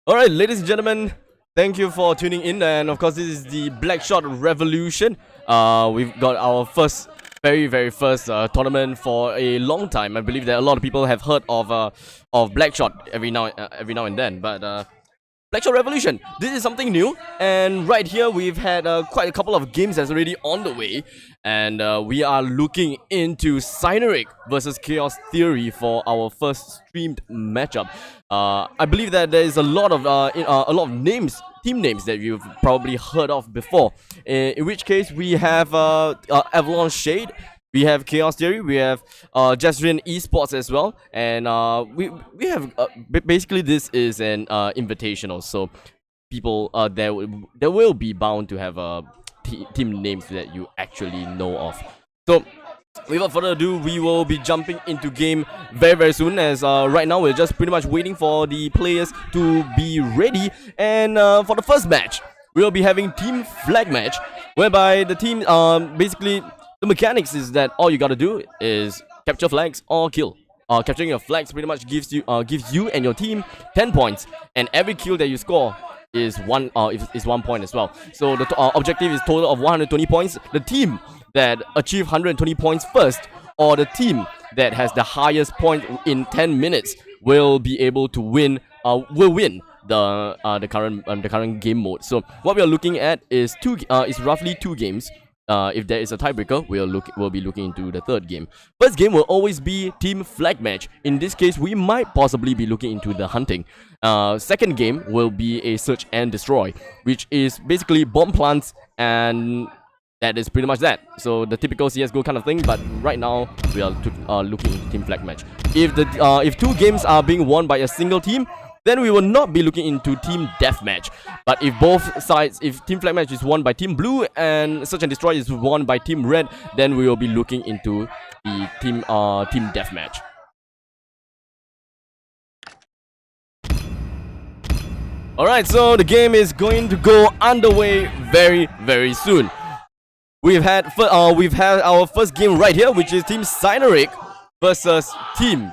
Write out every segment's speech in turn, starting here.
Alright, ladies and gentlemen, thank you for tuning in. And of course, this is the BlackShot Revolution. We've got our very first tournament for a long time. I believe that a lot of people have heard of BlackShot every now and then, but BlackShot Revolution, this is something new, and right here we've had quite a couple of games that's already on the way, and we are looking into Cyneric versus Chaos Theory for our first streamed matchup. I believe that there is a lot of names, team names that you've probably heard of before. In which case we have Avalon Shade. We have Chaos Theory, we have Jazrin Esports as well, and we have basically this is an invitational, so people there will be bound to have team names that you actually know of. So without further ado, we will be jumping into game very soon, as right now we're just pretty much waiting for the players to be ready. And for the first match, we'll be having team flag match, whereby the team basically the mechanics is that all you gotta do is capture flags or kill. Capturing your flags pretty much gives you and your team 10 points, and every kill that you score is 1 point as well. So the objective is total of 120 points. The team that achieve 120 points first, or the team that has the highest point in 10 minutes, will be able to win. Will win the current game mode. So what we are looking at is roughly 2 games. If there is a tiebreaker, we'll be looking into the third game. First game will always be team flag match. In this case, we might possibly be looking into the hunting. Second game will be a search and destroy, which is basically bomb plants, and that is pretty much that. So the typical CS:GO kind of thing, but right now we are looking into team flag match. If 2 games are being won by a single team, then we will not be looking into team deathmatch. But if both sides, if team flag match is won by team blue and search and destroy is won by team red, then we will be looking into the team deathmatch. Alright, so the game is going to go underway very soon. We've had our first game right here, which is team Cyneric versus team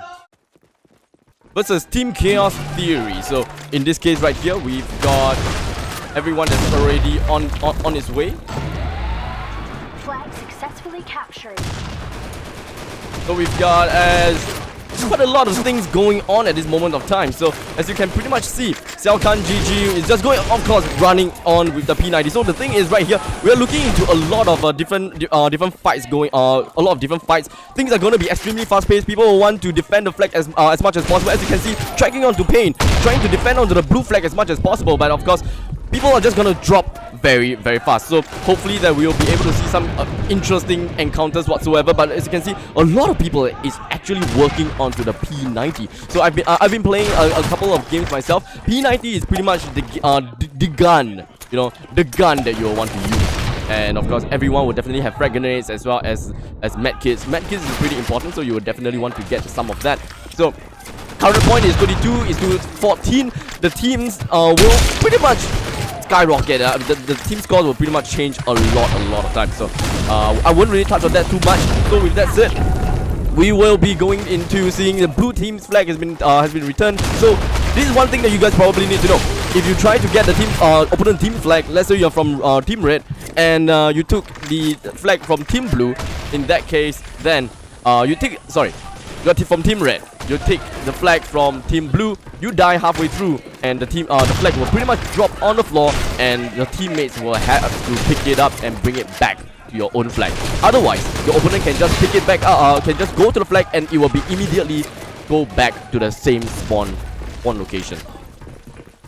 Chaos Theory. So in this case right here, we've got everyone that's already on its way. Flag successfully captured. So we've got quite a lot of things going on at this moment of time. So as you can pretty much see, Xiaokan GG is just going, of course, running on with the P90. So the thing is right here, we are looking into a lot of different fights going on, a lot of different fights. Things are going to be extremely fast-paced. People will want to defend the flag as much as possible. As you can see, tracking onto Pain, trying to defend onto the blue flag as much as possible. But of course, people are just going to drop very fast. So hopefully that we will be able to see some interesting encounters whatsoever. But as you can see, a lot of people is actually working onto the P90. So I've been playing a couple of games myself. P90 is pretty much the gun, the gun that you will want to use. And of course, everyone will definitely have frag grenades as well as medkits. Medkits is pretty important, so you will definitely want to get some of that. So current point is 22 is to 14. The teams will pretty much skyrocket. The team scores will pretty much change a lot of times. So I wouldn't really touch on that too much. So with that said, we will be going into seeing the blue team's flag has been returned. So this is one thing that you guys probably need to know. If you try to get the team opponent team flag, let's say you're from team red and you took the flag from team blue, in that case, then you're from team red. You take the flag from team blue, you die halfway through, and the flag will pretty much drop on the floor, and your teammates will have to pick it up and bring it back to your own flag. Otherwise, your opponent can just pick it back up, can just go to the flag, and it will be immediately go back to the same spawn location.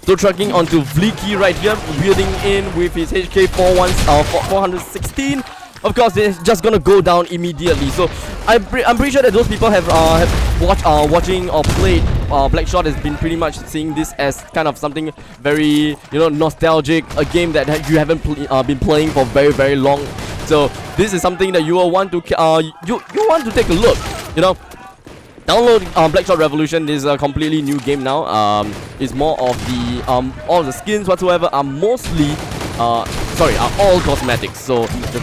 So tracking onto Vleaky right here, building in with his HK 416. Of course, it's just gonna go down immediately. So I'm pretty sure that those people have watching or played BlackShot has been pretty much seeing this as kind of something very nostalgic, a game that you haven't been playing for very long. So this is something that you will want to you want to take a look. Download BlackShot Revolution. This is a completely new game now. It's more of the all the skins whatsoever are mostly are all cosmetics. So the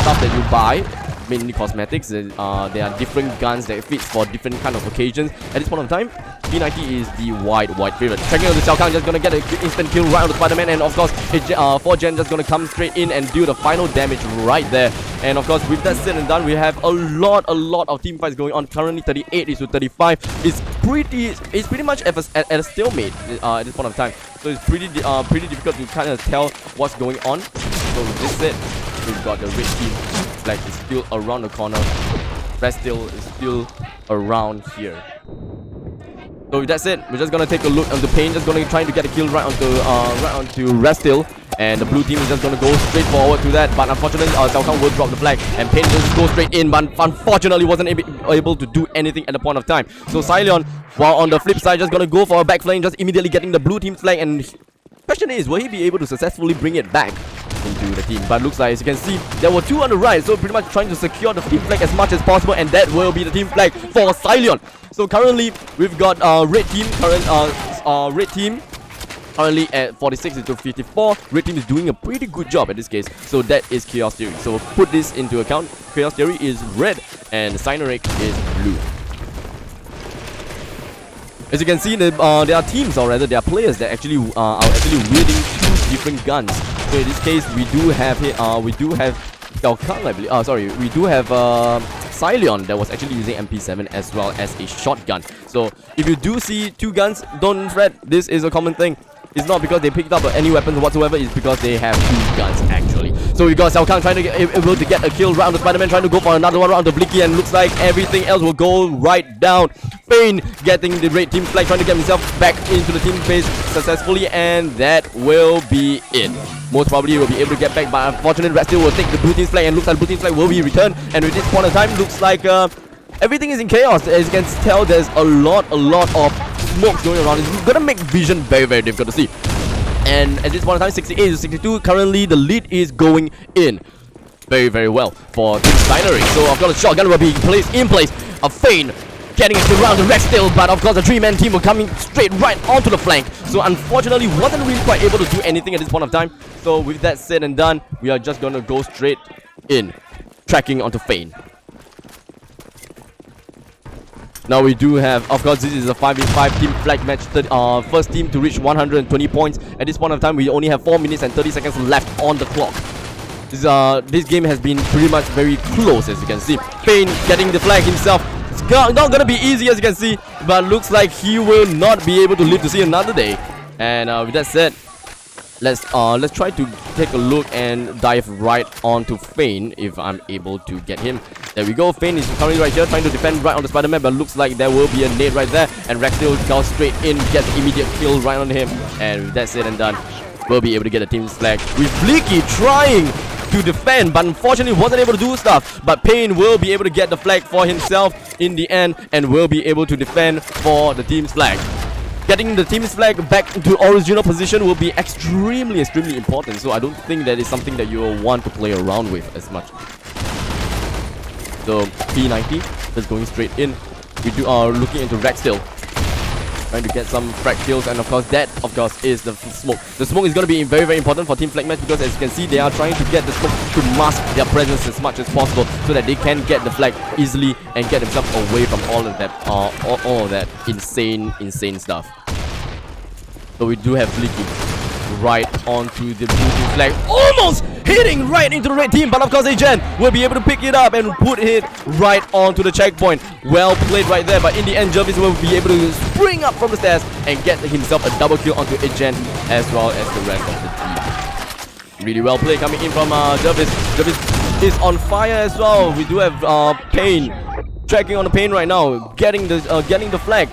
stuff that you buy, mainly cosmetics. There are different guns that fits for different kind of occasions. At this point of time, P90 is the wide favorite. Checking on the Xiao Kang, just gonna get an instant kill right on the Spider-Man, and of course, 4Gen just gonna come straight in and do the final damage right there. And of course, with that said and done, we have a lot of team fights going on. Currently 38 is to 35. It's pretty much at a stalemate at this point of time. So it's pretty difficult to kind of tell what's going on. So with this said, we've got the red team flag is still around the corner. Restil is still around here. So with that said, we're just gonna take a look on the Pain, just gonna try to get a kill right onto Restil. And the blue team is just gonna go straight forward to that, but unfortunately, Xiao Kang will drop the flag, and Pain just go straight in, but unfortunately wasn't able to do anything at the point of time. So Syleon, while on the flip side, just gonna go for a back flank, just immediately getting the blue team's flag. And question is, will he be able to successfully bring it back into the team? But looks like, as you can see, there were two on the right, so pretty much trying to secure the team flag as much as possible, and that will be the team flag for Syleon. So currently, we've got red team currently at 46 into 54. Red team is doing a pretty good job at this case. So that is Chaos Theory. So put this into account. Chaos Theory is red and Cyanuric is blue. As you can see, there are teams, or rather there are players that actually are actually wielding two different guns. So in this case, we do have Xiao Kang, I believe. We do have Syleon that was actually using MP7 as well as a shotgun. So if you do see two guns, don't fret. This is a common thing. It's not because they picked up any weapons whatsoever, it's because they have two guns actually. So we got Xiao Kang trying to get able to get a kill right on the Spider-Man, trying to go for another one round of Blicky, and looks like everything else will go right down. Fane getting the red team flag, trying to get himself back into the team phase successfully, and that will be it. Most probably will be able to get back, but unfortunately Restil will take the blue team's flag, and looks like the blue team's flag will be returned. And with this point of time, looks like everything is in chaos. As you can tell, there's a lot of smoke going around. It's gonna make vision very difficult to see. And at this point in time, 68 to 62, currently the lead is going in very well for Team Cyanuric. So of course the shotgun will be in place. A Fane getting it around the Restil, but of course the 3-man team were coming straight right onto the flank. So unfortunately wasn't really quite able to do anything at this point of time. So with that said and done, we are just gonna go straight in, tracking onto Fane. Now we do have, of course, this is a 5v5 team flag match. First team to reach 120 points. At this point of time, we only have 4 minutes and 30 seconds left on the clock. This game has been pretty much very close, as you can see. Fane getting the flag himself. It's not gonna be easy, as you can see, but looks like he will not be able to live to see another day. And with that said, let's try to take a look and dive right onto Fane if I'm able to get him. There we go. Fane is currently right here trying to defend right on the Spider-Man, but looks like there will be a nade right there, and Restil goes straight in, gets the immediate kill right on him, and with that said and done, we'll be able to get the team's flag. With Blicky trying to defend, but unfortunately wasn't able to do stuff. But Pain will be able to get the flag for himself in the end, and will be able to defend for the team's flag. Getting the team's flag back into original position will be extremely important. So I don't think that is something that you will want to play around with as much. So P90 is going straight in. We are looking into Restil, trying to get some frag kills, and of course that is the smoke. The smoke is going to be very important for team flag match, because as you can see, they are trying to get the smoke to mask their presence as much as possible, so that they can get the flag easily and get themselves away from all of that all of that insane stuff. So we do have Blicky right onto the blue team flag, almost hitting right into the red team, but of course Agen will be able to pick it up and put it right onto the checkpoint. Well played right there, but in the end Jervis will be able to spring up from the stairs and get himself a double kill onto Agen as well as the rest of the team. Really well played coming in from Jervis. Jervis is on fire as well. We do have Pain tracking on the Pain right now, getting the flag,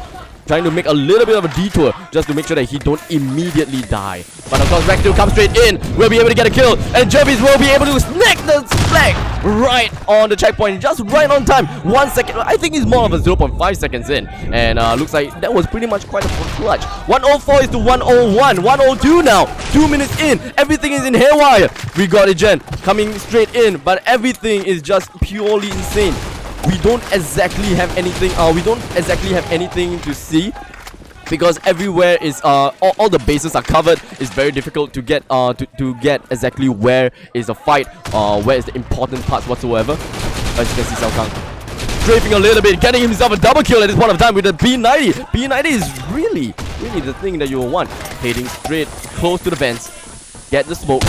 trying to make a little bit of a detour just to make sure that he don't immediately die. But of course Rex comes straight in, will be able to get a kill, and Jervis will be able to snag the flag right on the checkpoint, just right on time. 1 second, I think he's more of a 0.5 seconds in, and looks like that was pretty much quite a clutch. 104 is to 101, 102 now, 2 minutes in, everything is in haywire. We got Agen coming straight in, but everything is just purely insane. We don't exactly have anything. We don't exactly have anything to see, because everywhere is all the bases are covered. It's very difficult to get to get exactly where is the fight, where is the important parts whatsoever. As you can see, Xiao Kang strafing a little bit, getting himself a double kill at this point of time with the P90. P90 is really the thing that you will want. Heading straight close to the vents, get the smoke.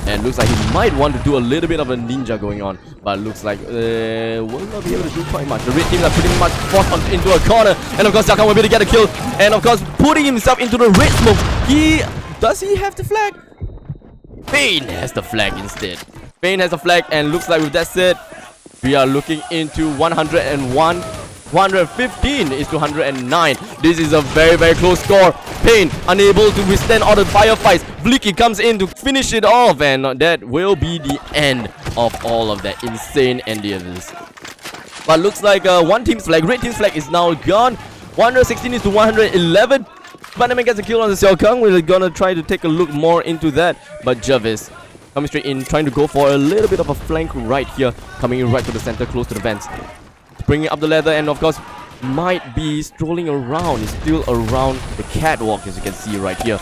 And looks like he might want to do a little bit of a ninja going on, but looks like will not be able to do quite much. The red teams are pretty much forced into a corner, and of course Xiaokang will be able to get a kill, and of course putting himself into the red smoke. Does he have the flag? Bane has the flag instead. Bane has the flag, and looks like with that said, we are looking into 101. 115 is to 109. This is a very close score. Payne unable to withstand all the firefights. Blicky comes in to finish it off, and that will be the end of all of that insane endeavors. But looks like one team's flag, red team's flag, is now gone. 116 is to 111. Spider-Man gets a kill on the Xiaokang. We're gonna try to take a look more into that, but Jarvis coming straight in, trying to go for a little bit of a flank right here, coming in right to the center, close to the vents. Bringing up the ladder, and of course might be strolling around. He's still around the catwalk, as you can see right here.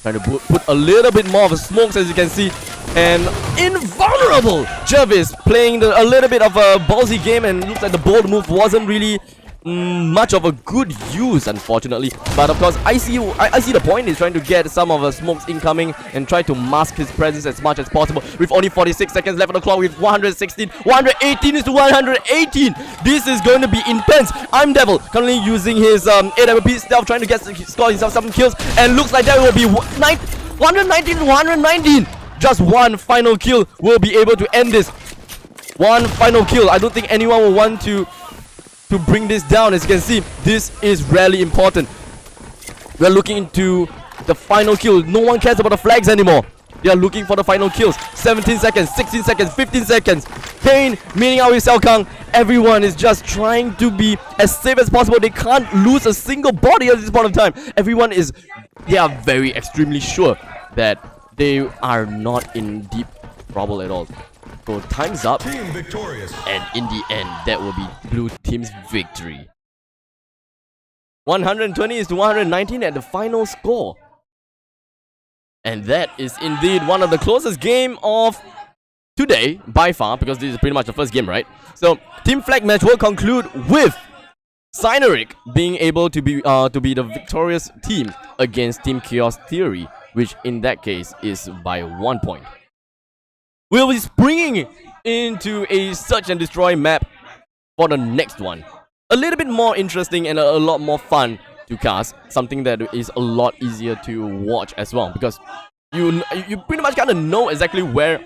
Trying to put a little bit more of a smokes, as you can see. And invulnerable Jarvis playing a little bit of a ballsy game, and looks like the bold move wasn't really much of a good use, unfortunately. But of course I see the point. He's trying to get some of the smokes incoming and try to mask his presence as much as possible. With only 46 seconds left on the clock, with 116, 118 is to 118. This is going to be intense. I'm Devil currently using his AWP stealth, trying to score himself some kills, and looks like that will be 119 to 119. Just one final kill will be able to end this. One final kill. I don't think anyone will want to bring this down. As you can see, this is really important. We're looking into the final kill. No one cares about the flags anymore. They are looking for the final kills. 17 seconds, 16 seconds, 15 seconds. Payne meeting out with Xiaokang. Everyone is just trying to be as safe as possible. They can't lose a single body at this point of time. They are very extremely sure that they are not in deep trouble at all. So time's up, Team victorious. And in the end, that will be blue team's victory. 120 is to 119 at the final score. And that is indeed one of the closest game of today, by far, because this is pretty much the first game, right? So, team flag match will conclude with Cyneric being able to be the victorious team against Team Chaos Theory, which in that case is by 1 point. We'll be springing into a search and destroy map for the next one. A little bit more interesting and a lot more fun to cast. Something that is a lot easier to watch as well, because you pretty much kind of know exactly where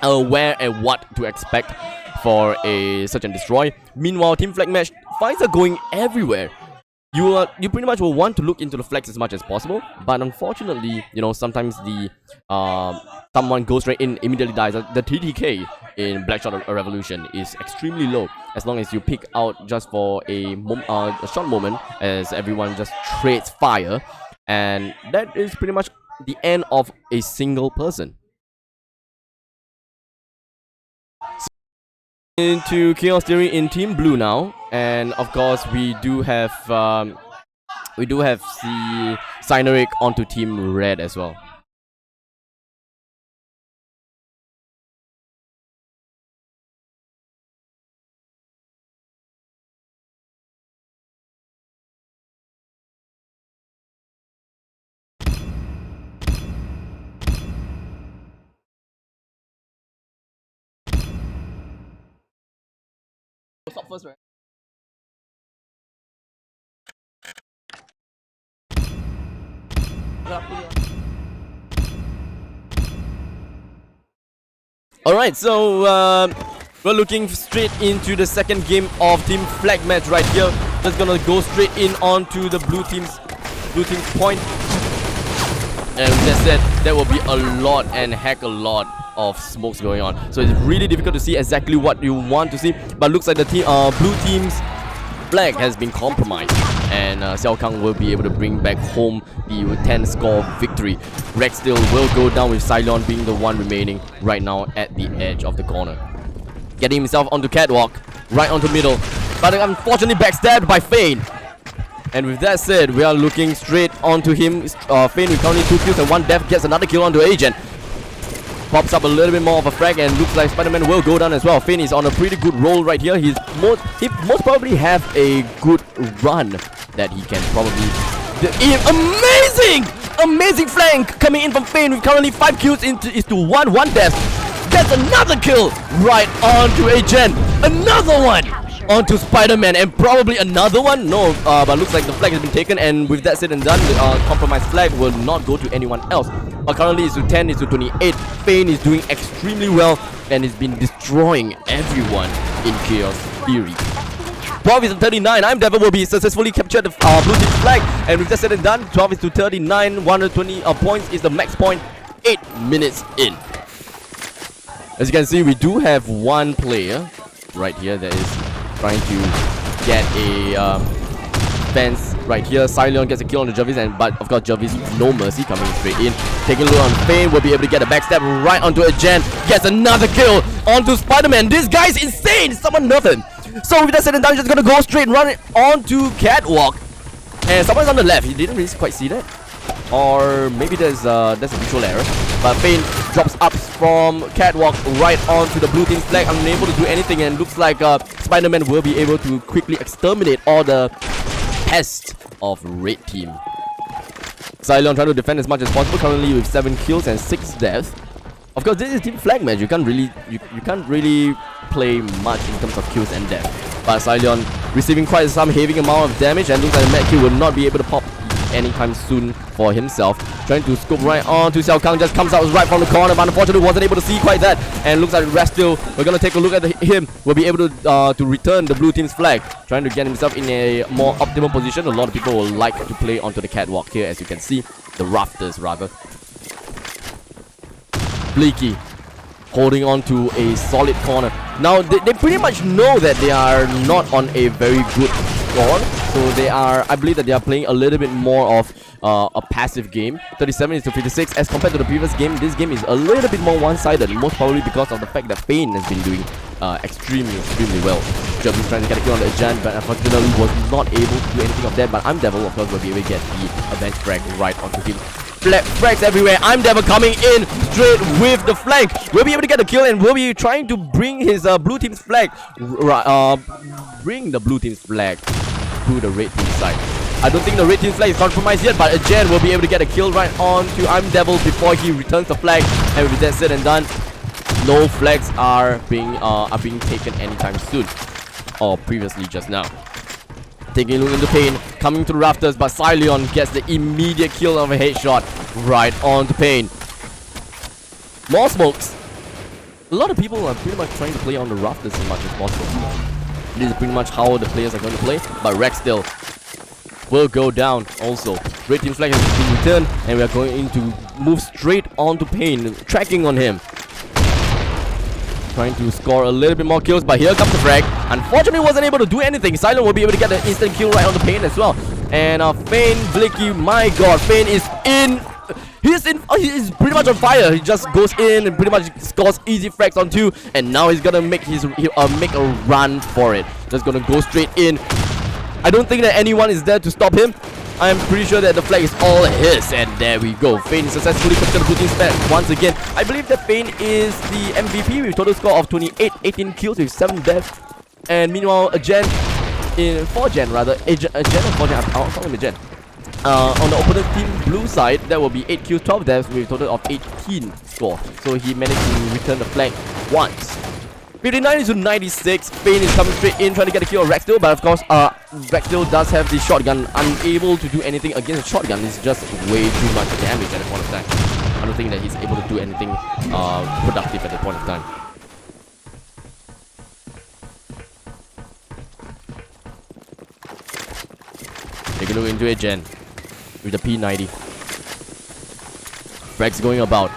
and what to expect for a search and destroy. Meanwhile, team flag match fights are going everywhere. You pretty much will want to look into the flags as much as possible, but unfortunately, sometimes the someone goes straight in, immediately dies. The TTK in BlackShot Revolution is extremely low, as long as you pick out just for a short moment, as everyone just trades fire, and that is pretty much the end of a single person. Into Chaos Theory in Team Blue now, and of course we do have the Cyneric onto Team Red as well. Stop first, right? Alright, so we're looking straight into the second game of team flag match right here. Just gonna go straight in onto the blue team's point. And with that said, there will be a lot and heck a lot of smokes going on, so it's really difficult to see exactly what you want to see. But looks like the blue team's flag has been compromised, and Xiaokang will be able to bring back home the 10-score victory. Rex still will go down, with Cylon being the one remaining right now at the edge of the corner, getting himself onto catwalk, right onto middle, but unfortunately backstabbed by Fane. And with that said, we are looking straight onto him. Fane with currently 2 kills and 1 death gets another kill onto Agent. Pops up a little bit more of a frag, and looks like Spider-Man will go down as well. Finn is on a pretty good roll right here. He most probably have a good run that he can probably... Amazing flank coming in from Finn with currently 5 kills is to 1 death. That's another kill right onto Agen. Another one onto Spider-Man, and probably another one. No, but looks like the flag has been taken, and with that said and done, the compromised flag will not go to anyone else. Currently it's to 10, it's to 28. Fane is doing extremely well and has been destroying everyone in Chaos Theory. 12 is to 39. I'm Devil will be successfully captured the blue team flag, and with that said and done, 12 is to 39. 120 points is the max point. 8 minutes in. As you can see, we do have one player right here that is trying to get a fence right here. Sileon gets a kill on the Jarvis, but of course Jarvis no mercy coming straight in. Taking a look on Fane, will be able to get a backstab right onto Agen. Gets another kill onto Spider-Man. This guy's insane. Someone nothing. So with that said and done, just gonna go straight and run it onto Catwalk. And someone's on the left. He didn't really quite see that. Or maybe there's a visual error. But Fane drops up from Catwalk right onto the blue team's flag, unable to do anything, and looks like Spider-Man will be able to quickly exterminate all the pests of red team. Sileon trying to defend as much as possible, currently with 7 kills and 6 deaths. Of course, this is team flag match. You can't really play much in terms of kills and death. But Sileon receiving quite some heavy amount of damage, and looks like the Mad Kill will not be able to pop anytime soon for himself. Trying to scope right on to Xiao Kang, just comes out right from the corner, but unfortunately wasn't able to see quite that. And looks like Restil, we're gonna take a look at him, will be able to return the blue team's flag, trying to get himself in a more optimal position. A lot of people will like to play onto the catwalk here, as you can see, the rafters rather. Bleaky holding on to a solid corner. Now they pretty much know that they are not on a very good score, so they are, I believe that they are playing a little bit more of a passive game. 37 is to 56 as compared to the previous game. This game is a little bit more one-sided, most probably because of the fact that Fane has been doing extremely well. Jervis trying to get a kill on the Ajan, but unfortunately was not able to do anything of that. But I'm Devil, of course, will be able to get the advanced frag right onto him. Frags everywhere. I'm Devil coming in straight with the flank. We'll be able to get a kill, and we'll be trying to bring his blue team's flag, bring the blue team's flag to the red team side. I don't think the red team's flag is compromised yet, but Ajen will be able to get a kill right on to I'm Devil before he returns the flag. And with that said and done, no flags are being taken anytime soon, or previously just now. Taking a look into Pain, coming to the rafters, but Sileon gets the immediate kill of a headshot right onto Pain. More smokes. A lot of people are pretty much trying to play on the rafters as much as possible. This is pretty much how the players are going to play, but Rex still will go down also. Red team's flag has been returned, and we are going to move straight onto Pain, tracking on him. Trying to score a little bit more kills, but here comes the frag. Unfortunately, wasn't able to do anything. Silent will be able to get the instant kill right on the Pain as well. And Fane, Blicky, my god, Fane is in. He's pretty much on fire. He just goes in and pretty much scores easy frags on 2, and now he's gonna make make a run for it. Just gonna go straight in. I don't think that anyone is there to stop him. I am pretty sure that the flag is all his, and there we go. Fane successfully captured the blue team's flag once again. I believe that Fane is the MVP with total score of 28, 18 kills with 7 deaths. And meanwhile, Agen, Agen or 4 Gen, I'll call him Agen. On the opponent team blue side, that will be 8 kills, 12 deaths with a total of 18 score. So he managed to return the flag once. 59 is to 96. Fane is coming straight in, trying to get a kill on Rexdale, but of course, Rexdale does have the shotgun, unable to do anything against the shotgun. It's just way too much damage at the point of time. I don't think that he's able to do anything productive at the point of time. Take a look into it, Jen, with the P90. Frags going about.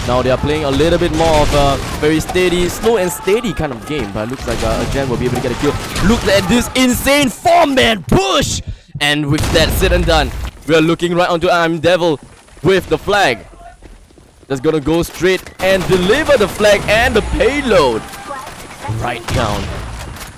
Now they are playing a little bit more of a very steady, slow and steady kind of game, but it looks like Agen will be able to get a kill. Look at this insane 4-man push! And with that said and done, we are looking right onto I'm Devil with the flag. That's gonna go straight and deliver the flag and the payload right down.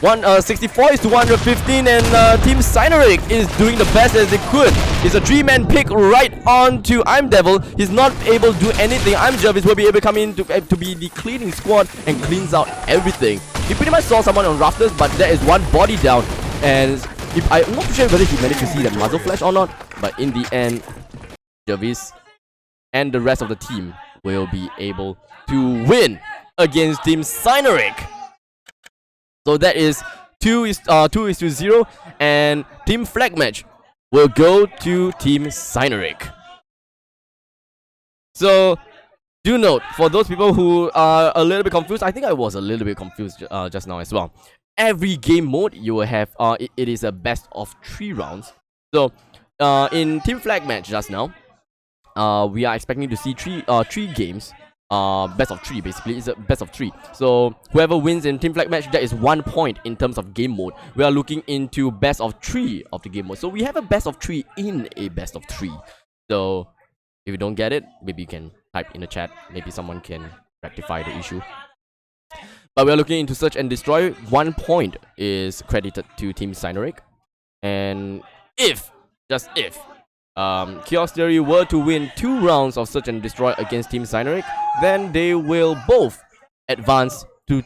64 is to 115, and Team Cyneric is doing the best as they could. It's a 3-man pick right on to I'm Devil. He's not able to do anything. I'm Jervis will be able to come in to be the cleaning squad and cleans out everything. He pretty much saw someone on rafters, but there is one body down, and I'm not sure whether he managed to see that muzzle flash or not, but in the end, Jervis and the rest of the team will be able to win against Team Cyneric. So that is 2 is to 0, and Team Flag Match will go to Team Cyneric. So do note, for those people who are a little bit confused, I think I was a little bit confused just now as well. Every game mode you will have it is a best of 3 rounds. So in Team Flag Match just now, we are expecting to see 3 games. Best of 3 basically. It's a best of 3. So whoever wins in Team Flag Match, that is 1 point in terms of game mode. We are looking into best of 3 of the game mode. So we have a best of 3 in a best of 3. So if you don't get it, maybe you can type in the chat. Maybe someone can rectify the issue. But we are looking into Search and Destroy. 1 point is credited to Team Cyneric. And if, just if, Chaos Theory were to win 2 rounds of Search and Destroy against Team Cyneric, then they will both advance to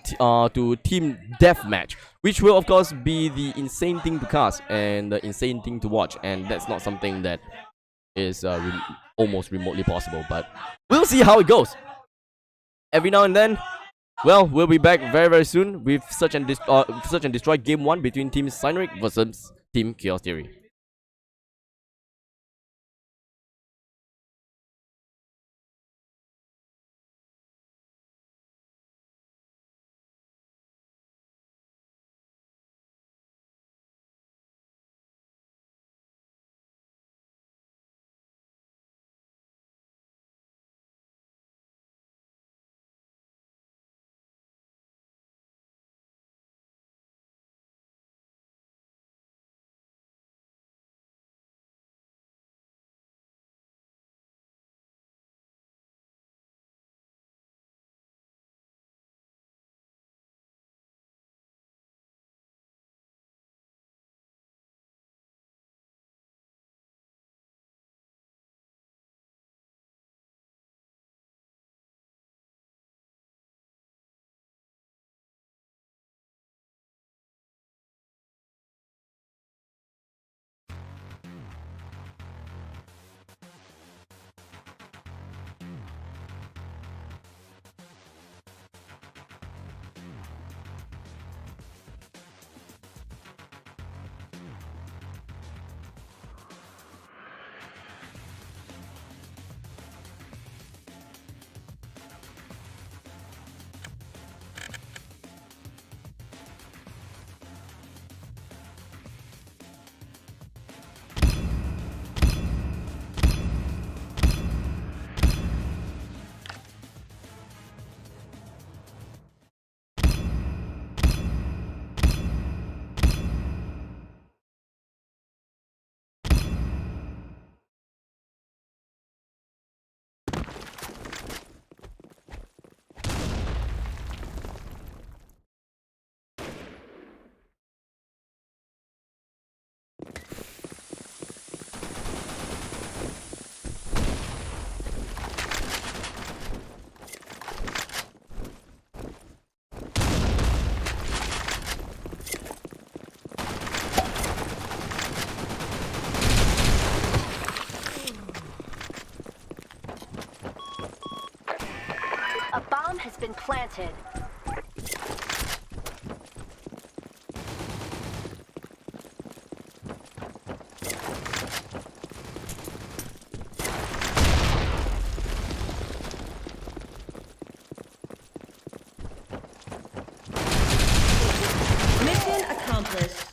Team Deathmatch, which will of course be the insane thing to cast and the insane thing to watch, and that's not something that is almost remotely possible, but we'll see how it goes. Every now and then, well, we'll be back very soon with Search and Destroy Game 1 between Team Cyneric versus Team Chaos Theory. A bomb has been planted. Mission accomplished.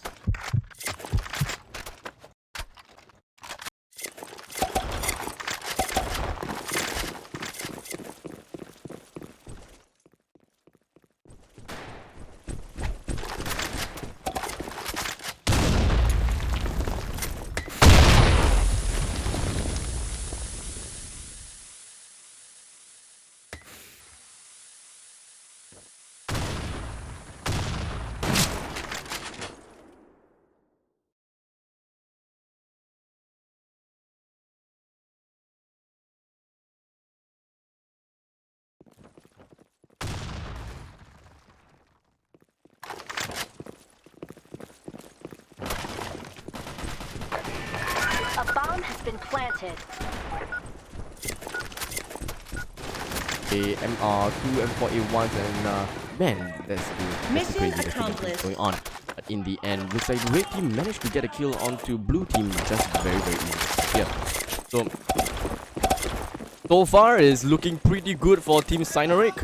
Bomb has been planted. A MR2 M4A1s and man, that's Mission crazy accomplished. going on. But in the end, looks like the red team managed to get a kill onto blue team just very easy here. So far is looking pretty good for Team Cynaric.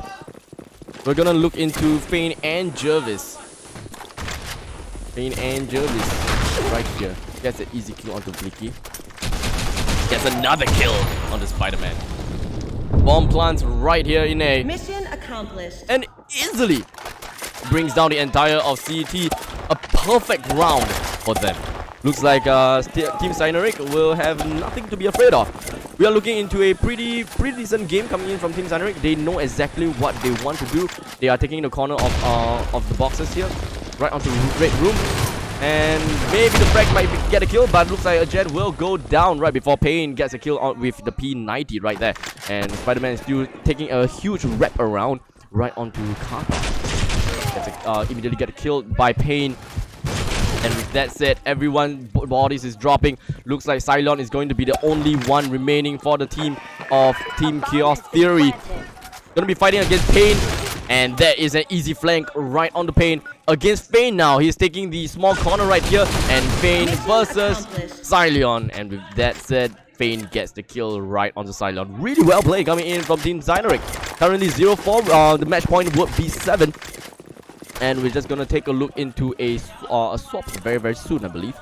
We're gonna look into Fane and Jervis. Fane and Jervis right here. Gets an easy kill onto Blicky. Gets another kill on the Spider-Man. Bomb plants right here in A. Mission accomplished. And easily brings down the entire of CET. A perfect round for them. Looks like Team Cynaric will have nothing to be afraid of. We are looking into a pretty decent game coming in from Team Cynaric. They know exactly what they want to do. They are taking the corner of the boxes here, right onto red room. And maybe the frag might get a kill, but looks like a jet will go down right before Payne gets a kill on with the P90 right there. And Spider-Man is still taking a huge wrap around right onto Kappa. Immediately get killed by Payne. And with that said, everyone's bodies is dropping. Looks like Cylon is going to be the only one remaining for the team of Team Chaos Theory. Gonna be fighting against Payne. And that is an easy flank right on the Payne. Against Fane now. He's taking the small corner right here. And Fane versus Cylon. And with that said, Fane gets the kill right onto Cylon. Really well played coming in from Team Cynaric. Currently 0-4. The match point would be 7. And we're just gonna take a look into a swap very soon, I believe.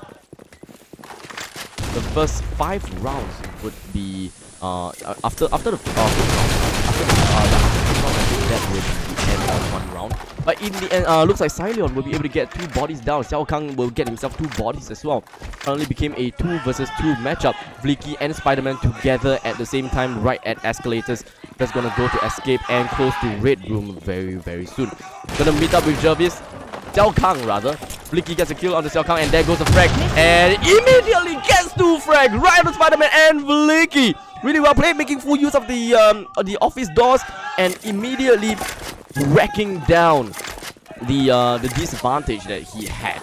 The first 5 rounds would be after the fifth round. I think that would be the end of 1 round. But in the end, looks like Cylon will be able to get 2 bodies down. Xiao Kang will get himself 2 bodies as well. Currently became a 2 versus 2 matchup. Blicky and Spider-Man together at the same time, right at escalators. Just gonna go to escape and close to red room very soon. Gonna meet up with Jervis. Xiao Kang rather. Blicky gets a kill on the Xiao Kang and there goes the frag. And immediately gets 2 frag right on Spider-Man and Blicky. Really well played, making full use of the office doors and immediately wrecking down the disadvantage that he had.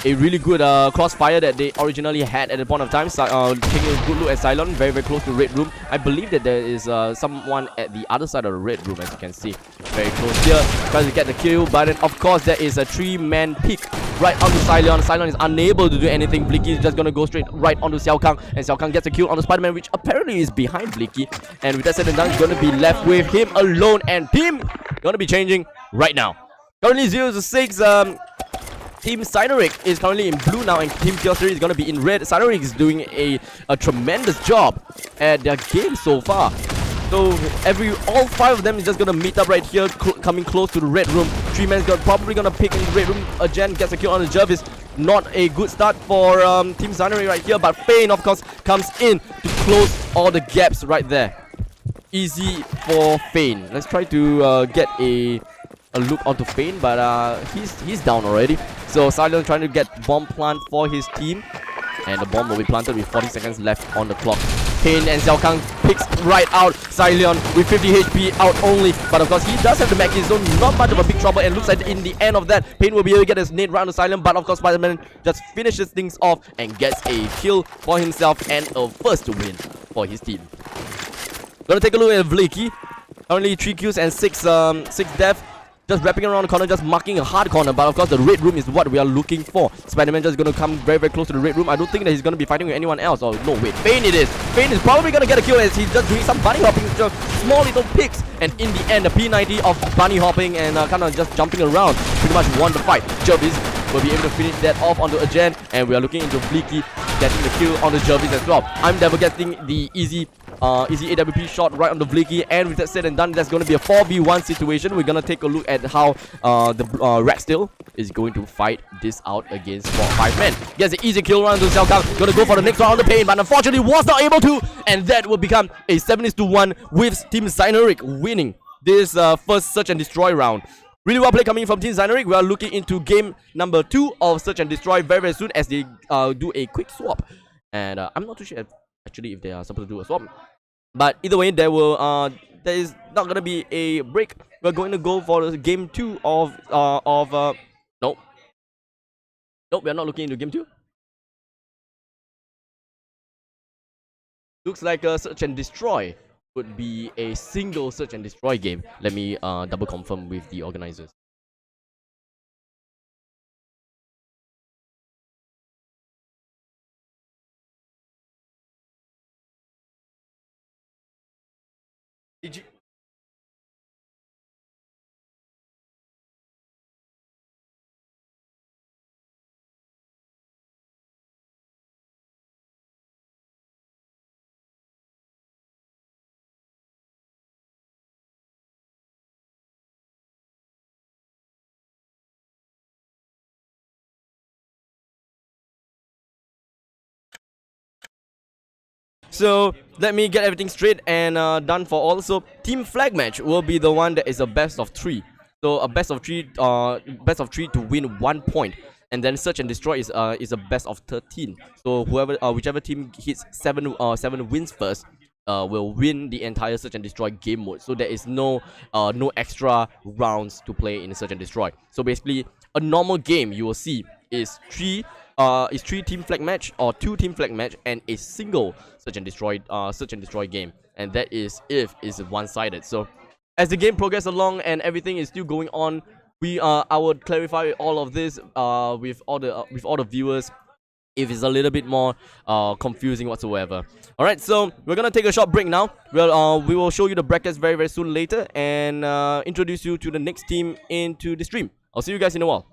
A really good crossfire that they originally had at the point of time. Taking a good look at Cylon, very close to red room. I believe that there is someone at the other side of the red room, as you can see. Very close here. Tries to get the kill, but then of course there is a 3-man pick right onto Cylon. Cylon is unable to do anything. Blicky is just gonna go straight right onto Xiao Kang, and Xiao Kang gets a kill on the Spider-Man, which apparently is behind Blicky. And with that said and done, he's gonna be left with him alone, and team gonna be changing right now. Currently 0-6. Team Cynaric is currently in blue now, and Team Chaos Theory is going to be in red. Cynaric is doing a tremendous job at their game so far. So all 5 of them is just going to meet up right here, coming close to the red room. 3-man's probably going to pick in the red room. Jen gets a kill on the Jervis. Not a good start for Team Cynaric right here, but Fane of course comes in to close all the gaps right there. Easy for Fane. Let's try to get a look onto Fane, but he's down already. So Cylon trying to get bomb plant for his team, and the bomb will be planted with 40 seconds left on the clock. Payne and Xiao Kang picks right out Cylon with 50 HP out only, but of course he does have the mech, so not much of a big trouble. And looks like in the end of that, Payne will be able to get his nade round to Cylon, but of course Spider-Man just finishes things off and gets a kill for himself and a first win for his team. Gonna take a look at Blicky. Currently 3 kills and 6 deaths. Just wrapping around the corner, just marking a hard corner. But of course the red room is what we are looking for. Spider-Man just gonna come very close to the red room. I don't think that he's gonna be fighting with anyone else. Oh no, wait, Fane it is. Fane is probably gonna get a kill as he's just doing some bunny hopping, just small little picks. And in the end, the P90 of bunny hopping and kind of just jumping around pretty much won the fight. Jervis will be able to finish that off onto Agen, and we are looking into Blicky getting the kill on the Jervis as well. I'm never getting the easy AWP shot right on the Blicky, and with that said and done, that's going to be a 4v1 situation. We're going to take a look at how the Rackstill is going to fight this out against 5 men. Gets an easy kill round to Xiao Kang. Going to go for the next round on the Payne, but unfortunately was not able to, and that will become a 7-1 with Team Cynaric winning this first search and destroy round. Really well played coming from Team Cynaric. We are looking into game number 2 of search and destroy very soon as they do a quick swap. And I'm not too sure actually if they are supposed to do a swap. But either way, there is not gonna be a break. We're going to go for the game 2 of nope, we are not looking into game 2. Looks like a search and destroy would be a single search and destroy game. Let me double confirm with the organizers. Did you? So let me get everything straight and done for all. So team flag match will be the one that is a best of 3. So a best of 3 to win 1 point, and then search and destroy is a best of 13. So whichever team hits 7 wins first, will win the entire search and destroy game mode. So there is no extra rounds to play in search and destroy. So basically, a normal game you will see is 3 team flag match or 2 team flag match and a single search and destroy game, and that is if it's one-sided. So as the game progresses along and everything is still going on, I would clarify all of this with all the viewers if it's a little bit more confusing whatsoever. Alright, so we're gonna take a short break now. We will show you the brackets very very soon later and introduce you to the next team into the stream. I'll see you guys in a while.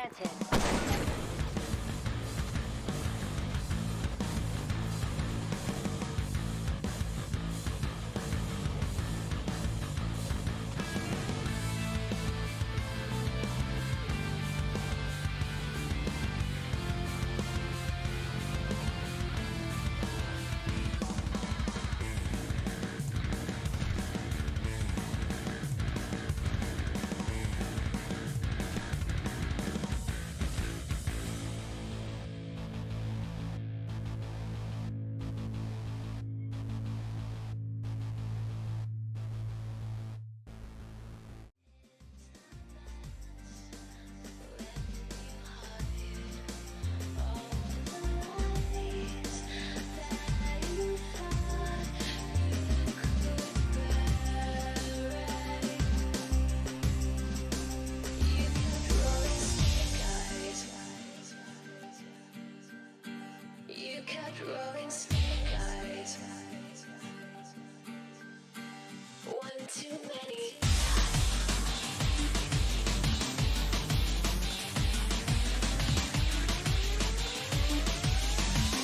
planted. Rolling snake eyes. One too many.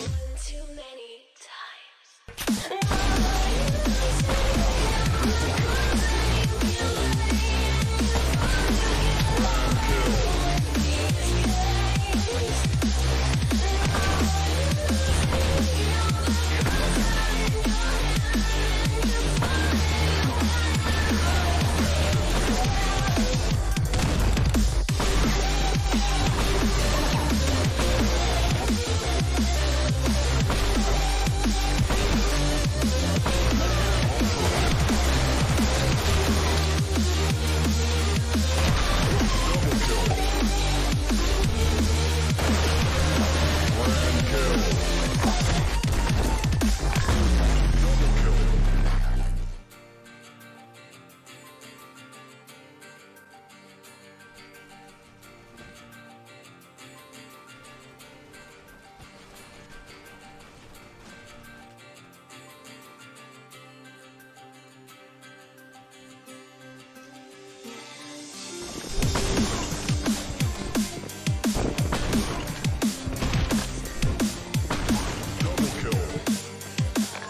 One too many times.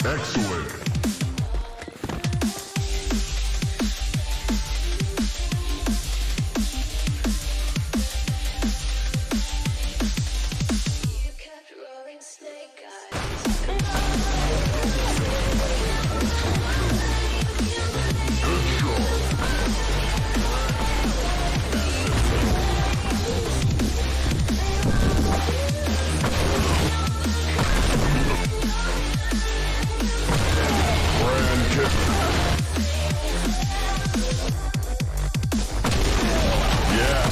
Excellent. You kept rolling snake eyes. Grand kick. Yeah.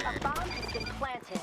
A bomb has been planted.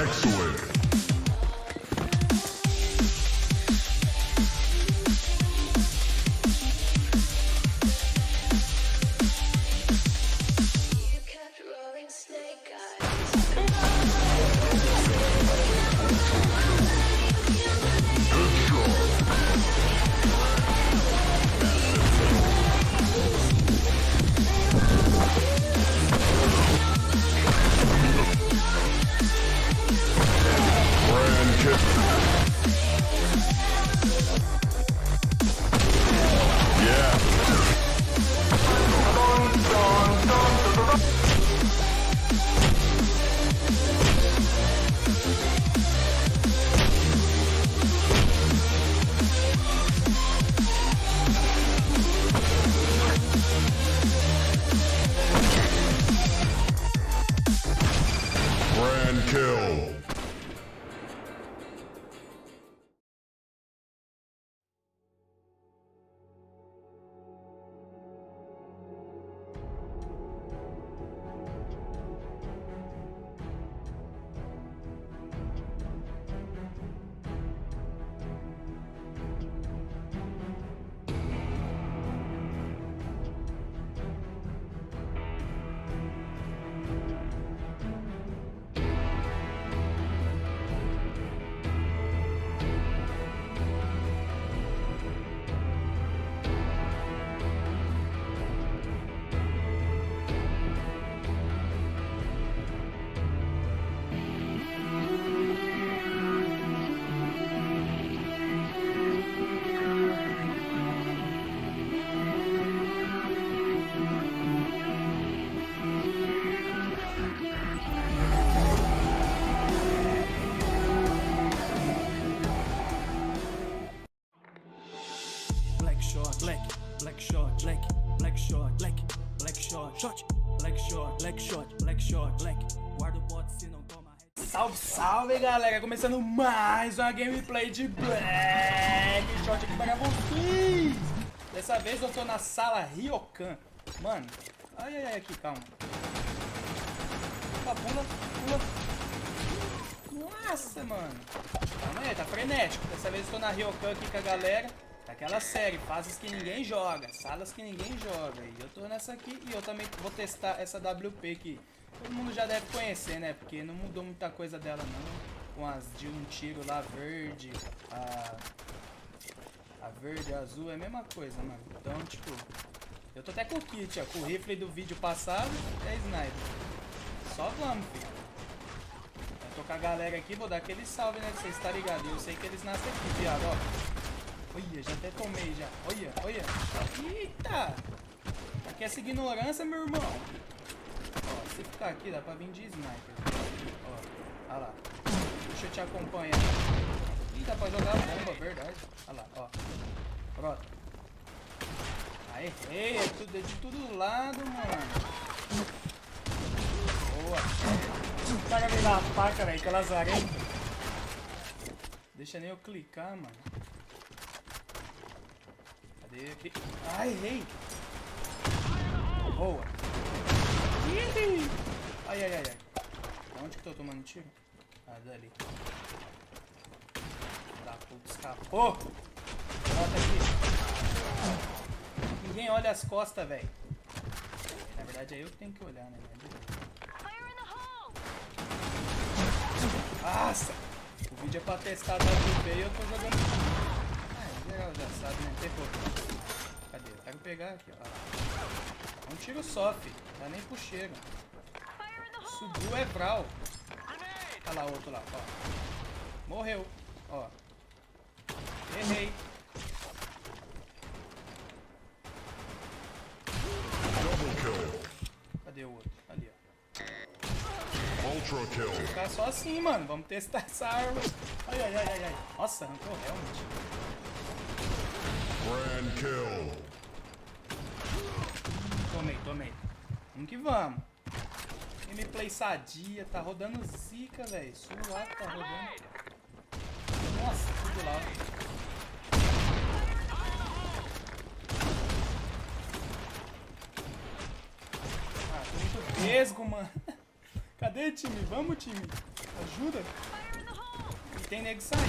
Excellent. You kept rolling snake eyes. Grand kick. Yeah. Grand kill. BlackShot, BlackShot, BlackShot, Black. Guarda o bot se não toma. Salve, salve, galera! Começando mais uma gameplay de BlackShot aqui para vocês. Dessa vez eu tô na sala Ryokan. Mano, ai, aqui, calma. Pula. Nossa, mano. Calma aí, tá frenético. Dessa vez eu tô na Ryokan aqui com a galera. Aquela série, fases que ninguém joga, salas que ninguém joga. E eu tô nessa aqui e eu também vou testar essa WP que todo mundo já deve conhecer, né? Porque não mudou muita coisa dela não. Com as de um tiro lá verde, a verde, a azul, é a mesma coisa, mano. Então, tipo, eu tô até com o kit, ó, com o rifle do vídeo passado e a sniper. Só vamos, filho. Eu tô com a galera aqui, vou dar aquele salve, né? Vocês tá ligado? E eu sei que eles nascem aqui, viado, ó. Olha, já até tomei já. Olha. Eita! Aqui é essa ignorância, meu irmão. Ó, se ficar aqui, dá pra vir de sniper. Ó, olha lá. Deixa eu te acompanhar. Ih, dá pra jogar bomba, verdade. Olha lá, ó. Pronto. Aê, é de todo lado, mano. Boa. O cara me dá a faca, velho, que ela zarenta. Deixa nem eu clicar, mano. Aqui. Ai, errei. Boa. Ih. Ai. Onde que tô tomando tiro? Ah, dali. Da puta, escapou. Bota aqui. Ninguém olha as costas, velho. Na verdade é eu que tenho que olhar, né? Nossa. O vídeo é pra testar a WP e eu tô jogando. Geral já sabe, né? Ferrou. Cadê? Eu quero pegar aqui, ó. Um tiro só, filho. Dá nem pro cheiro. Subiu é Vral. Olha lá, outro lá, ó. Morreu, ó. Errei. Cadê o outro? Ali, ó. Ultra kill. Vou ficar só assim, mano. Vamos testar essa arma. Ai. Nossa, arrancou realmente. Grand kill. Tomei. Vamos que vamos. Gameplay sadia, tá rodando zica, velho. Suave, tá rodando. Nossa, tudo lá. Ah, tô muito vesgo, mano. Cadê, time? Vamos, time. Ajuda. E tem nego saindo, ó.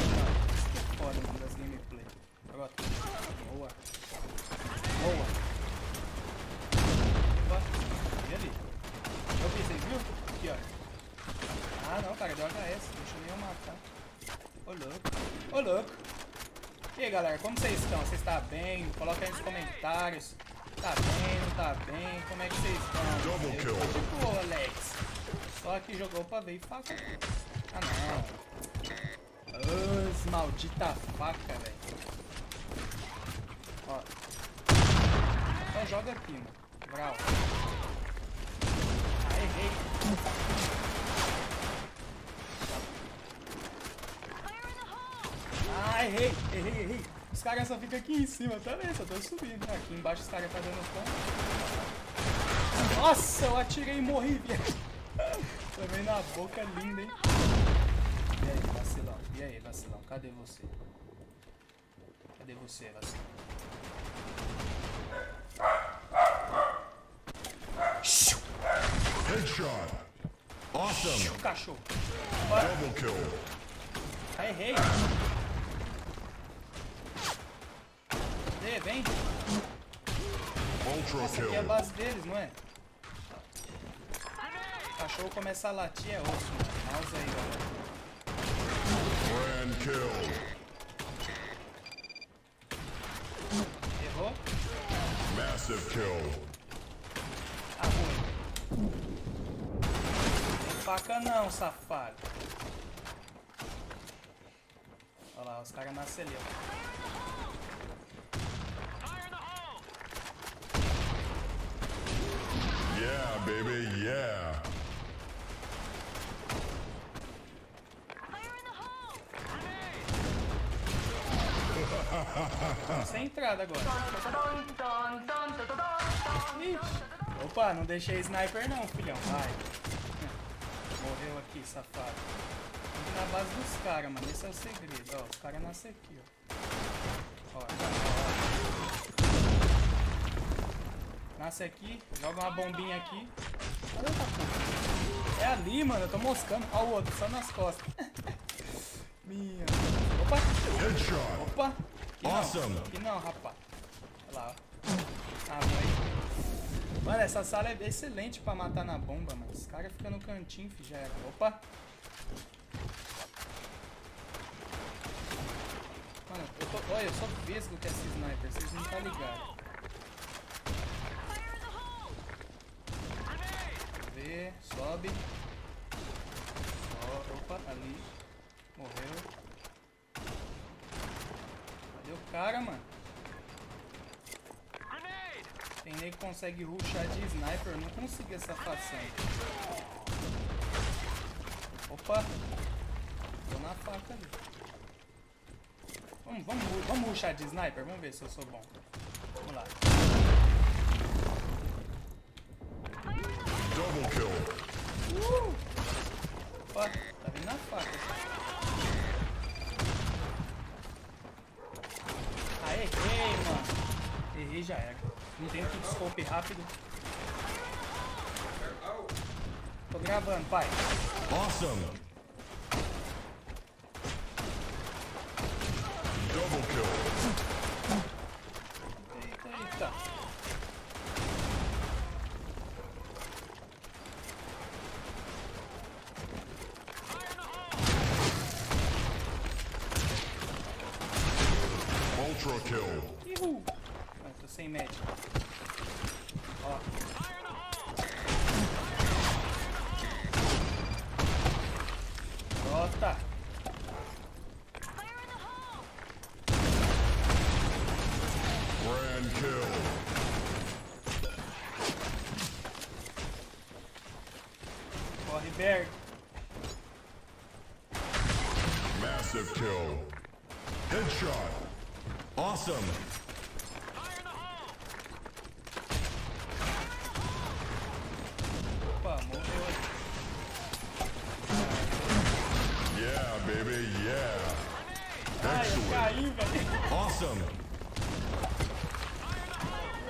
Isso que é foda, mano, das gameplay. Brota. Boa. Boa. Opa. E ali? Eu vi, vocês viram? Aqui, ó. Ah, não, cara, deu HS. Deixa eu matar. Ô, louco. Ô, louco. E aí, galera, como vocês estão? Vocês estão bem? Coloca aí nos comentários. Tá bem, não tá bem? Como é que vocês estão? Double kill. Tipo, Alex. Só que jogou pra ver e faca. Ah, não. Os maldita faca, velho. Ó. Só joga aqui, mano. Brau. Ah, errei. Ah, errei. Os caras só ficam aqui em cima, tá vendo? Só tô subindo. Aqui embaixo os caras tá dando ponto. Nossa, eu atirei e morri, viado. Também na boca linda, hein? E aí, vacilão? E aí, vacilão? Cadê você? Cadê você, vacilão? Headshot. Awesome. Cachorro. Bora. Double kill. Ah, errei. Cadê? Vem. Ultra Essa aqui é a kill. base deles, não é? O cachorro começa a latir, é osso, mano. Mouse aí, galera. Grand kill. Errou? Massive kill. Tá ruim. Tem faca não, safado. Olha lá, os caras nascem ali, ó. Yeah, baby, yeah. Vamos sem entrada agora. Ixi. Opa, não deixei sniper não, filhão. Vai. Morreu aqui, safado. Tem que ir na base dos caras, mano. Esse é o segredo, ó. Os caras nascem aqui, ó. Ó. Nasce aqui, joga uma bombinha aqui. Olha outra porra. É ali, mano. Eu tô moscando. Ó o outro, só nas costas. Minha. Opa. Headshot. Opa. Aqui não. Awesome. Aqui não, rapaz. Olha lá, ó. Ah, mãe. Mano, essa sala é excelente pra matar na bomba, mano. Os caras ficam no cantinho, fi, já era. Opa. Mano, olha, eu só vesgo que é esse sniper. Vocês não tá ligado. Vê, sobe. Opa, ali. Morreu. Cadê o cara, mano? Tem nego que consegue rushar de sniper. Eu não consigo essa façanha. Opa. Tô na faca ali. Vamos rushar de sniper? Vamos ver se eu sou bom. Vamos lá. Double kill. Opa, tá vindo na faca. Ah, errei, mano. Errei, já era. Não tem que scope rápido. Tô gravando, pai. Awesome. Double kill. Eita. Ultra kill. Uhul. Ah, tô sem médico. Ó. Brota. Grand kill. Corre, Berg. Massive kill. Headshot. Awesome. Opa, morreu. Yeah, baby, yeah. Ai, eu caí, velho. Awesome.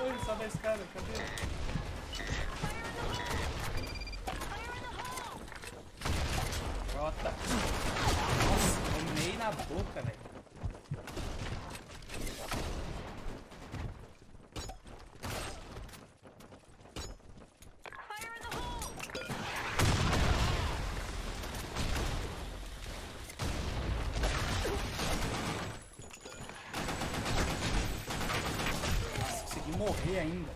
Oi, sobe a escada, cadê? Brota. morrer ainda.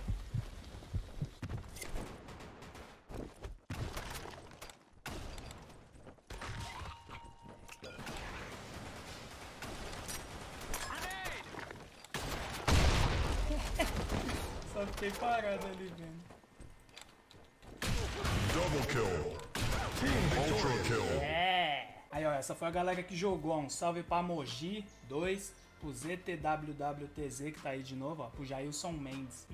Só fiquei parado ali vendo. Double kill. Team Ultra kill. É! Aí, ó, essa foi a galera que jogou, ó. Um salve pra Moji 2, pro ZTWWTZ, que tá aí de novo, ó. Pro Jailson Mendes.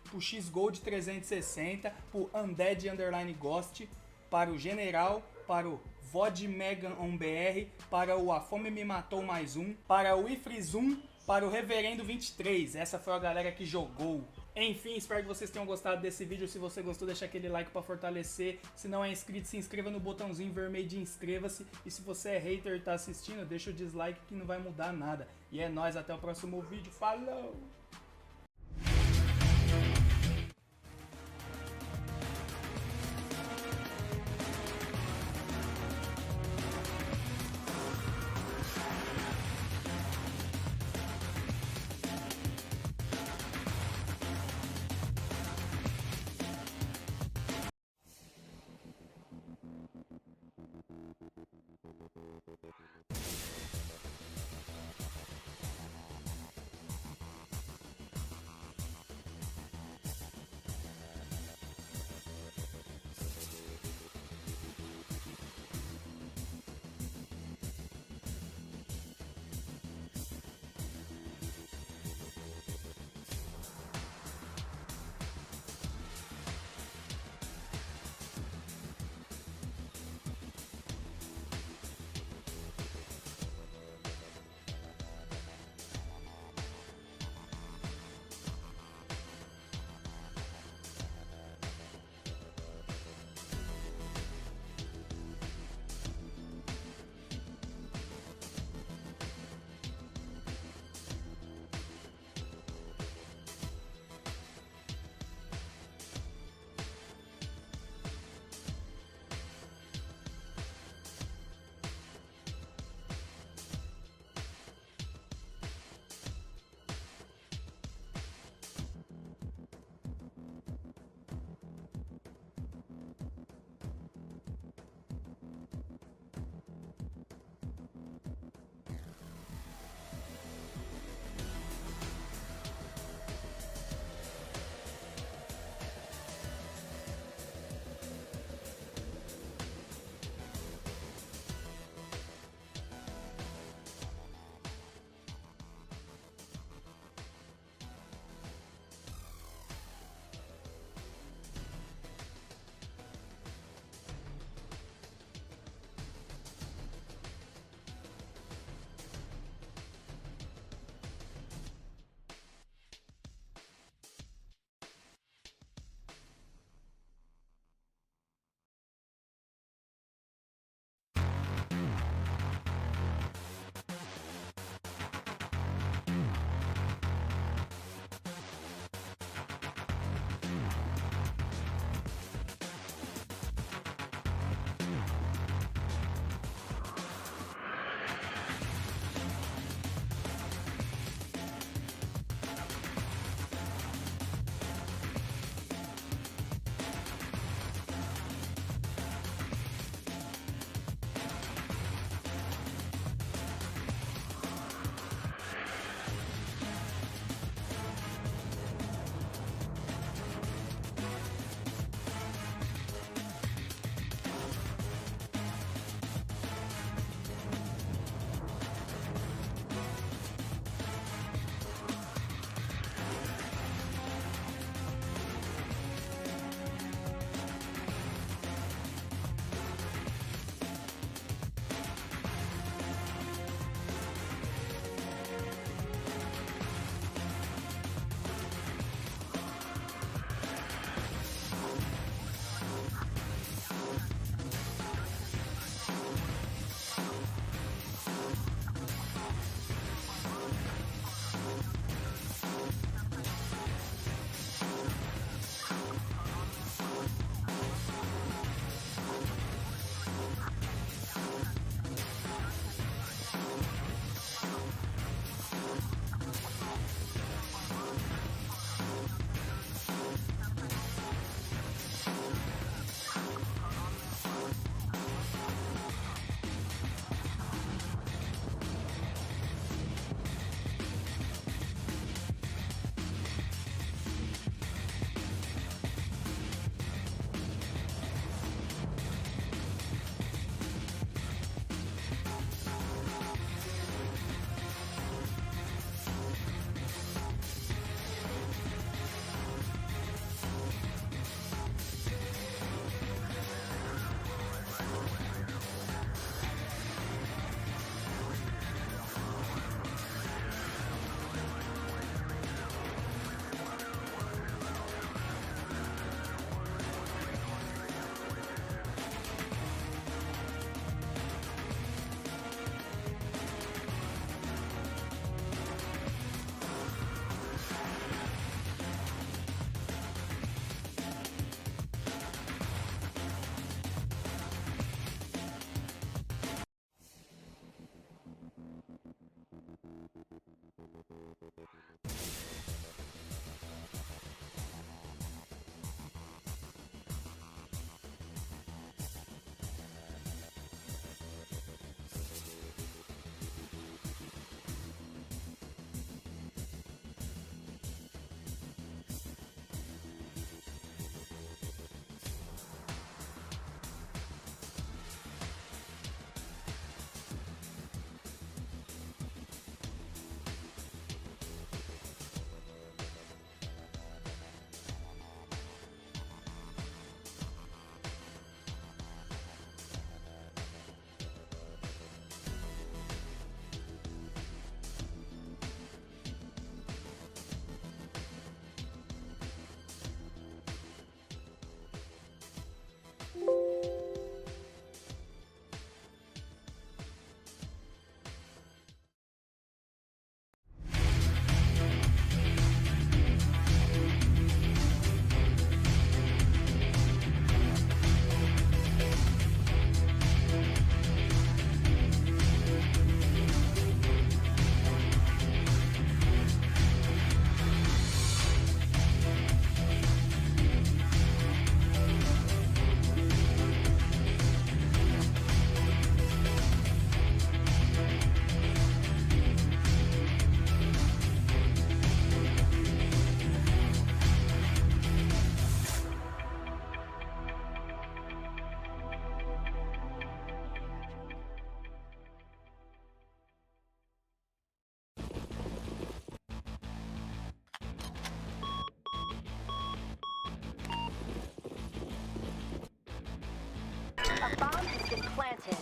Pro X-Gold 360, pro Undead Underline Ghost, para o General, para o Vod Megan On BR, para o A Fome Me Matou Mais Um, para o Ifrizum, para o Reverendo 23. Essa foi a galera que jogou. Enfim, espero que vocês tenham gostado desse vídeo. Se você gostou, deixa aquele like pra fortalecer. Se não é inscrito, se inscreva no botãozinho vermelho de inscreva-se. E se você é hater e tá assistindo, deixa o dislike que não vai mudar nada. E é nóis, até o próximo vídeo. Falou! A bomb has been planted.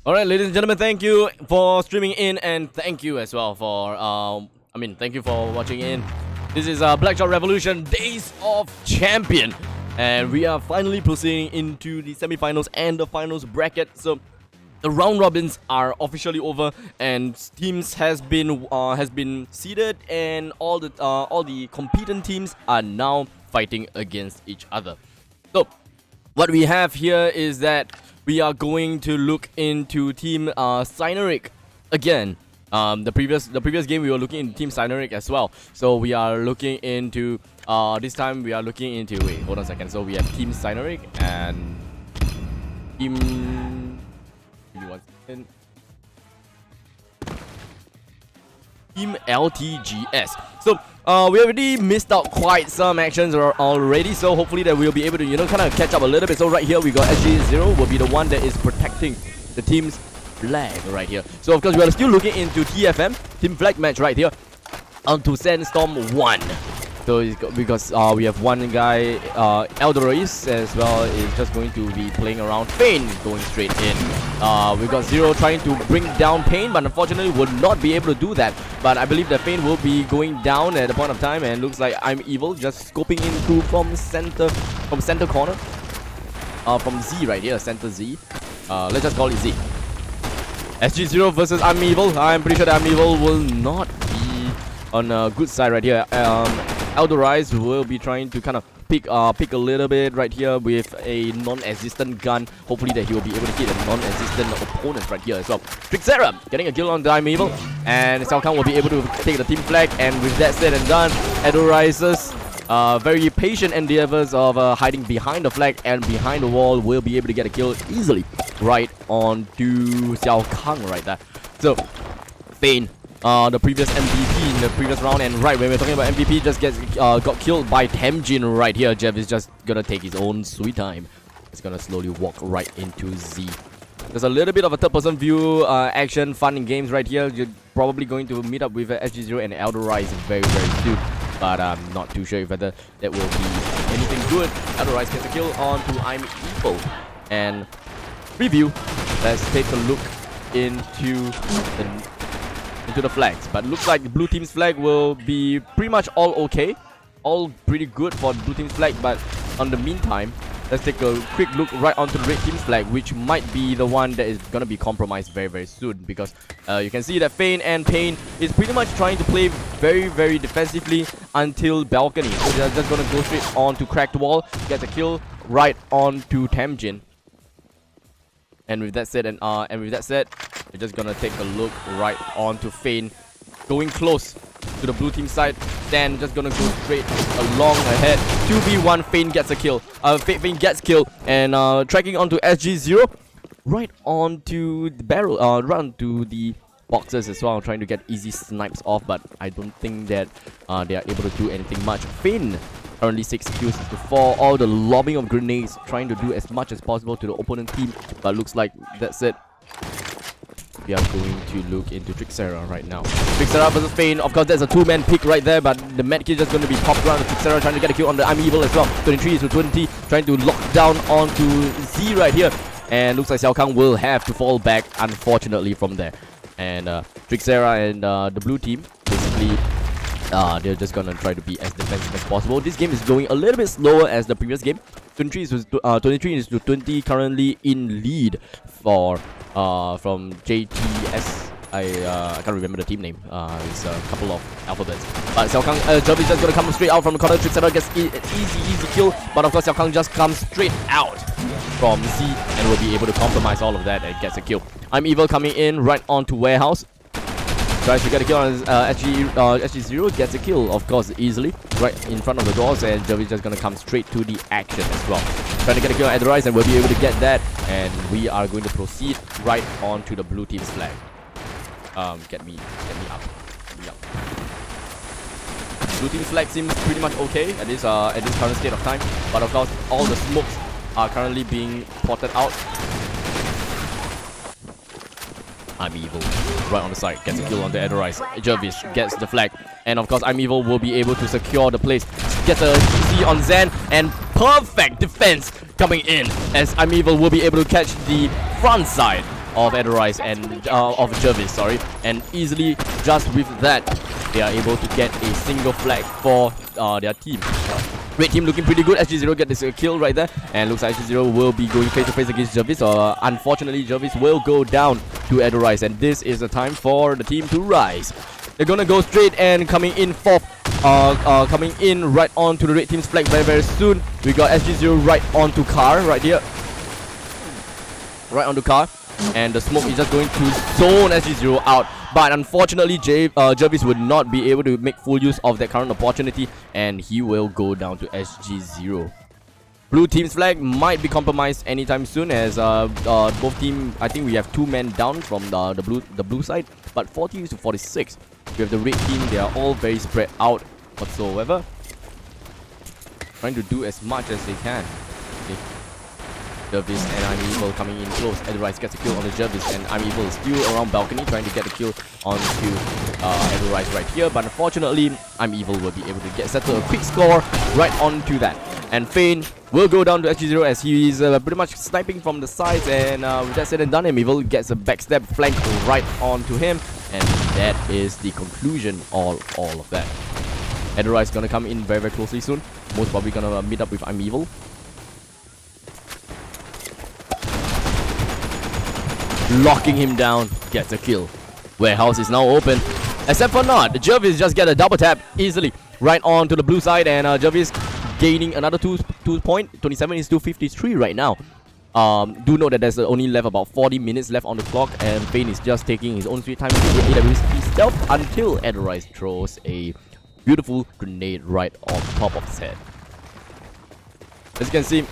Alright, ladies and gentlemen, thank you for streaming in, and thank you as well for thank you for watching in. This is BlackShot Revolution Days of Champion, and we are finally proceeding into the semifinals and the finals bracket. So the round robins are officially over, and teams has been seeded, and all the competent teams are now fighting against each other. So what we have here is that we are going to look into Team Cyneric again. The previous game we were looking into Team Cyneric as well. So we are looking into this time we are looking into, wait, hold on a second. So we have Team Cyneric and Team, give me one second. Team LTGS. So we already missed out quite some actions already, so hopefully that we'll be able to, kind of catch up a little bit. So right here we got SG0 will be the one that is protecting the team's flag right here. So of course we are still looking into TFM, Team Flag match right here, onto Sandstorm 1. So because we have one guy, Eldoris as well, is just going to be playing around. Pain going straight in. We've got Zero trying to bring down Pain, but unfortunately will not be able to do that. But I believe that Pain will be going down at the point of time, and looks like I'm Evil just scoping in through from center corner. From Z right here, center Z. Let's just call it Z. SG0 versus I'm Evil. I'm pretty sure that I'm Evil will not be on a good side right here. Eldorise will be trying to kind of pick a little bit right here with a non-existent gun. Hopefully that he will be able to hit a non-existent opponent right here as well. Trixera getting a kill on the I'm Evil, and Xiao Kang will be able to take the team flag. And with that said and done, Eldorise's very patient endeavors of hiding behind the flag and behind the wall will be able to get a kill easily right onto Xiao Kang right there. So Bane, the previous MVP in the previous round, and right when we're talking about MVP, just got killed by Temjin right here. Jeff is just gonna take his own sweet time. He's gonna slowly walk right into Z. There's a little bit of a third-person view action, fun in games right here. You're probably going to meet up with SG0 and Eldorise very, very soon, but I'm not too sure whether that will be anything good. Eldorise gets a kill onto I'm Evil, and review. Let's take a look into the flags, but looks like the blue team's flag will be pretty much all okay, all pretty good for the blue team's flag. But on the meantime, let's take a quick look right onto the red team's flag, which might be the one that is gonna be compromised very, very soon, because you can see that Fein and Pain is pretty much trying to play very, very defensively until balcony. So they're just gonna go straight on to cracked wall, get a kill right onto Temjin. And with that said, we're just gonna take a look right onto Fein, going close to the blue team side. Then just gonna go straight along ahead. 2v1, Fein gets a kill. Fein gets killed, and tracking onto SG0, right onto the barrel, right onto the boxes as well, trying to get easy snipes off. But I don't think that they are able to do anything much. Fein currently 6 kills before all the lobbing of grenades, trying to do as much as possible to the opponent team. But looks like that's it. We are going to look into Trixera right now. Trixera versus Fein. Of course, there's a two-man pick right there, but the medkit just going to be popped around. Trixera trying to get a kill on the I'm Evil as well. 23 to 20, trying to lock down onto Z right here. And looks like Xiao Kang will have to fall back, unfortunately, from there. And Trixera and the blue team, basically, they're just gonna try to be as defensive as possible. This game is going a little bit slower as the previous game. 23 is to 20 currently in lead for from JTS. I can't remember the team name. It's a couple of alphabets. But Xiao Kang, Jerv is just gonna come straight out from the corner. Trixera gets an easy kill. But of course, Xiao Kang just comes straight out from Z and will be able to compromise all of that and gets a kill. I'm Evil coming in right onto warehouse. Tries to get a kill on SG0, gets a kill, of course, easily, right in front of the doors, and Jerv is just gonna come straight to the action as well. Trying to get a kill on Eldorise, and we'll be able to get that, and we are going to proceed right onto the blue team's flag. Get me up. Blue team's flag seems pretty much okay at this current state of time, but of course, all the smokes are currently being potted out. I'm Evil right on the side, gets a kill on the Eldorise. Jervis gets the flag, and of course I'm Evil will be able to secure the place. Gets a CC on Zen, and perfect defense coming in as I'm Evil will be able to catch the front side of Edorise and of Jervis, sorry, and easily just with that they are able to get a single flag for their team. Red team looking pretty good. SG0 get this kill right there, and looks like SG0 will be going face to face against Jervis. Unfortunately, Jervis will go down to Edorise, and this is the time for the team to rise. They're gonna go straight and coming in fourth, coming in right onto the red team's flag very soon. We got SG0 right onto car right here, right onto car, and the smoke is just going to zone SG0 out. But unfortunately, Jervis would not be able to make full use of that current opportunity, and he will go down to SG0. Blue team's flag might be compromised anytime soon, as both team, I think we have 2 men down from the blue side, but 40 to 46. We have the red team, they are all very spread out whatsoever, trying to do as much as they can. Okay. Jervis and I'm Evil coming in close. Edorise gets a kill on the Jervis, and I'm Evil is still around balcony trying to get a kill onto Edorise right here. But unfortunately, I'm Evil will be able to settle a quick score right onto that. And Fane will go down to SG0 as he is pretty much sniping from the sides. And with that said and done, I'm Evil gets a backstab flank right onto him, and that is the conclusion of all of that. Edorise gonna come in very closely soon. Most probably gonna meet up with I'm Evil. Locking him down, gets a kill. Warehouse is now open, except for not. Jervis just get a double tap easily right on to the blue side, and Jervis gaining another 2 point. 27 is to 53 right now. Do note that there's only left about 40 minutes left on the clock, and Fane is just taking his own sweet time to AWP stealth until Edorise throws a beautiful grenade right on top of his head. As you can see,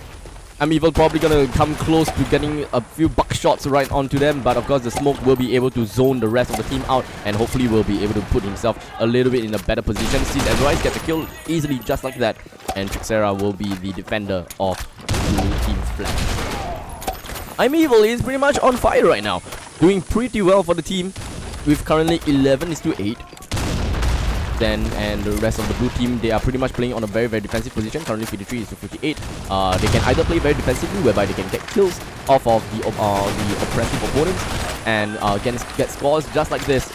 I'm Evil probably gonna come close to getting a few buck shots right onto them, but of course the smoke will be able to zone the rest of the team out, and hopefully will be able to put himself a little bit in a better position. Sees Edorise get the kill easily just like that, and Trixera will be the defender of blue team's flag. I'm Evil is pretty much on fire right now, doing pretty well for the team with currently 11 is to 8. And the rest of the blue team, they are pretty much playing on a very defensive position. Currently 53 is to 58. They can either play very defensively, whereby they can get kills off of the oppressive opponents, and get scores just like this.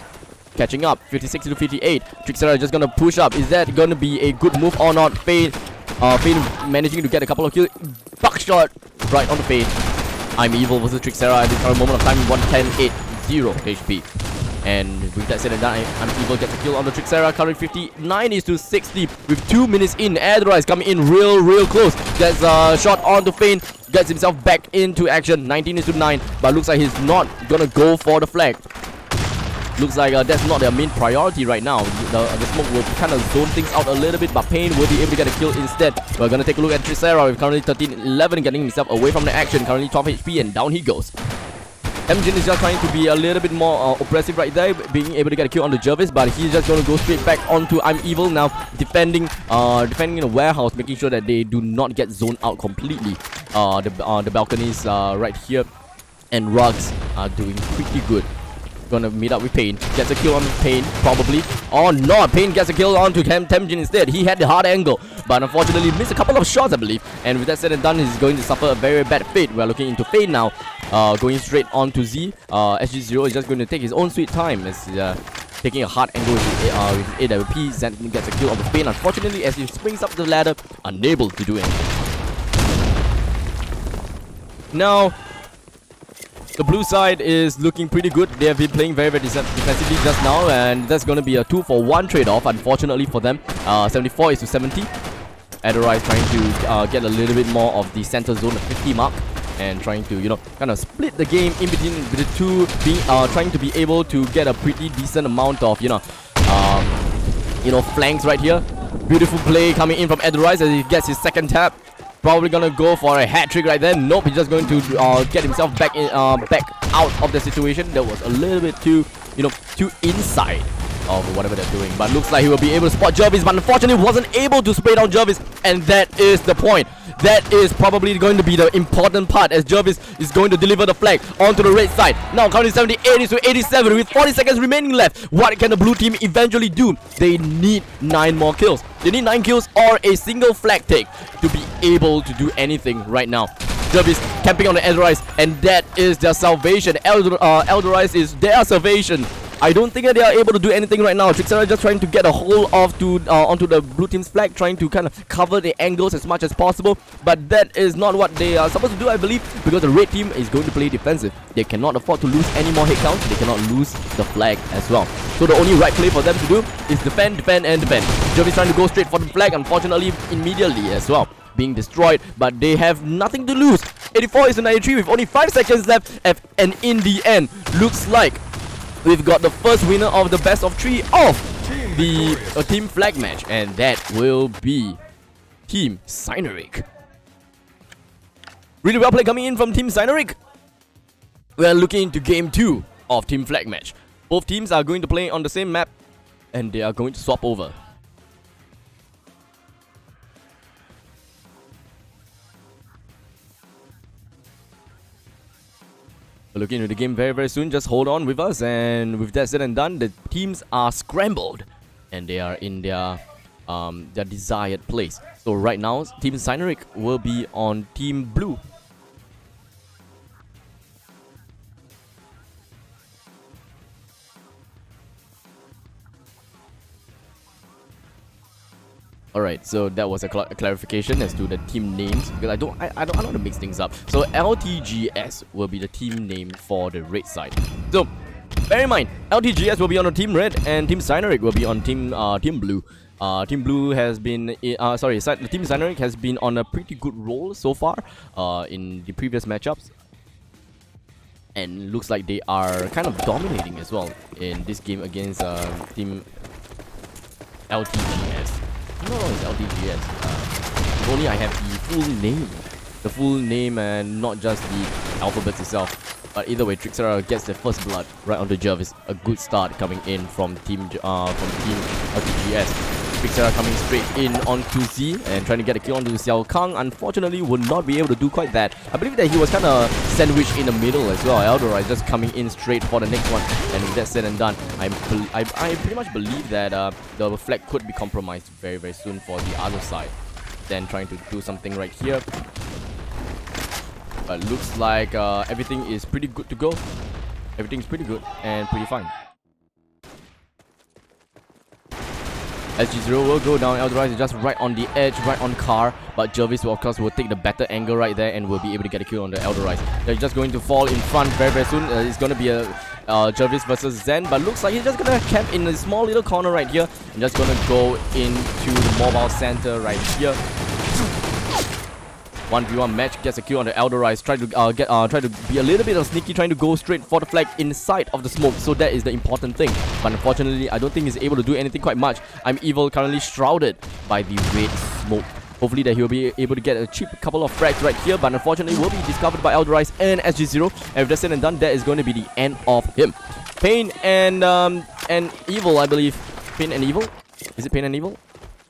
Catching up, 56 to 58. Trixera is just gonna push up. Is that gonna be a good move or not? Fane managing to get a couple of kills. Buckshot right on the Fane. I'm Evil versus Trixera at this current moment of time. 110-8-0 HP. And with that said and done, I'm Evil gets a kill on the Trixera. Current 59 is to 60 with 2 minutes in. Edorise coming in real close. Gets a shot onto Fane. Gets himself back into action. 19 is to 9. But looks like he's not gonna go for the flag. Looks like that's not their main priority right now. The smoke will kind of zone things out a little bit, but Payne will be able to get a kill instead. We're gonna take a look at Trixera with currently 13-11, getting himself away from the action. Currently 12 HP, and down he goes. Temjin is just trying to be a little bit more oppressive right there, being able to get a kill on the Jervis, but he's just going to go straight back onto I'm Evil now, defending in the warehouse, making sure that they do not get zoned out completely. The balconies right here, and Rugs are doing pretty good. Gonna meet up with Payne. Gets a kill on Payne, probably. Or not. Payne gets a kill onto Temjin instead. He had the hard angle, but unfortunately missed a couple of shots, I believe. And with that said and done, he's going to suffer a very bad fate. We're looking into Payne now. Going straight on to Z. SG0 is just going to take his own sweet time as taking a hard angle with AWP. Zen gets a kill on the Payne. Unfortunately, as he springs up the ladder, unable to do anything. Now, the blue side is looking pretty good. They have been playing very defensively just now, and that's going to be a 2-for-1 trade-off, unfortunately for them. 74 is to 70. Edorise trying to get a little bit more of the center zone, the 50 mark, and trying to, kind of split the game in between the two, being trying to be able to get a pretty decent amount of, flanks right here. Beautiful play coming in from Edorise as he gets his second tap. Probably gonna go for a hat trick right there. Nope, he's just going to get himself back out of the situation. That was a little bit too inside of whatever they're doing. But looks like he will be able to spot Jervis, but unfortunately wasn't able to spray down Jervis, and that is the point. That is probably going to be the important part, as Jervis is going to deliver the flag onto the red side. Now currently 78 is to 87 with 40 seconds remaining left. What can the blue team eventually do? They need 9 more kills. They need 9 kills or a single flag take to be able to do anything right now. Jervis camping on the Eldorize, and that is their salvation. Eldorize is their salvation. I don't think that they are able to do anything right now. Trickster just trying to get a hold of onto the blue team's flag, trying to kind of cover the angles as much as possible. But that is not what they are supposed to do, I believe, because the red team is going to play defensive. They cannot afford to lose any more hit counts. They cannot lose the flag as well. So the only right play for them to do is defend, defend, and defend. Jervis trying to go straight for the flag, unfortunately, immediately as well, being destroyed, but they have nothing to lose. 84 is to 93 with only 5 seconds left, and in the end, looks like we've got the first winner of the best of 3 of the team flag match, and that will be Team Cyneric. Really well played coming in from Team Cyneric. We are looking into game 2 of team flag match. Both teams are going to play on the same map, and they are going to swap over. We're looking into the game very, very soon. Just hold on with us, and with that said and done, the teams are scrambled and they are in their desired place. So right now, Team Cyneric will be on Team Blue. Alright, so that was a clarification as to the team names, because I don't want to mix things up. So LTGS will be the team name for the red side. So bear in mind, LTGS will be on the team red and Team Cyneric will be on team blue. Team Blue has been the Team Cyneric has been on a pretty good roll so far in the previous matchups, and looks like they are kind of dominating as well in this game against Team LTGS. No, it's LTGS. If only I have the full name and not just the alphabets itself. But either way, Trickster gets their first blood right on the Jervis. A good start coming in from Team LTGS. Trickster coming straight in onto Z and trying to get a kill onto Xiao Kang. Unfortunately, would not be able to do quite that. I believe that he was kind of sandwiched in the middle as well. Eldora is just coming in straight for the next one. And with that said and done, I pretty much believe that the flag could be compromised very, very soon for the other side. Then trying to do something right here. But looks like everything is pretty good to go. Everything's pretty good and pretty fine. SG0 will go down. Eldorize is just right on the edge, right on car. But Jervis will, of course, will take the better angle right there and will be able to get a kill on the Eldorize. They're just going to fall in front very, very soon. It's going to be a Jervis versus Zen. But looks like he's just going to camp in a small little corner right here. And just going to go into the mobile center right here. 1v1 match, gets a kill on the Eldorize. Try to be a little bit of sneaky, trying to go straight for the flag inside of the smoke. So that is the important thing. But unfortunately, I don't think he's able to do anything quite much. I'm Evil currently shrouded by the red smoke. Hopefully that he'll be able to get a cheap couple of frags right here, but unfortunately will be discovered by Eldorize and SG0. And with that said and done, that is going to be the end of him. Pain and Evil, I believe. Pain and Evil? Is it Pain and Evil?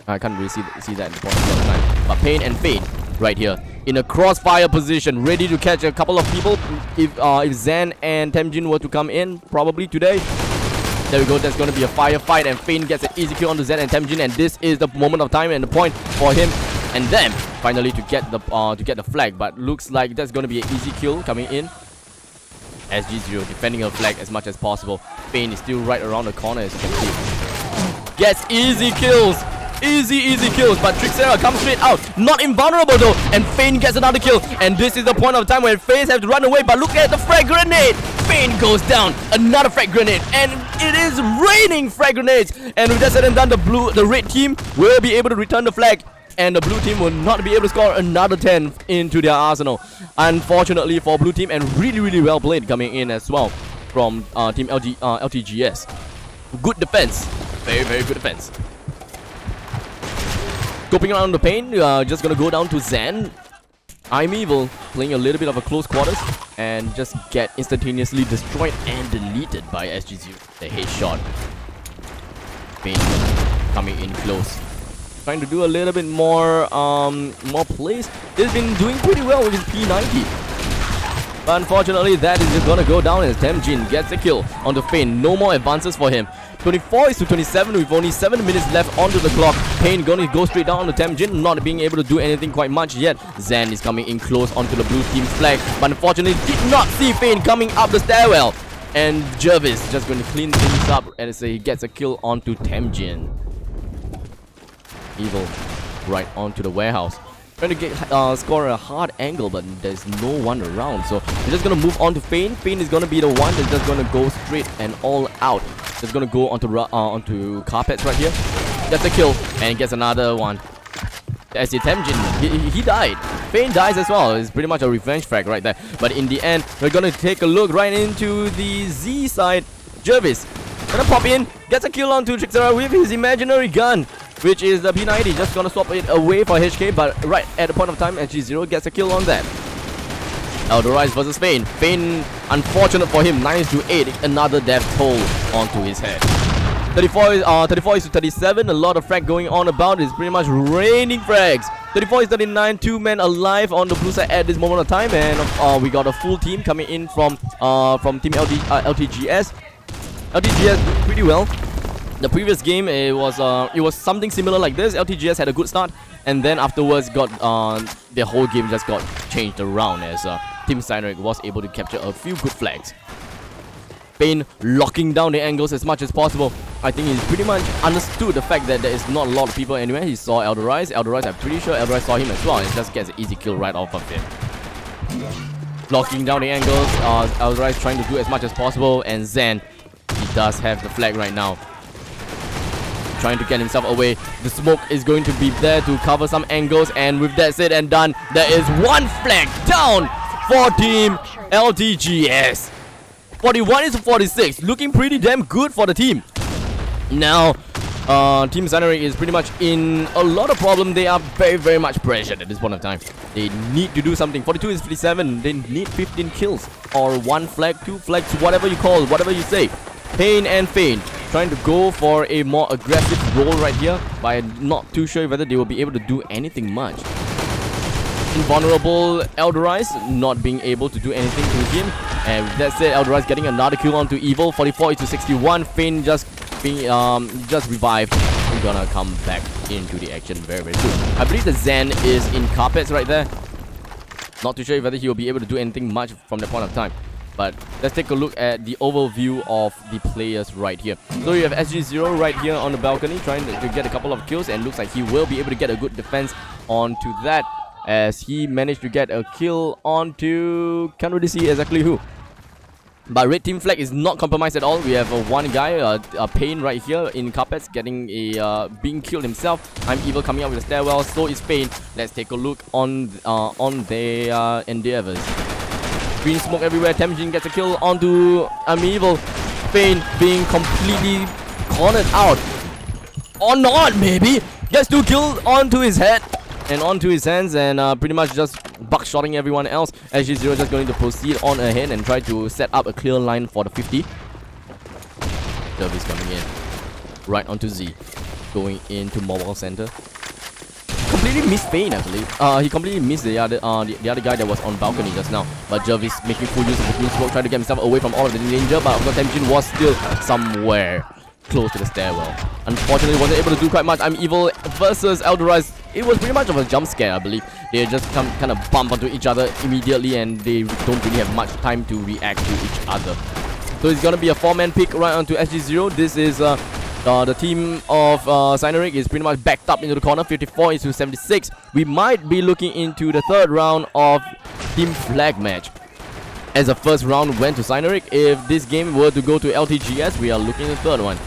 I can't really see that in the point of time. But Pain and Pain right here in a crossfire position, ready to catch a couple of people if Zen and Temjin were to come in probably today. There we go. That's going to be a firefight, and Fane gets an easy kill on the Zen and Temjin, and this is the moment of time and the point for him and them finally to get the flag. But looks like that's going to be an easy kill coming in. SG0 defending her flag as much as possible. Fane is still right around the corner, as you can see. Gets easy kills. Easy kills, but Trickster comes straight out. Not invulnerable though, and Fane gets another kill. And this is the point of time where FaZe have to run away, but look at the frag grenade. Fane goes down, another frag grenade, and it is raining frag grenades. And with that said and done, the red team will be able to return the flag, and the blue team will not be able to score another 10 into their arsenal. Unfortunately for blue team, and really well played coming in as well from team LTGS. Good defense, very good defense. Scoping around the Pain, just gonna go down to Zen. I'm Evil, playing a little bit of a close quarters, and just get instantaneously destroyed and deleted by SG0. The headshot. Pain coming in close. Trying to do a little bit more plays. He's been doing pretty well with his P90. But unfortunately, that is just gonna go down as Temjin gets a kill onto Pain. No more advances for him. 24 is to 27 with only 7 minutes left onto the clock. Pain gonna go straight down to Temjin, not being able to do anything quite much yet. Zen is coming in close onto the blue team's flag, but unfortunately did not see Pain coming up the stairwell. And Jervis just going to clean things up and say he gets a kill onto Temjin. Evil right onto the warehouse. Trying to get score a hard angle, but there's no one around. So he's just gonna move on to Pain. Pain is gonna be the one that's just gonna go straight and all out. Just gonna go onto carpets right here. Gets a kill and gets another one. As the Temjin, he died. Pain dies as well. It's pretty much a revenge frag right there. But in the end, we're gonna take a look right into the Z side. Jervis gonna pop in, gets a kill onto Trixera with his imaginary gun, which is the P90. Just gonna swap it away for HK, but right at the point of time, SG0 gets a kill on that. Eldorize versus Pain. Pain, unfortunate for him, 9-8, another death toll onto his head. 34 is to 37, a lot of frag going on about. It's pretty much raining frags. 34 is 39, 2 men alive on the blue side at this moment of time, and we got a full team coming in from Team LTGS. LTGS doing pretty well. The previous game, it was something similar like this. LTGS had a good start, and then afterwards got the whole game just got changed around as Team Cyanuric was able to capture a few good flags. Pain locking down the angles as much as possible. I think he's pretty much understood the fact that there is not a lot of people anywhere. He saw Eldorize. Eldorize, I'm pretty sure Eldorize saw him as well, and just gets an easy kill right off of him. Locking down the angles, Eldorize trying to do as much as possible, and Zen, he does have the flag right now. Trying to get himself away. The smoke is going to be there to cover some angles, and with that said and done, there is one flag down for Team LTGS. 41 is to 46, looking pretty damn good for the team. Now, Team Cyanuric is pretty much in a lot of problem. They are very much pressured at this point of time. They need to do something. 42 is 57. They need 15 kills or 1 flag, 2 flags, whatever you call, whatever you say. Pain and Fein trying to go for a more aggressive role right here, but I'm not too sure whether they will be able to do anything much. Invulnerable Eldorize not being able to do anything to him, and with that said, Eldorize getting another kill onto Evil. 44 is to 61. Fein just being revived. We're gonna come back into the action very soon. I believe the Zen is in carpets right there. Not too sure whether he will be able to do anything much from that point of time. But let's take a look at the overview of the players right here. So you have SG0 right here on the balcony trying to get a couple of kills, and looks like he will be able to get a good defense onto that, as he managed to get a kill onto, can't really see exactly who. But red team flag is not compromised at all. We have one guy, a Pain right here in carpets, getting a being killed himself. I'm Evil coming up with a stairwell, so is Pain. Let's take a look on their endeavors. Green smoke everywhere. Temjin gets a kill onto I'm Evil. Pain being completely cornered out. Or not, maybe. Gets 2 kills onto his head and onto his hands, and pretty much just buckshotting everyone else. SG0 just going to proceed on ahead and try to set up a clear line for the 50. Derby's coming in right onto Z, going into mobile center. Completely missed Pain, I believe. He completely missed the other guy that was on balcony just now. But Jervis making full use of the green smoke, trying to get himself away from all of the danger. But of course, Temjin was still somewhere close to the stairwell. Unfortunately, wasn't able to do quite much. I'm Evil versus Eldorize. It was pretty much of a jump scare, I believe. They just kind of bump onto each other immediately, and they don't really have much time to react to each other. So it's gonna be a 4-man pick right onto SG0. This is the team of Cyanuric is pretty much backed up into the corner. 54 is to 76. We might be looking into the 3rd round of Team Flag match, as the 1st round went to Cyanuric. If this game were to go to LTGS, we are looking at the 3rd one.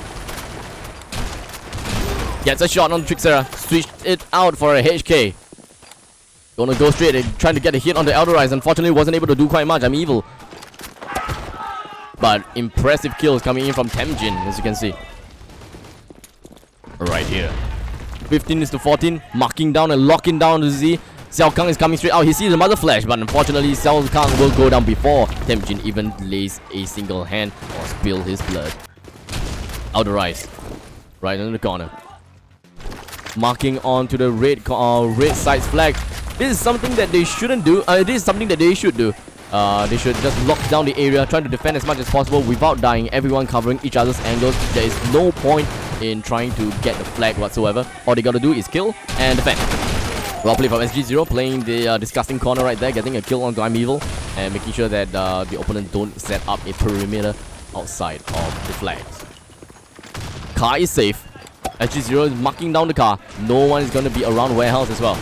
Gets a shot on Trixera. Switched it out for a HK. Gonna go straight and trying to get a hit on the Eldorize. Unfortunately, wasn't able to do quite much. I'm Evil. But impressive kills coming in from Temjin, as you can see. Right here. 15 is to 14. Marking down and locking down to Z. Xiao Kang is coming straight out. He sees the mother flash, but unfortunately, Xiao Kang will go down before Temjin even lays a single hand or spill his blood. Eldorize. Right in the corner. Marking onto the red side's flag. This is something that they shouldn't do. This is something that they should do. They should just lock down the area, trying to defend as much as possible without dying, everyone covering each other's angles. There is no point in trying to get the flag whatsoever. All they gotta do is kill and defend. Well played from SG0, playing the disgusting corner right there, getting a kill onto I'm Evil, and making sure that the opponent don't set up a perimeter outside of the flags. Car is safe. SG0 is marking down the car. No one is going to be around warehouse as well.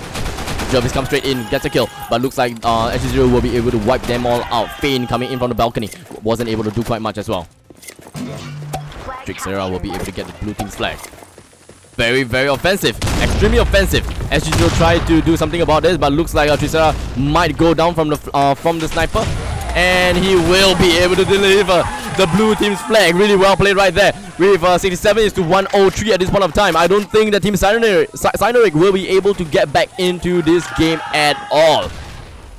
Jervis comes straight in, gets a kill, but looks like SG0 will be able to wipe them all out. Fane coming in from the balcony, wasn't able to do quite much as well. Trixera will be able to get the blue team's flag. Very, very offensive. Extremely offensive. SG0 tried to do something about this, but looks like Trixera might go down from the sniper. And he will be able to deliver the blue team's flag. Really well played right there. With 67 is to 103 at this point of time. I don't think the team Cyanuric will be able to get back into this game at all.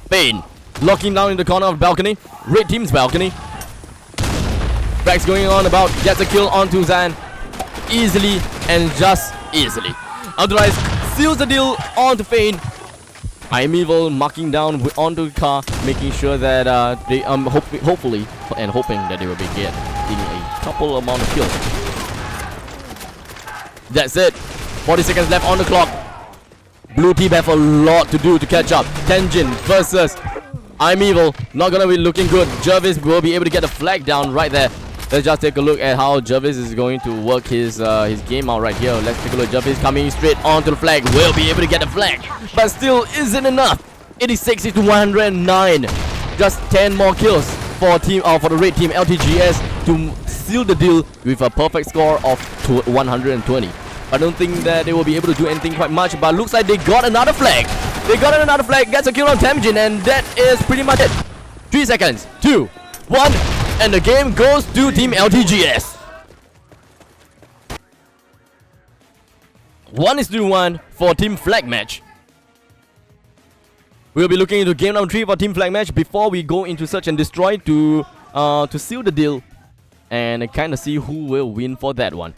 Fane locking down in the corner of the balcony. Red team's balcony. Frags going on about, gets a kill onto Zan. Easily and just easily. Otherwise, seals the deal onto Fane. I'm Evil marking down onto the car, making sure that they hopefully and hoping that they will be getting a couple amount of kills. That's it. 40 seconds left on the clock. Blue team have a lot to do to catch up. Tenjin versus I'm Evil. Not gonna be looking good. Jervis will be able to get the flag down right there. Let's just take a look at how Jervis is going to work his game out right here. Let's take a look. Jervis coming straight onto the flag. Will be able to get the flag, but still isn't enough. 86 to 109. Just 10 more kills for the red team LTGS to seal the deal with a perfect score of 120. I don't think that they will be able to do anything quite much, but looks like they got another flag. They got another flag. Gets a kill on Temjin, and that is pretty much it. 3 seconds. 2, 1. And the game goes to Team LTGS. 1-1 for Team Flag Match. We'll be looking into game number 3 for Team Flag Match before we go into Search and Destroy to seal the deal and kind of see who will win for that one.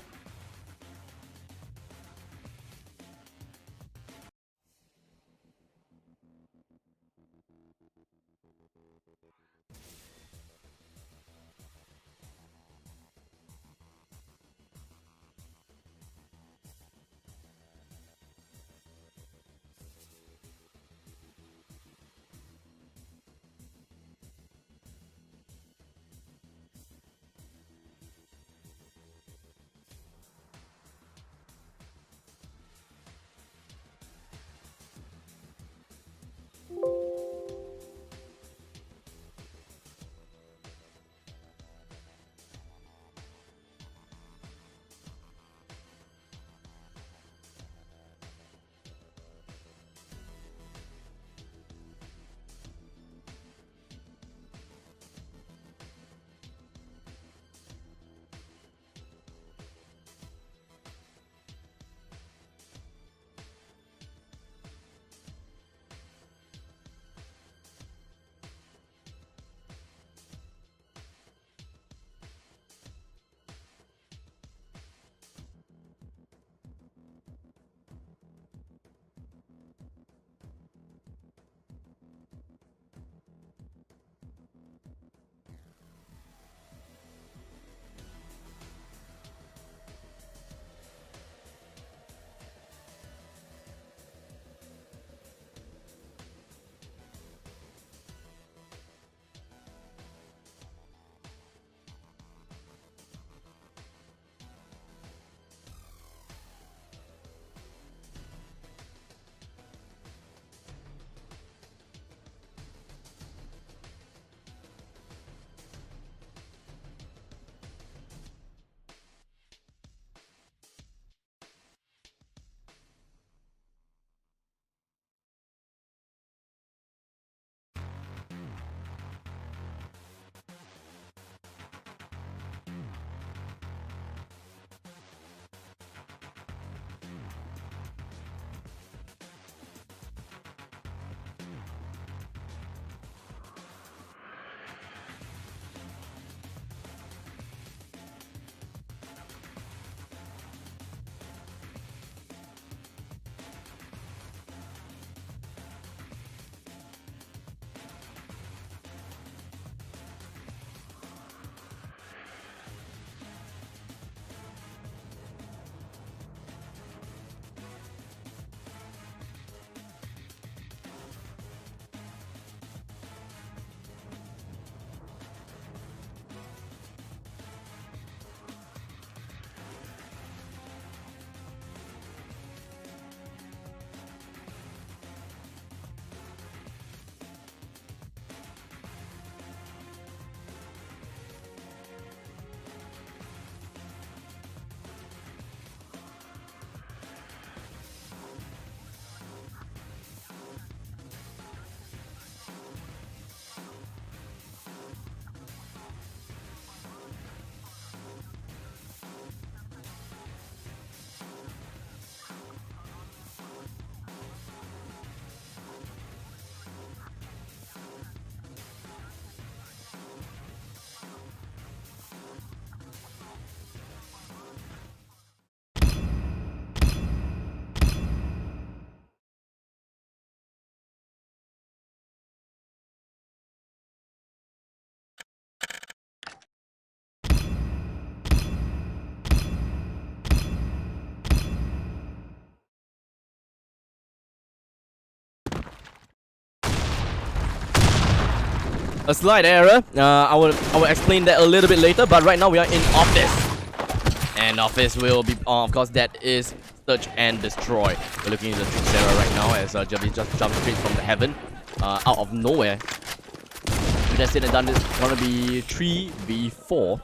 a slight error. I will explain that a little bit later. But right now we are in office, and office will be of course that is search and destroy. We're looking at the Sarah right now as Javi just jumped straight from the heaven, out of nowhere. That's it and done. This is gonna be 3v4.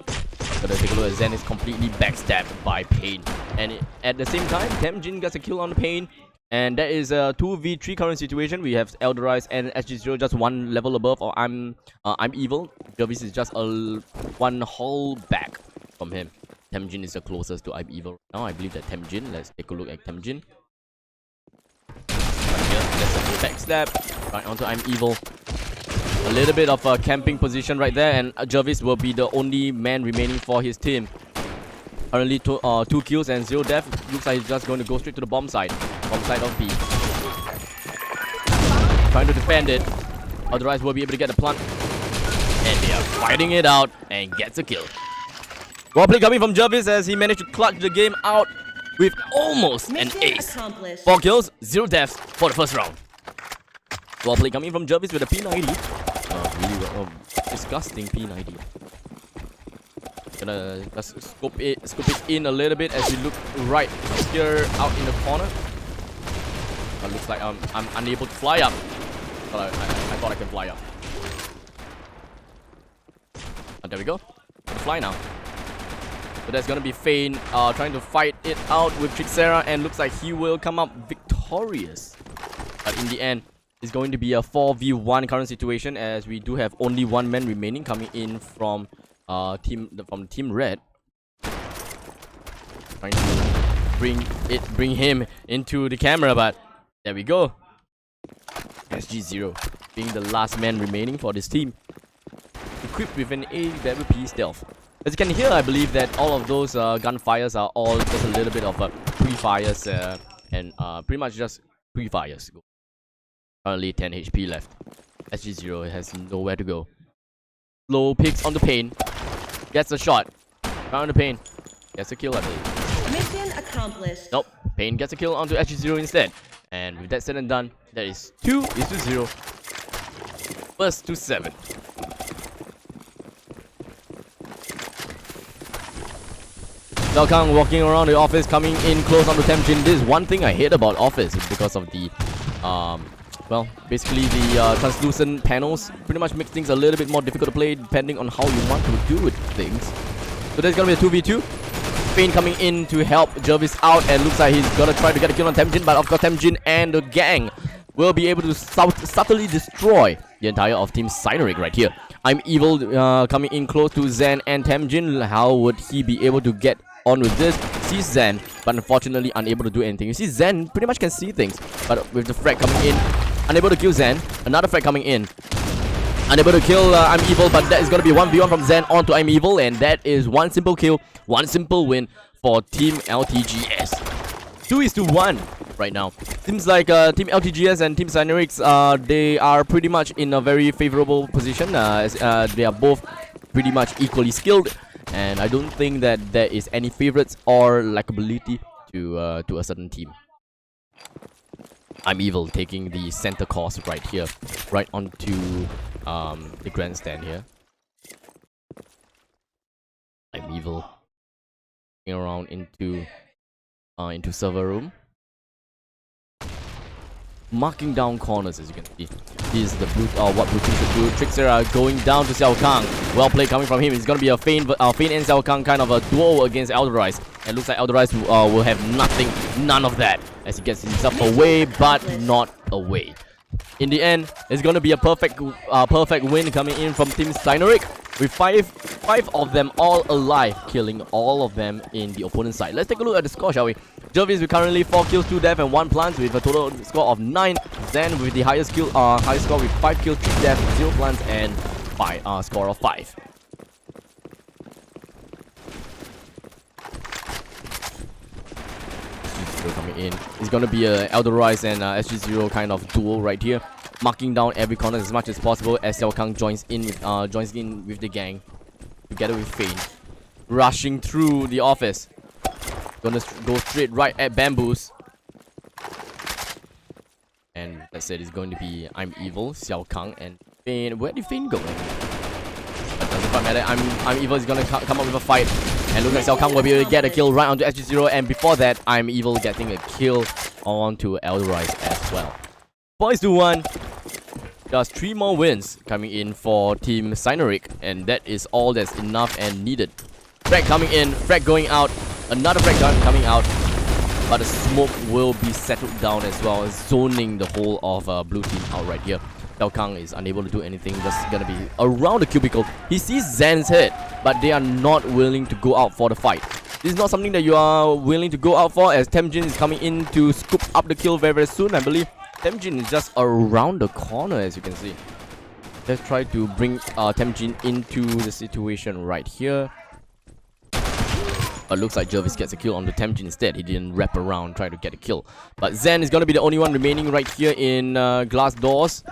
But take a look at Zen is completely backstabbed by Pain, and at the same time, Temjin gets a kill on the Pain. And that is a 2v3 current situation. We have Elderize and SG0 just one level above, or I'm evil. Jervis is just one hole back from him. Temjin is the closest to I'm evil now. I believe that Temjin. Let's take a look at Temjin. Right here, that's a backstab right onto I'm evil. A little bit of a camping position right there, and Jervis will be the only man remaining for his team. Currently 2 kills and 0 death. Looks like he's just going to go straight to the bomb side. Bomb side of B. Trying to defend it. Otherwise we'll be able to get the plant. And they are fighting it out and gets a kill. Well play coming from Jervis as he managed to clutch the game out with almost an ace. 4 kills, 0 deaths for the first round. Well play coming from Jervis with a P90. Really disgusting P90. Gonna just scope it in a little bit as we look right here out in the corner. Looks like I'm unable to fly up. But I thought I can fly up. There we go. Fly now. So that's gonna be Fane trying to fight it out with Trixera, and looks like he will come up victorious. But in the end, it's going to be a 4v1 current situation as we do have only one man remaining coming in from Team Red. Trying to bring him into the camera, but there we go. SG0 being the last man remaining for this team, equipped with an AWP stealth. As you can hear, I believe that all of those gunfires are all just a little bit of pre-fires and pretty much just pre-fires. Currently 10 HP left. SG0 has nowhere to go. Slow picks on the Pain. Gets a shot. Found the Pain. Gets a kill, I believe. Mission accomplished. Nope. Pain gets a kill onto SG0 instead. And with that said and done, that is 2-0. First to 7. Xiao Kang walking around the office, coming in close onto Temjin. This is one thing I hate about office because of the well, basically the translucent panels pretty much makes things a little bit more difficult to play depending on how you want to do it, things. So there's gonna be a 2v2. Fane coming in to help Jervis out, and looks like he's gonna try to get a kill on Temjin, but of course Temjin and the gang will be able to subtly destroy the entire of Team Cyanuric right here. I'm evil coming in close to Zen and Temjin. How would he be able to get on with this? Sees Zen, but unfortunately unable to do anything. You see Zen pretty much can see things, but with the frag coming in, unable to kill Zen. Another frag coming in, unable to kill I'm evil, but that is going to be 1v1 from Zen onto I'm evil, and that is one simple kill, one simple win for Team LTGS. 2-1 right now. Seems like Team LTGS and Team Cyanurics, they are pretty much in a very favorable position as they are both pretty much equally skilled, and I don't think that there is any favorites or likability to a certain team. I'm evil taking the center course right here, right onto the grandstand here. I'm evil around into server room, marking down corners. As you can see, this is the what Blue Team should do. Trixera going down to Xiao Kang. Well played coming from him. It's gonna be a Fane and Xiao Kang kind of a duo against Elderize. And looks like Elderize will have none of that as he gets himself away, but not away. In the end, it's gonna be a perfect win coming in from Team Cyanuric, with five of them all alive, killing all of them in the opponent's side. Let's take a look at the score, shall we? Jervis with currently 4 kills, 2 death, and 1 plant with a total score of 9. Zen with the highest score with 5 kills, 3 death, 0 plants, and score of 5. Coming in, it's gonna be a Elderize and SG0 kind of duo right here, marking down every corner as much as possible as Xiao Kang joins in with the gang together with Fane, rushing through the office. Gonna go straight right at Bamboos, and that's it. It's going to be I'm evil, Xiao Kang, and Fane, where did Fane go? But doesn't quite matter. I'm Evil is gonna come up with a fight. And looks like Xiao Kang will be able to get a kill right onto SG0. And before that, I'm Evil getting a kill onto Eldrise as well. Boys do 1. Just 3 more wins coming in for Team Cyneric. And that is all that's enough and needed. Frag coming in, frag going out. Another frag coming out. But the smoke will be settled down as well, zoning the whole of blue team out right here. Xiao Kang is unable to do anything, just gonna be around the cubicle. He sees Zen's head, but they are not willing to go out for the fight. This is not something that you are willing to go out for, as Temjin is coming in to scoop up the kill very, very soon. I believe Temjin is just around the corner, as you can see. Let's try to bring Temjin into the situation right here. But looks like Jervis gets a kill on the Temjin instead. He didn't wrap around, try to get a kill. But Zen is gonna be the only one remaining right here in glass doors.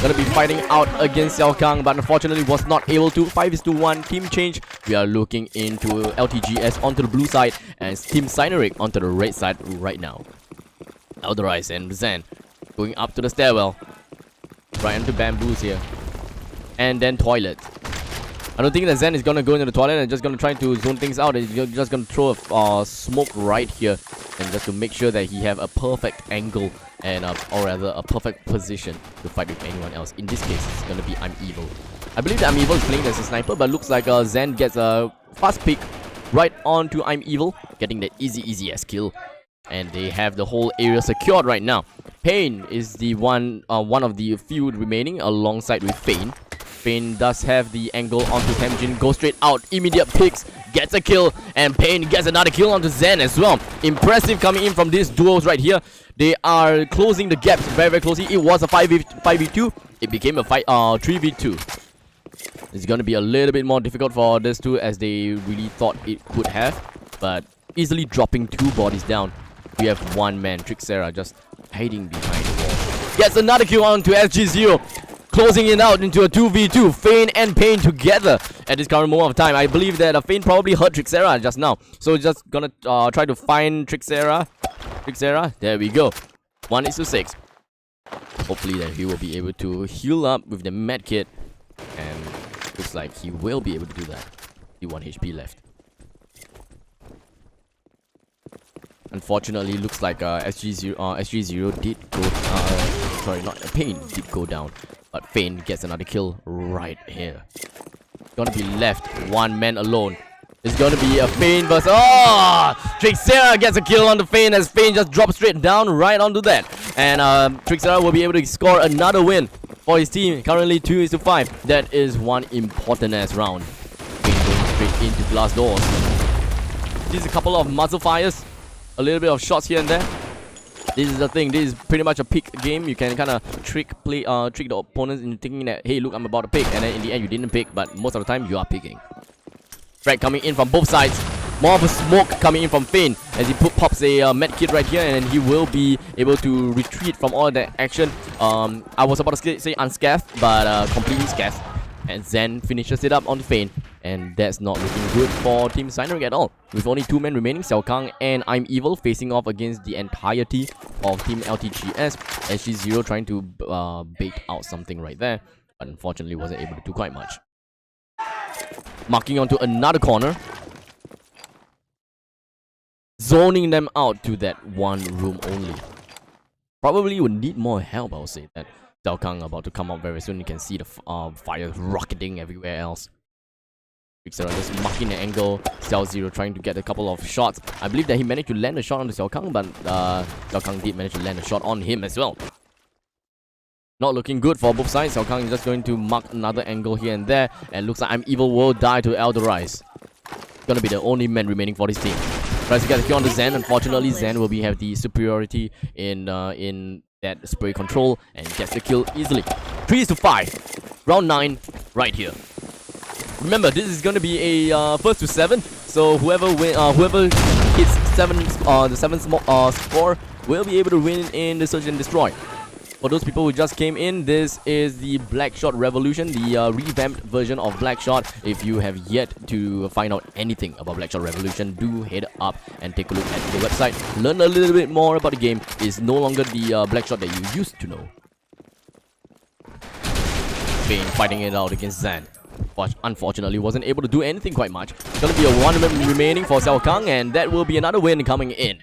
Gonna be fighting out against Xiao Kang, but unfortunately was not able to. 5:1 team change. We are looking into LTGS onto the blue side and Team Cyneric onto the red side right now. Eldrise and Zen going up to the stairwell. Right into bamboos here. And then toilet. I don't think that Zen is gonna go into the toilet and just gonna try to zone things out. He's just gonna throw a smoke right here, and just to make sure that he have a perfect angle and or rather a perfect position to fight with anyone else. In this case, it's gonna be I'm Evil. I believe that I'm Evil is playing as a sniper, but looks like Zen gets a fast pick right onto I'm Evil, getting that easy as kill, and they have the whole area secured right now. Pain is the one of the few remaining alongside with Fane. Fane does have the angle onto Temjin, goes straight out, immediate picks, gets a kill, and Pain gets another kill onto Zen as well. Impressive coming in from these duos right here. They are closing the gaps very, very closely. It was a 5v2, it became a 3v2. It's gonna be a little bit more difficult for these two as they really thought it could have, but easily dropping 2 bodies down. We have 1 man, Trixera, just hiding behind the wall. Gets another kill onto SG0. Closing it out into a 2v2, Fane and Pain together at this current moment of time. I believe that Fane probably hurt Trixera just now. So just gonna try to find Trixera. There we go. 1:6. Hopefully that he will be able to heal up with the medkit. And looks like he will be able to do that. 1 HP left. Unfortunately, looks like SG0 did go... sorry, not Pain did go down. But Fane gets another kill right here. Gonna be left 1 man alone. It's gonna be a Fane versus... Oh! Trixera gets a kill on the Fane as Fane just drops straight down right onto that. And Trixera will be able to score another win for his team. Currently 2:5. That is one important ass round. Fane going straight into glass doors. There's a couple of muzzle fires. A little bit of shots here and there. This is the thing, this is pretty much a pick game. You can kind of trick the opponents into thinking that, hey, look, I'm about to pick, and then in the end you didn't pick, but most of the time you are picking. Frag coming in from both sides. More of a smoke coming in from Fane as he pops a medkit right here, and he will be able to retreat from all that action. I was about to say unscathed, but completely scathed. And Zen finishes it up on Fane. And that's not looking good for Team Cyneric at all. With only 2 men remaining, Xiao Kang and I'm Evil facing off against the entirety of Team LTGS. SG0 trying to bait out something right there, but unfortunately wasn't able to do quite much. Marking onto another corner. Zoning them out to that 1 room only. Probably would need more help, I would say that. Xiao Kang about to come out very soon. You can see the fire rocketing everywhere else. Trixera just marking the angle. Xiao0 trying to get a couple of shots. I believe that he managed to land a shot on the Xiao Kang, but Xiao Kang did manage to land a shot on him as well. Not looking good for both sides. Xiao Kang is just going to mark another angle here and there. And looks like I'm Evil will die to Eldrise. Gonna be the only man remaining for this team. Tries to get a kill on the Zen. Unfortunately, Zen will have the superiority in that spray control and gets the kill easily. 3:5. Round 9 right here. Remember, this is going to be a 1st-7, so whoever hits the 7th score will be able to win in the Search and Destroy. For those people who just came in, this is the BlackShot Revolution, the revamped version of BlackShot. If you have yet to find out anything about BlackShot Revolution, do head up and take a look at the website. Learn a little bit more about the game. It's no longer the BlackShot that you used to know. Bane fighting it out against Zen. But unfortunately, wasn't able to do anything quite much. Gonna be a 1 minute remaining for Xiao Kang, and that will be another win coming in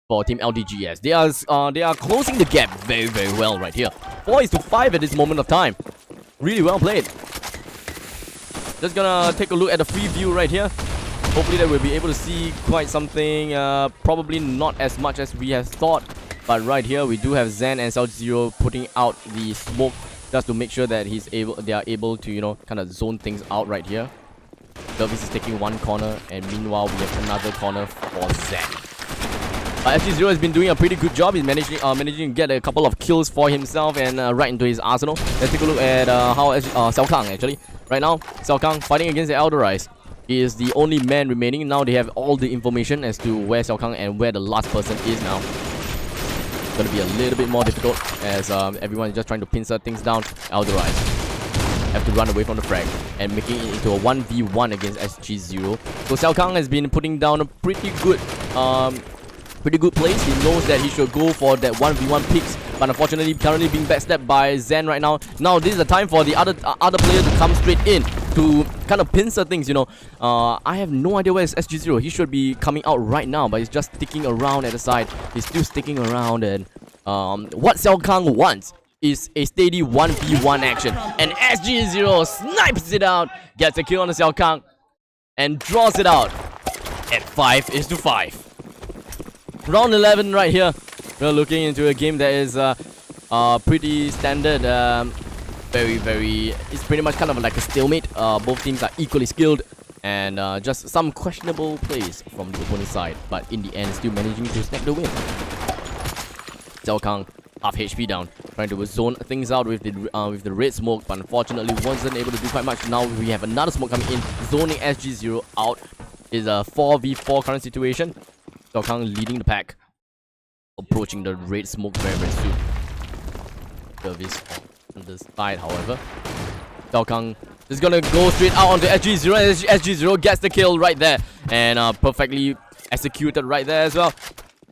for Team LTGS. They are closing the gap very, very well right here. 4-5 at this moment of time. Really well played. Just gonna take a look at the free view right here. Hopefully that we'll be able to see quite something. Probably not as much as we have thought. But right here we do have Zen and Sub-Zero putting out the smoke just to make sure that they are able to, you know, kind of zone things out right here. Jervis is taking one corner, and meanwhile we have another corner for Zen. SG0 has been doing a pretty good job. He's managing to get a couple of kills for himself and right into his arsenal. Let's take a look at how Xiao Kang actually. Right now, Xiao Kang fighting against the Elderize. He is the only man remaining. Now they have all the information as to where Xiao Kang and where the last person is now. It's gonna be a little bit more difficult as everyone is just trying to pincer things down. Elderize have to run away from the frag and making it into a 1v1 against SG0. So Xiao Kang has been putting down a pretty good place. He knows that he should go for that 1v1 picks, but unfortunately currently being backstabbed by Zen right now. Now this is the time for the other player to come straight in to kind of pincer things, you know. I have no idea where is SG0. He should be coming out right now, but he's just sticking around at the side. He's still sticking around, and what Xiao Kang wants is a steady 1v1 action, and SG0 snipes it out, gets a kill on the Xiao Kang, and draws it out at 5-5. Round 11 right here. We're looking into a game that is pretty standard. It's pretty much kind of like a stalemate. Both teams are equally skilled, and just some questionable plays from the opponent's side, but in the end still managing to snap the win. Xiao Kang half HP down, trying to zone things out with the red smoke, but unfortunately wasn't able to do quite much. Now we have another smoke coming in, zoning SG0 out. Is a 4v4 current situation. Xiao Kang leading the pack, approaching the red smoke very, very soon. Service on the side, however. Xiao Kang is gonna go straight out onto SG0. SG0 gets the kill right there, and perfectly executed right there as well.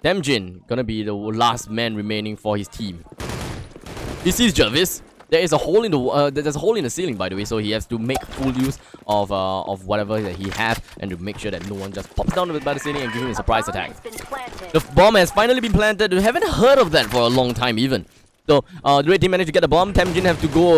Temjin gonna be the last man remaining for his team. He sees Jervis. There is a hole in the there's a hole in the ceiling, by the way, so he has to make full use of whatever that he has, and to make sure that no one just pops down by the ceiling and give him a surprise attack. The bomb has finally been planted. We haven't heard of that for a long time even. So the red team managed to get the bomb. Temjin have to go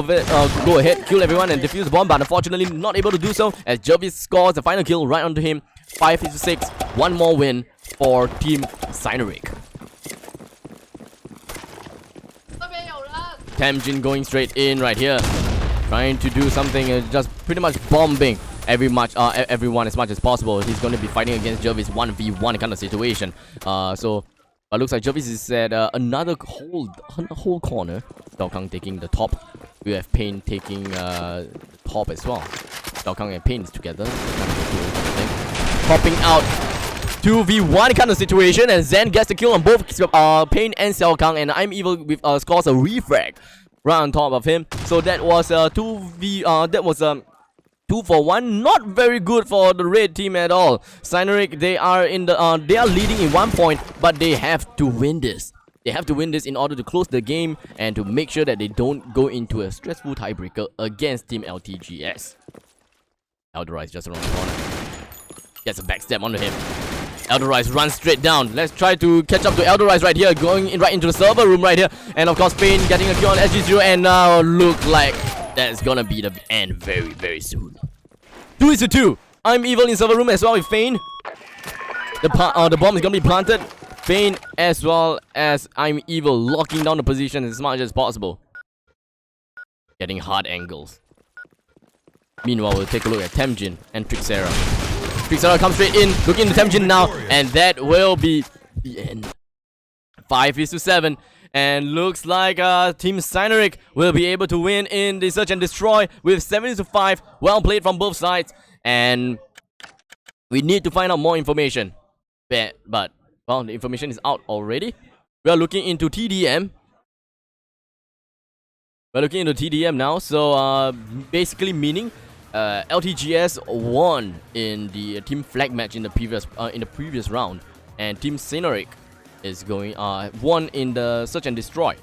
ahead, kill everyone and defuse the bomb, but unfortunately not able to do so as Jervis scores the final kill right onto him. 5-6. One more win for Team Sineric. Temjin going straight in right here, trying to do something, just pretty much bombing everyone as much as possible. He's going to be fighting against Jervis 1v1 kind of situation. So it looks like Jervis is at another whole corner. Xiao Kang taking the top. We have Pain taking the top as well. Xiao Kang and Pain is together. Popping out 2v1 kind of situation, and Zen gets the kill on both Pain and Xiao Kang, and I'm Evil with scores a refrag right on top of him. So that was 2 for 1. Not very good for the red team at all. Sineric, they are leading in 1 point, but they have to win this. They have to win this in order to close the game and to make sure that they don't go into a stressful tiebreaker against Team LTGS. Elderize just around the corner. Gets a backstab onto him. Elderize runs straight down. Let's try to catch up to Elderize right here, going right into the server room right here. And of course, Pain getting a kill on SG0, and now look like that's gonna be the end very, very soon. 2-2. I'm Evil in server room as well with Pain. The bomb is gonna be planted. Pain as well as I'm Evil locking down the position as much as possible. Getting hard angles. Meanwhile, we'll take a look at Temjin and Trixera. Trixera comes straight in, looking into Temjin now, and that will be the end. 5-7, and looks like Team Sineric will be able to win in the Search and Destroy with 7-5. Well played from both sides, and we need to find out more information. But well, the information is out already. We are looking into TDM. We're looking into TDM now, so basically meaning LTGS won in the team flag match in the previous round, and Team Sineric is going won in the Search and Destroy.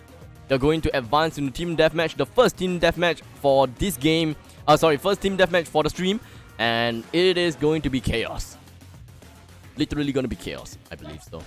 They're going to advance into team deathmatch, the first team deathmatch for this game. First team deathmatch for the stream, and it is going to be chaos. Literally going to be chaos, I believe so.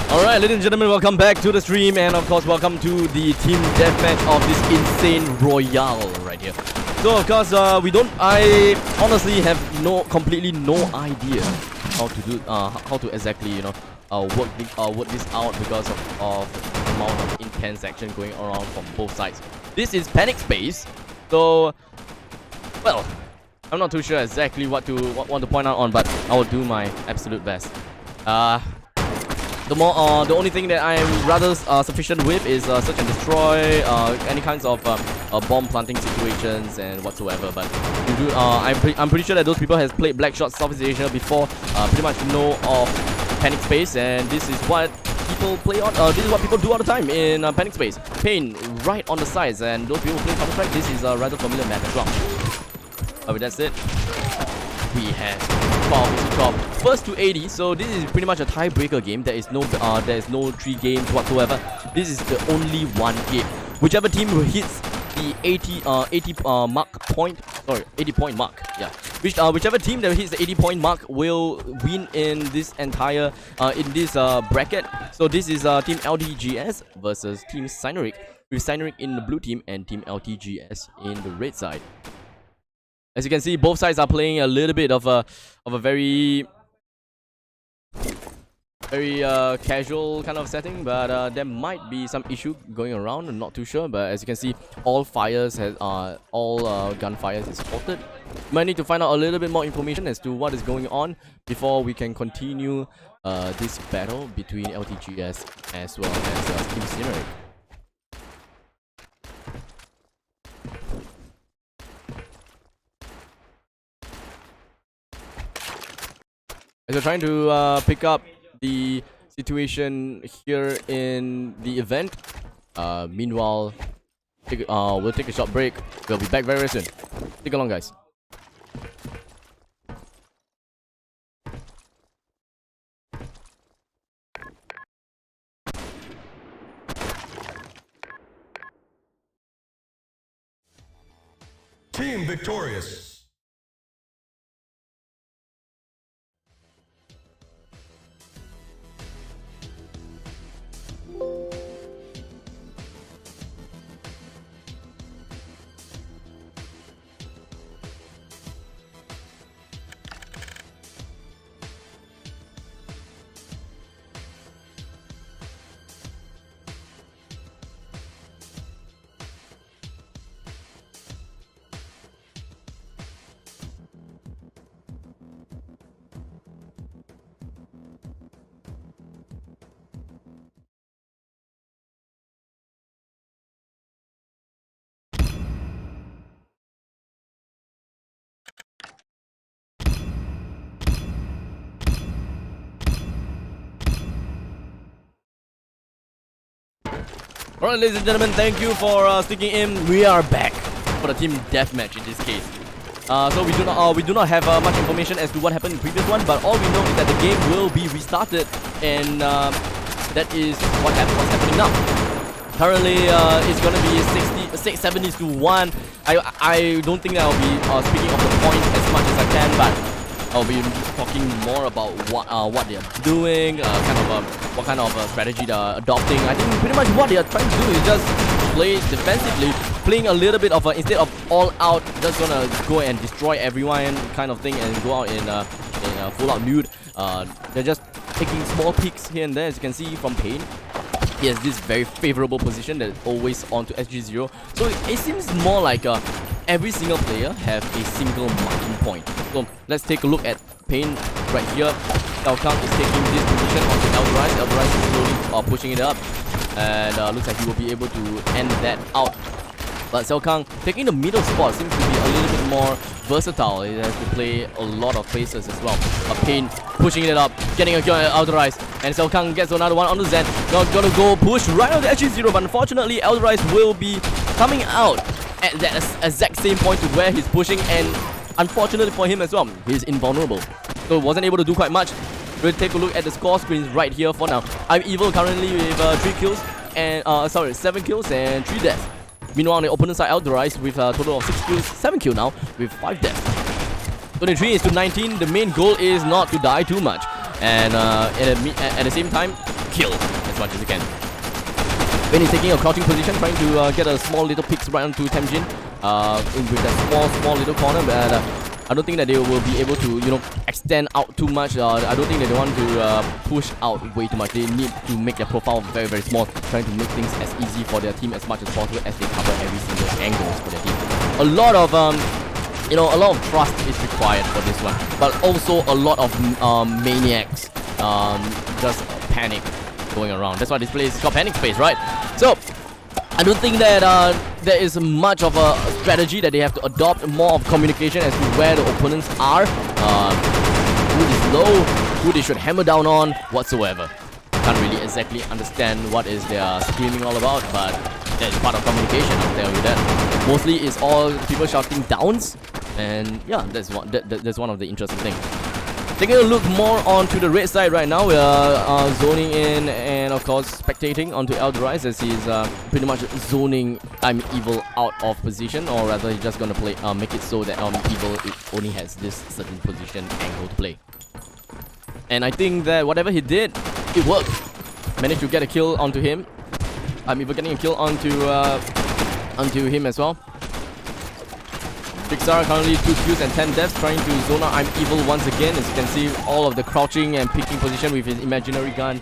Alright, ladies and gentlemen, welcome back to the stream, and of course welcome to the team deathmatch of this insane royale right here. So of course I honestly have completely no idea how to do how to exactly work this out because of the amount of intense action going around from both sides. This is panic space, so well, I'm not too sure exactly what to point out on, but I will do my absolute best. The only thing that I am rather sufficient with is search and destroy, any kinds of bomb planting situations and whatsoever. But you do, I'm pretty sure that those people has played BlackShot Southeast Asia before, pretty much know of panic space, and this is what people play on. This is what people do all the time in panic space. Pain right on the sides, and those people who play Counter-Strike, this is a rather familiar map as well. But that's it. We have 12 first to 80, so this is pretty much a tiebreaker game. There is no 3 games whatsoever. This is the only one game. Whichever team hits the 80 point mark. Yeah. Whichever team that hits the 80 point mark will win in this entire bracket. So this is Team LTGS versus Team Cyneric, with Cyneric in the blue team and Team LTGS in the red side. As you can see, both sides are playing a little bit of a very very casual kind of setting, but there might be some issue going around. I'm not too sure, but as you can see, all fires has all gunfires is halted. Might need to find out a little bit more information as to what is going on before we can continue this battle between LTGS as well as Team Scenery. As we're trying to pick up the situation here in the event. Meanwhile, we'll take a short break. We'll be back very, very soon. Stick along, guys. Team victorious. Alright, ladies and gentlemen, thank you for sticking in. We are back for the team deathmatch in this case. So we do not have much information as to what happened in the previous one, but all we know is that the game will be restarted, and that is what's happening now. Currently, it's gonna be 70s to 1. I don't think I'll be speaking of the point as much as I can, but I'll be talking more about what they are doing, what kind of strategy they're adopting. I think pretty much what they are trying to do is just play defensively, playing a little bit of instead of all out, just gonna go and destroy everyone kind of thing and go out in full out nude. They're just taking small peeks here and there, as you can see from Pain. He has this very favorable position that is always on to SG0. So it seems more like every single player have a single marking point. So let's take a look at Pain right here. Elkang is taking this position onto Eldrise. Eldrise is slowly pushing it up, and looks like he will be able to end that out. But Selkang taking the middle spot seems to be a little bit more versatile. He has to play a lot of places as well. Pain pushing it up, getting a kill on Eldrise, and Selkang gets another one on the Zen. Now gonna go push right on the SG0, but unfortunately Eldrise will be coming out at that exact same point to where he's pushing, and unfortunately for him as well, he's invulnerable. So wasn't able to do quite much. We'll take a look at the score screens right here for now. I'm Evil currently with 3 kills and 7 kills and 3 deaths. Meanwhile, on the opponent side, Eldrise with a total of 6 kills, 7 kills now with 5 deaths. 23 is to 19. The main goal is not to die too much, and at the same time, kill as much as you can. Ben is taking a crouching position, trying to get a small little picks right onto Temjin with that small little corner, but I don't think that they will be able to, extend out too much. I don't think that they want to push out way too much. They need to make their profile very, very small, trying to make things as easy for their team as much as possible as they cover every single angles for their team. A lot of trust is required for this one, but also a lot of maniacs, just panic going around. That's why this place is called Panic Space, right? So I don't think that there is much of a strategy that they have to adopt, more of communication as to where the opponents are, who is low, who they should hammer down on, whatsoever. Can't really exactly understand what is their screaming all about, but that's part of communication, I'll tell you that. Mostly it's all people shouting downs, and yeah, that's one of the interesting things. Taking a look more onto the red side right now, we are zoning in and of course spectating onto Eldrise as he's pretty much zoning I'm Evil out of position, or rather he's just gonna play make it so that Evil only has this certain position angle to play. And I think that whatever he did, it worked. Managed to get a kill onto him. I'm Evil getting a kill onto him as well. Pixar currently 2 kills and 10 deaths, trying to zone out I'm Evil once again. As you can see, all of the crouching and picking position with his imaginary gun.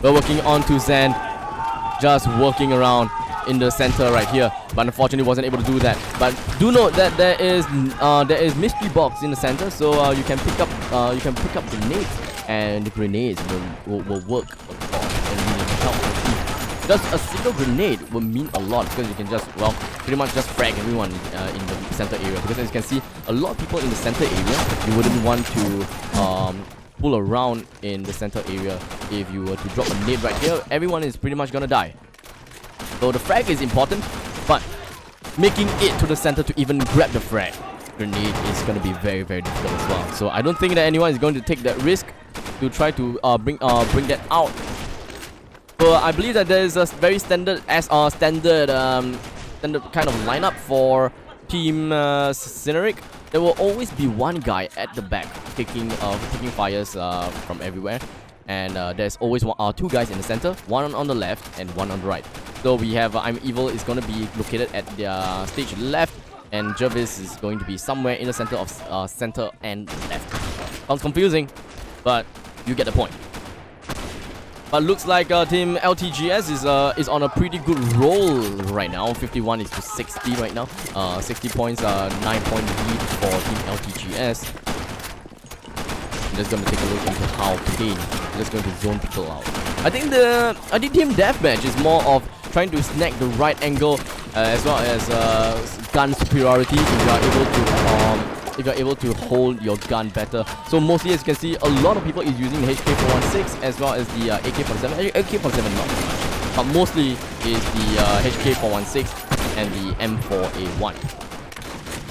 We're working on to Zen, just working around in the center right here, but unfortunately wasn't able to do that. But do note that there is mystery box in the center, so you can pick up grenades, and the grenades will work and help the team. Just a single grenade will mean a lot, because you can just, well, pretty much just frag everyone in the center area. Because as you can see, a lot of people in the center area, you wouldn't want to pull around in the center area. If you were to drop a nade right here, everyone is pretty much gonna die. So the frag is important, but making it to the center to even grab the frag grenade is gonna be very, very difficult as well. So I don't think that anyone is going to take that risk to try to bring that out. So I believe that there is a very standard standard kind of lineup for Team Cineric. There will always be one guy at the back taking fires from everywhere, and there's always two guys in the center, one on the left and one on the right. So we have I'm Evil is going to be located at the stage left, and Jervis is going to be somewhere in the center of center and left. Sounds confusing, but you get the point. But looks like Team LTGS is on a pretty good roll right now. 51 is to 60 right now. 60 points, 9-point lead for Team LTGS. I'm just gonna take a look into how Kane is just going to zone people out. I think Team Deathmatch is more of trying to snag the right angle, as well as gun superiority. If you're able to hold your gun better. So mostly, as you can see, a lot of people is using the HK416 as well as the AK-47. AK-47 not much, but mostly is the HK416 and the M4A1.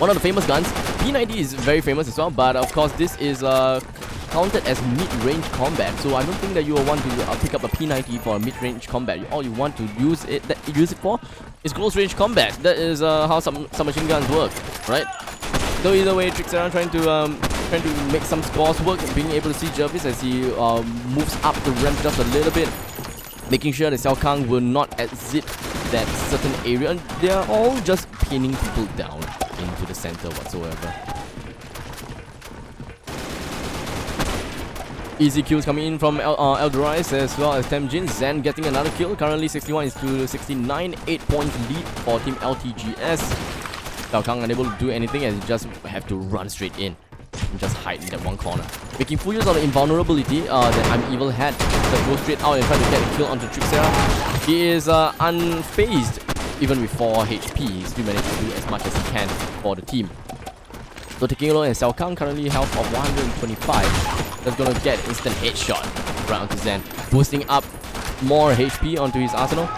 One of the famous guns. P90 is very famous as well, but of course this is counted as mid-range combat. So I don't think that you will want to pick up a P90 for a mid-range combat. All you want to use it for is close-range combat. That is how some submachine guns work, right? So either way, Trixera trying to make some scores work, being able to see Jervis as he moves up the ramp just a little bit, making sure that Xiao Kang will not exit that certain area. And they are all just pinning people down into the center whatsoever. Easy kills coming in from Eldoris as well as Temjin. Zen getting another kill. Currently 61 is to 69. 8 points lead for Team LTGS. Xiao Kang unable to do anything, as you just have to run straight in and just hide in that one corner. Making full use of the invulnerability that I'm Evil had. Just go straight out and try to get a kill onto Trixera. He is unfazed. Even with 4 HP, he still managed to do as much as he can for the team. So taking a look at Xiao Kang, currently health of 125. That's gonna get instant headshot right onto Zen, boosting up more HP onto his arsenal.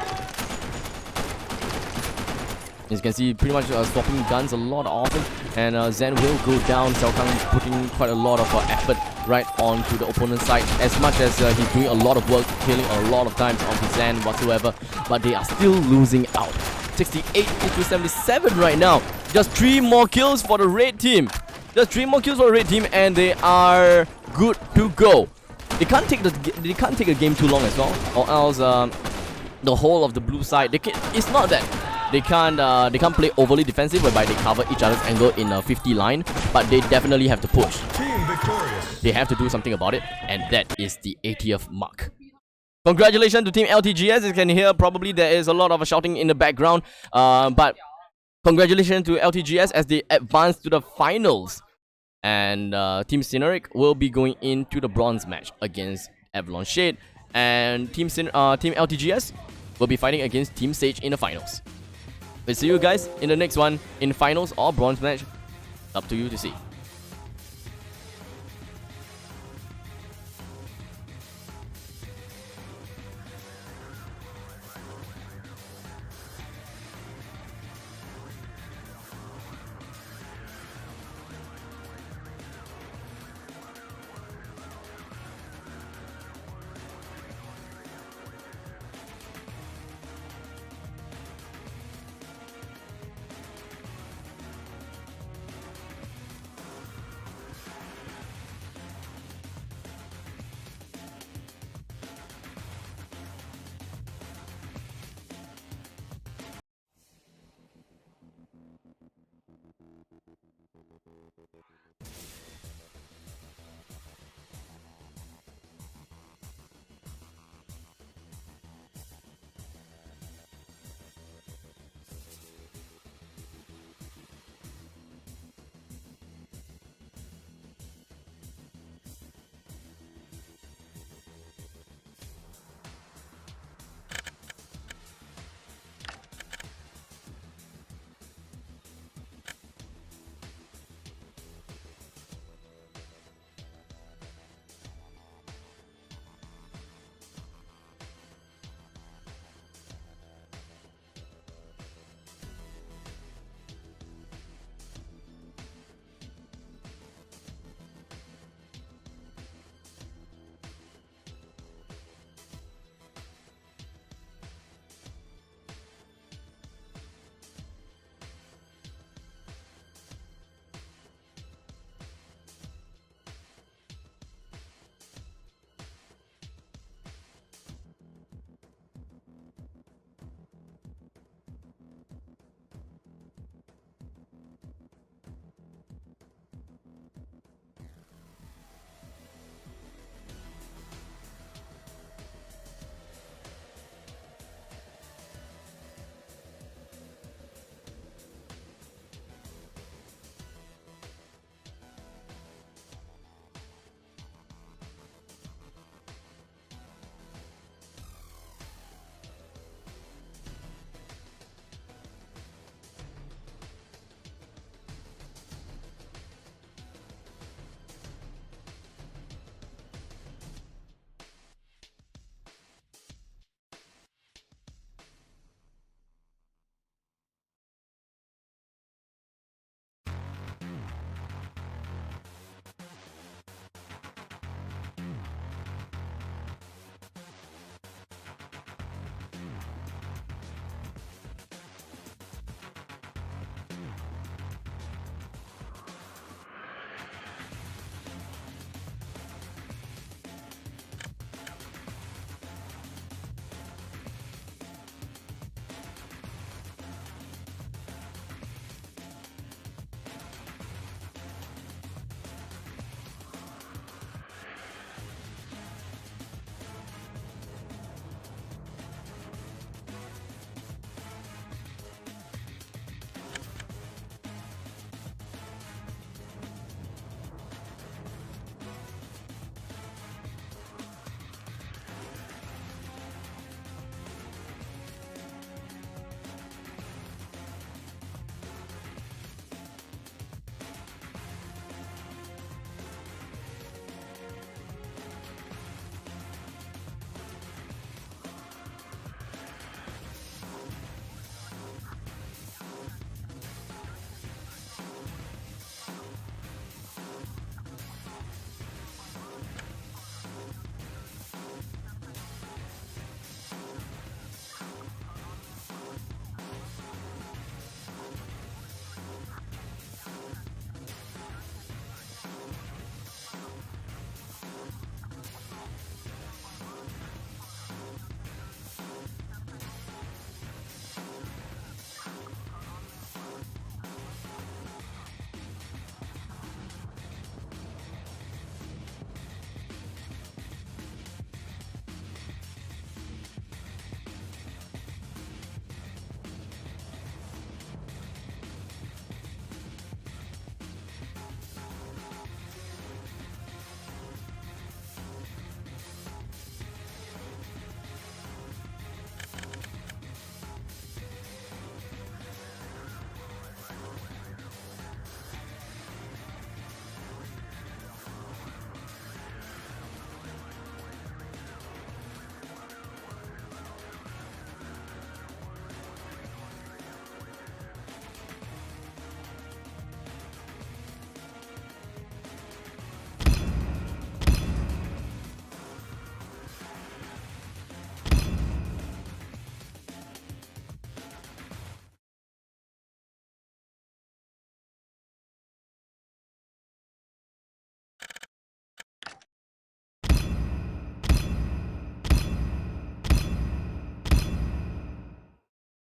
As you can see, pretty much swapping guns a lot often, and Zen will go down. Xiao Kang putting quite a lot of effort right onto the opponent's side, as much as he's doing a lot of work, killing a lot of times onto Zen whatsoever, but they are still losing out. 68 into 77 right now. Just 3 more kills for the red team. Just 3 more kills for the red team, and they are good to go. They can't take a game too long as well, or else the whole of the blue side, it's not that they can't play overly defensive whereby they cover each other's angle in a 50 line, but they definitely have to push. Team victorious. They have to do something about it, and that is the 80th mark. Congratulations to Team LTGS. As you can hear, probably there is a lot of shouting in the background, but congratulations to LTGS as they advance to the finals. And Team Cineric will be going into the bronze match against Avalon Shade, and Team LTGS will be fighting against Team Sage in the finals. We'll see you guys in the next one, in finals or bronze match. Up to you to see.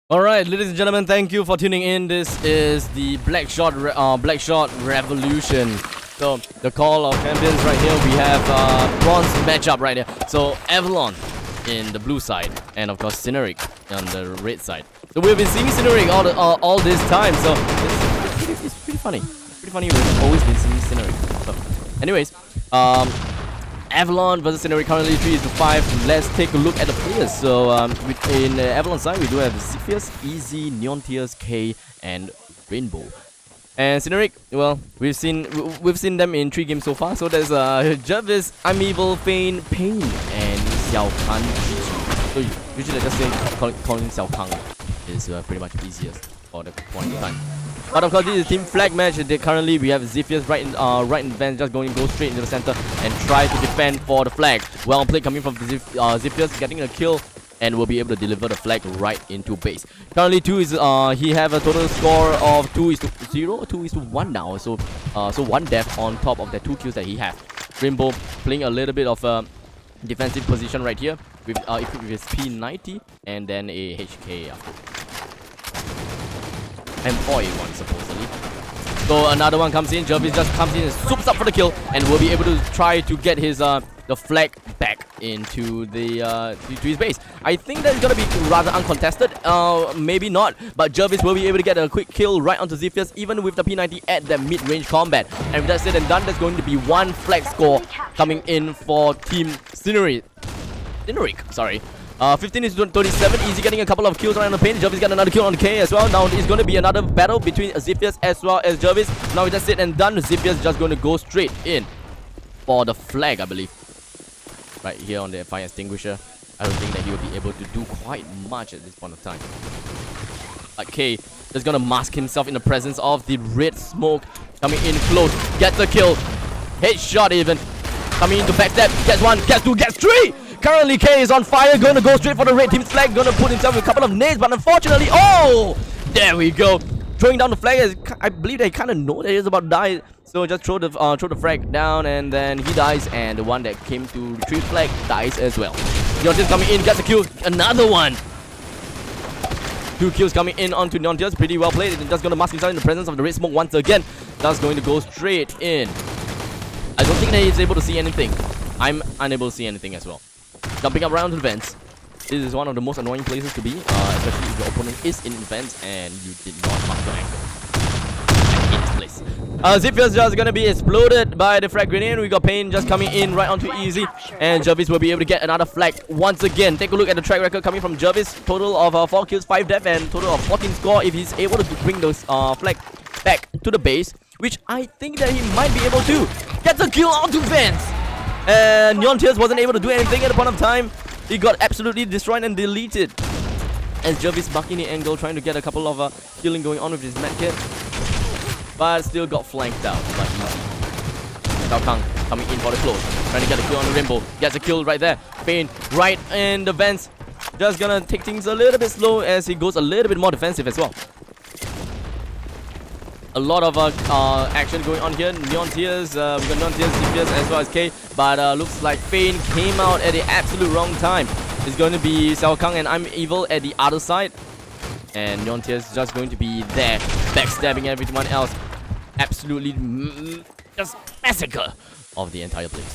Alright, ladies and gentlemen, thank you for tuning in. This is the BlackShot Revolution. So, the Call of Champions right here, we have bronze matchup right here. So, Avalon in the blue side, and of course, Cineric on the red side. So, we've been seeing Cineric all this time, so it's pretty funny. It's pretty funny, we've always been seeing Cineric. So, anyways, Avalon versus Cineric currently 3-5. Let's take a look at the players. So in Avalon side, we do have Zephyrs, Easy, Neon Tears, K, and Rainbow. And Cineric, well, we've seen them in 3 games so far. So there's Jervis, I'm Evil, Fein, Pain, and Xiao Kan. So usually I just say calling Xiao Kang is pretty much easiest for the point of time. But of course, this is a team flag match. Currently, we have Zephyrs right in the van, just going to go straight into the center and try to defend for the flag. Well played coming from Zephyrs, getting a kill, and will be able to deliver the flag right into base. Currently, he have a total score of 2-0, 2-1 now. So 1 death on top of the 2 kills that he has. Rainbow playing a little bit of a defensive position right here with equipped with his P90 and then a HK after. M4A1 supposedly. So another one comes in. Jervis just comes in and swoops up for the kill, and will be able to try to get his the flag back into the to his base. I think that is gonna be rather uncontested. Maybe not, but Jervis will be able to get a quick kill right onto Zephyrs, even with the P90 at the mid-range combat. And with that said and done, there's going to be 1 flag score coming in for Team Cineric. Sorry. 15-27, Easy getting a couple of kills around the paint. Jervis got another kill on the K as well. Now it's going to be another battle between Zephyrs as well as Jervis. Now with that said and done, Zephyrs just going to go straight in for the flag, I believe. Right here on the fire extinguisher. I don't think that he will be able to do quite much at this point of time. But K just going to mask himself in the presence of the red smoke. Coming in close, gets a kill. Headshot even. Coming in to backstab, gets 1, gets 2, gets 3! Currently, K is on fire, going to go straight for the red team's flag, going to put himself with a couple of nades, but unfortunately, oh! There we go. Throwing down the flag, I believe they kind of know that he's about to die, so just throw the flag down, and then he dies, and the one that came to retrieve flag dies as well. Neontiers coming in, gets a kill, another one! 2 kills coming in onto Neontiers, pretty well played, and just going to mask himself in the presence of the red smoke once again. Just going to go straight in. I don't think that he's able to see anything. I'm unable to see anything as well. Jumping up around to the vents. This is one of the most annoying places to be, especially if your opponent is in vents and you did not mark your angle. And in place. Zephyrs just gonna be exploded by the frag grenade. We got Pain just coming in right onto Easy, and Jervis will be able to get another flag once again. Take a look at the track record coming from Jervis. Total of 4 kills, 5 death, and total of 14 score if he's able to bring those flag back to the base, which I think that he might be able to. Gets a kill onto vents. And Neon Tears wasn't able to do anything at the point of time. He got absolutely destroyed and deleted. As Jervis bucking the angle, trying to get a couple of healing going on with his medkit. But still got flanked out. But easy. Xiao Kang coming in for the close. Trying to get a kill on the Rainbow. Gets a kill right there. Pain right in the vents. Just gonna take things a little bit slow as he goes a little bit more defensive as well. A lot of action going on here. Neon Tears, we got Neon Tears, Zephyrs as well as K. But looks like Fein came out at the absolute wrong time. It's going to be Xiao Kang and I'm Evil at the other side. And Neon Tears just going to be there, backstabbing everyone else. Absolutely just massacre of the entire place.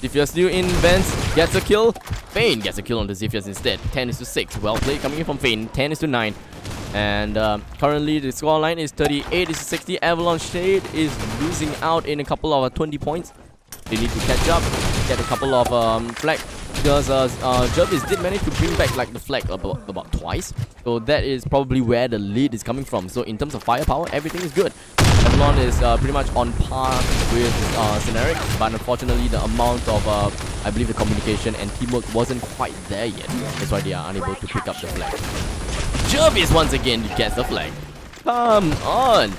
Zephyrs still in vents, gets a kill. Fein gets a kill on the Zephyrs instead. 10-6. Well played coming in from Fein. 10-9. And currently the scoreline is 38-60. Avalon Shade is losing out in a couple of 20 points. They need to catch up, get a couple of flag, because Jervis did manage to bring back like the flag about twice. So that is probably where the lead is coming from. So in terms of firepower, everything is good. Avalon is pretty much on par with Cineric, but unfortunately the amount of I believe the communication and teamwork wasn't quite there yet. That's why they are unable to pick up the flag. Jervis once again gets the flag. Come on.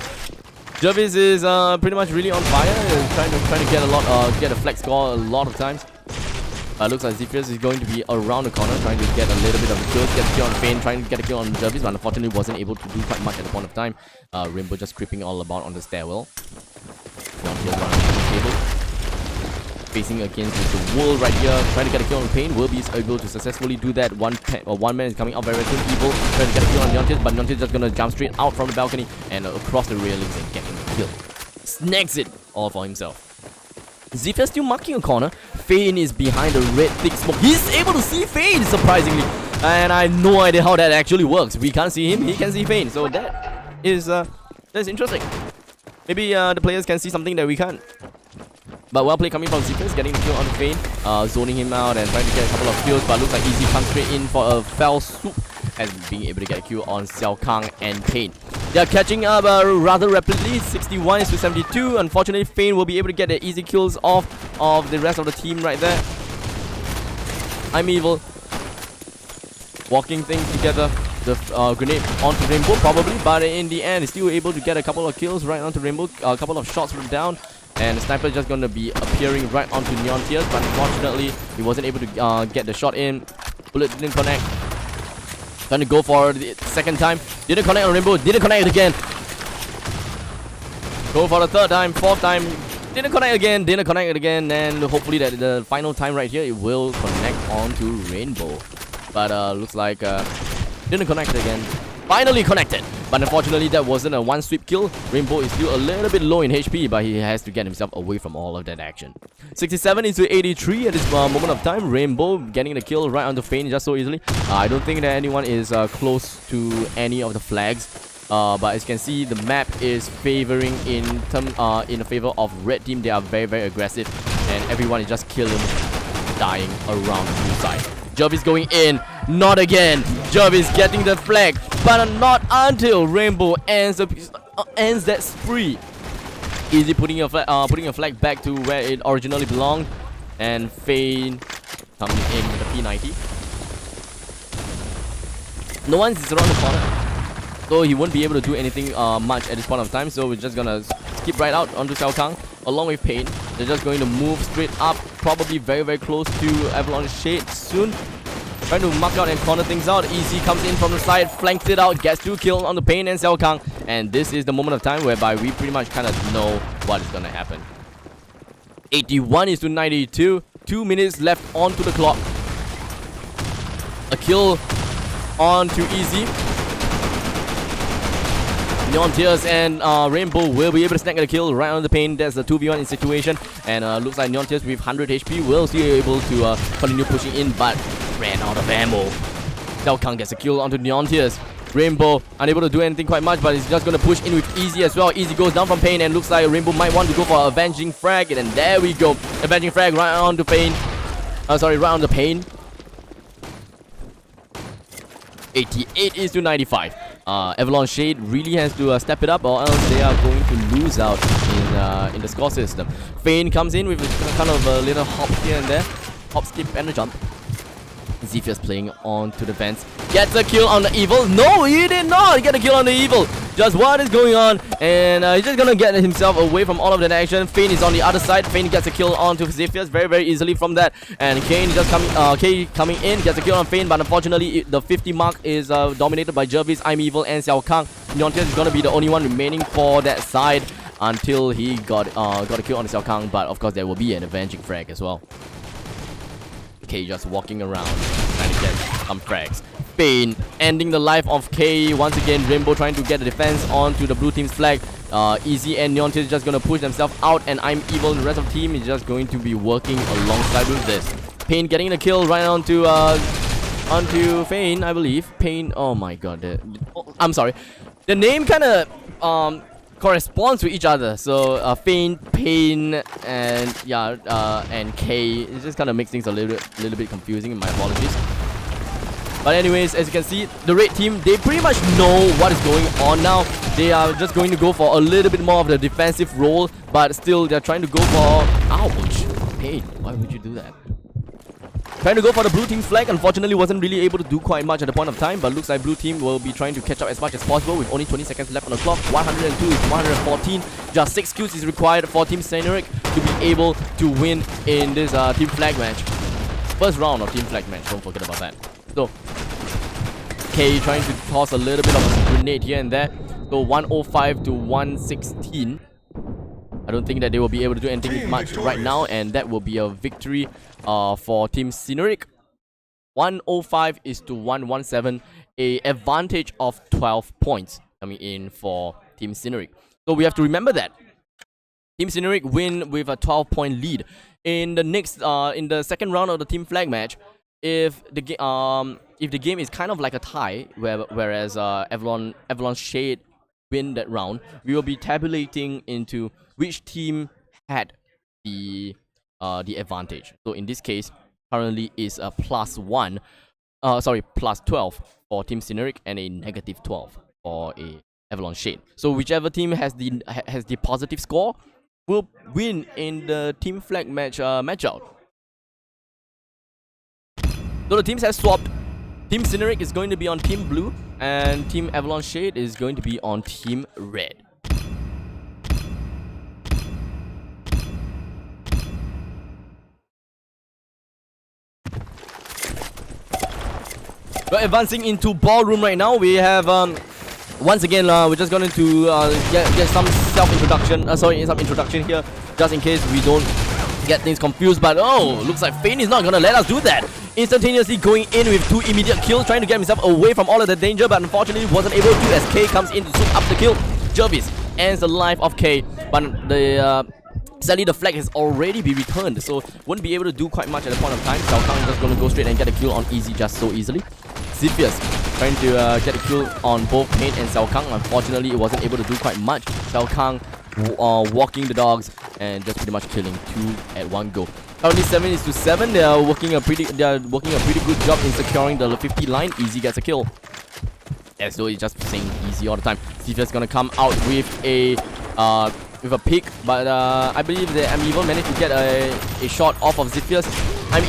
Jervis is pretty much really on fire, trying to get a flag score a lot of times. Looks like Zephyrs is going to be around the corner, trying to get a little bit of a kill, get a kill on Fein, trying to get a kill on Jervis, but unfortunately wasn't able to do quite much at the point of time. Rainbow just creeping all about on the stairwell. Down here around the table. facing against the World right here, trying to get a kill on Pain. Will be able to successfully do that. One man is coming out very soon. Evil trying to get a kill on Neontius, but Neontius just gonna jump straight out from the balcony and across the railings and getting the kill. Snags it all for himself. Zephyr still marking a corner. Fane is behind the red thick smoke. He's able to see Fane, surprisingly. And I have no idea how that actually works. We can't see him, he can see Fane. So that's interesting. Maybe the players can see something that we can't. But well played coming from Zephyr, getting the kill on Fane, zoning him out and trying to get a couple of kills. But looks like Easy comes straight in for a fell swoop and being able to get a kill on Xiao Kang and Pain. They are catching up rather rapidly, 61 to 72. Unfortunately, Fane will be able to get the easy kills off of the rest of the team right there. I'm Evil walking things together. The grenade onto Rainbow probably, but in the end, he's still able to get a couple of kills right onto Rainbow. A couple of shots from down. And the sniper is just going to be appearing right onto Neon Tears, but unfortunately, he wasn't able to get the shot in. Bullet didn't connect. Trying to go for the second time. Didn't connect on Rainbow. Didn't connect again. Go for the third time, fourth time. Didn't connect again. Didn't connect it again. And hopefully that the final time right here, it will connect onto Rainbow. But looks like didn't connect it again. Finally connected. But unfortunately, that wasn't a one-sweep kill. Rainbow is still a little bit low in HP, but he has to get himself away from all of that action. 67 into 83 at this moment of time. Rainbow getting the kill right onto Fane just so easily. I don't think that anyone is close to any of the flags. But as you can see, the map is favoring in the favor of red team. They are very, very aggressive, and everyone is just killing, dying around the blue side. Jervis going in, not again. Jervis getting the flag, but not until Rainbow ends that spree. Easy putting a flag back to where it originally belonged, and Fane coming in with the P90. No one is around the corner, so he won't be able to do anything much at this point of time. So we're just gonna skip right out onto Xiao Kang along with Pain. They're just going to move straight up, probably very, very close to Avalon Shade soon. Trying to mark out and corner things out. Easy comes in from the side, flanks it out, gets 2 kills on the Pain and Xiao Kang. And this is the moment of time whereby we pretty much kind of know what is gonna happen. 81 is to 92. 2 minutes left onto the clock. A kill on to Easy. Neon Tears and Rainbow will be able to snag a kill right on the Pain. That's the 2v1 situation. And looks like Neon Tears with 100 HP will still be able to continue pushing in, but ran out of ammo. Xiao Kang gets a kill onto Neon Tears. Rainbow unable to do anything quite much, but he's just going to push in with Easy as well. Easy goes down from Pain, and looks like Rainbow might want to go for Avenging Frag. And there we go. Avenging Frag right on to Pain. Right on the Pain. 88 is to 95. Avalon Shade really has to step it up, or else they are going to lose out in the score system. Fane comes in with a kind of a little hop here and there. Hop, skip, and a jump. Zephyr's playing on to the fence. Gets a kill on the Evil. No, he did not get a kill on the Evil. Just what is going on? And he's just gonna get himself away from all of that action. Fane is on the other side. Fane gets a kill onto Zephyr's very, very easily from that. And Kane just coming in, gets a kill on Fane, but unfortunately the 50 mark is dominated by Jervis, I'm Evil, and Xiao Kang. Neontius is gonna be the only one remaining for that side until he got a kill on Xiao Kang. But of course there will be an avenging frag as well. K just walking around trying to get some frags. Fane ending the life of K once again. Rainbow trying to get the defense onto the blue team's flag. Easy and Neontius is just gonna push themselves out, and I'm Evil and the rest of the team is just going to be working alongside with this. Pain getting the kill right onto Fane, I believe. Pain, oh my god, I'm sorry. The name kind of corresponds to each other. So Fane, Pain, and and K. It just kind of makes things a little bit confusing. My apologies. But anyways, as you can see, the red team, they pretty much know what is going on now. They are just going to go for a little bit more of the defensive role, but still they're trying to go for... Ouch! Pain, why would you do that? Trying to go for the blue team's flag. Unfortunately, wasn't really able to do quite much at the point of time, but looks like blue team will be trying to catch up as much as possible with only 20 seconds left on the clock. 102 is 114. Just 6 kills is required for Team Ceneric to be able to win in this team flag match. First round of team flag match, don't forget about that. So, K trying to toss a little bit of a grenade here and there. So 105 to 116. I I don't think that they will be able to do anything much right now, and that will be a victory for Team Scenic. 105 is to 117, a advantage of 12 points coming in for Team Scenic. So we have to remember that Team Scenic win with a 12-point lead. In the next, in the second round of the team flag match, if the game is kind of like a tie, whereas Avalon Shade win that round, we will be tabulating into which team had the advantage. So in this case, currently is a +1, plus 12 for Team Scenic and a -12 for a Avalon Shade. So whichever team has the positive score will win in the team flag match matchout. So the teams have swapped. Team Scenic is going to be on Team Blue, and Team Avalon Shade is going to be on Team Red. We're advancing into ballroom right now. We have once again we're just going to get some some introduction here, just in case we don't get things confused. But oh, looks like Fane is not gonna let us do that. Instantaneously going in with 2 immediate kills, trying to get himself away from all of the danger, but unfortunately wasn't able to, as K comes in to swoop up the kill. Jervis ends the life of K, but sadly the flag has already been returned, so won't be able to do quite much at the point of time. Xiao Kang just gonna go straight and get a kill on Easy just so easily. Ziphius trying to get a kill on both Pain and Xiao Kang. Unfortunately, it wasn't able to do quite much. Xiao Kang walking the dogs and just pretty much killing 2 at one go. Currently 7 is to 7. They are working a pretty good job in securing the 50 line. Easy gets a kill. As though he's just saying Easy all the time. Ziphius gonna come out with a pick, but I believe that Evil managed to get a shot off of Ziphius.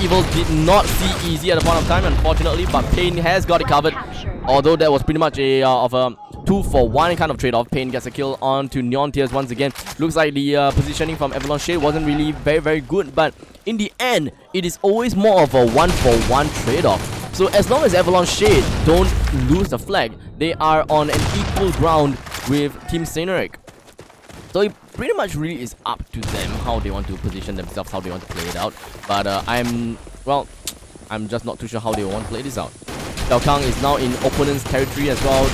Evil did not see Easy at the point of time, unfortunately, but Pain has got it covered. Although that was pretty much a 2-for-1 kind of trade-off. Pain gets a kill onto Neon Tears once again. Looks like the positioning from Avalon Shade wasn't really very good, but in the end, it is always more of a 1-for-1 trade-off. So as long as Avalon Shade don't lose the flag, they are on an equal ground with Team Scenic. So it pretty much really is up to them how they want to position themselves, how they want to play it out. But I'm just not too sure how they want to play this out. Xiao Kang is now in opponent's territory as well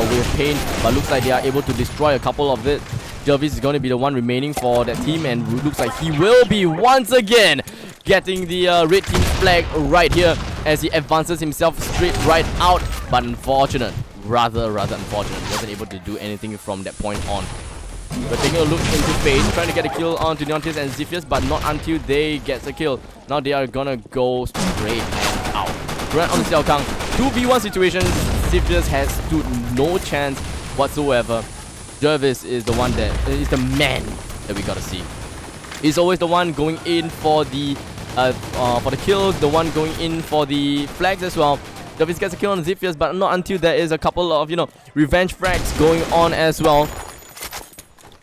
with Pain, but looks like they are able to destroy a couple of it. Jervis is going to be the one remaining for that team, and looks like he will be once again getting the red team flag right here as he advances himself straight right out. But unfortunate, rather unfortunate, wasn't able to do anything from that point on. We're taking a look into Fane, trying to get a kill onto Neontis and Ziphius, but not until they get a kill. Now they are gonna go straight and out. Right on the Xiao Kang. 2v1 situation, Ziphius has stood no chance whatsoever. Jervis is the one that is the man that we gotta see. He's always the one going in for the kills, the one going in for the flags as well. Jervis gets a kill on Ziphius, but not until there is a couple of revenge frags going on as well.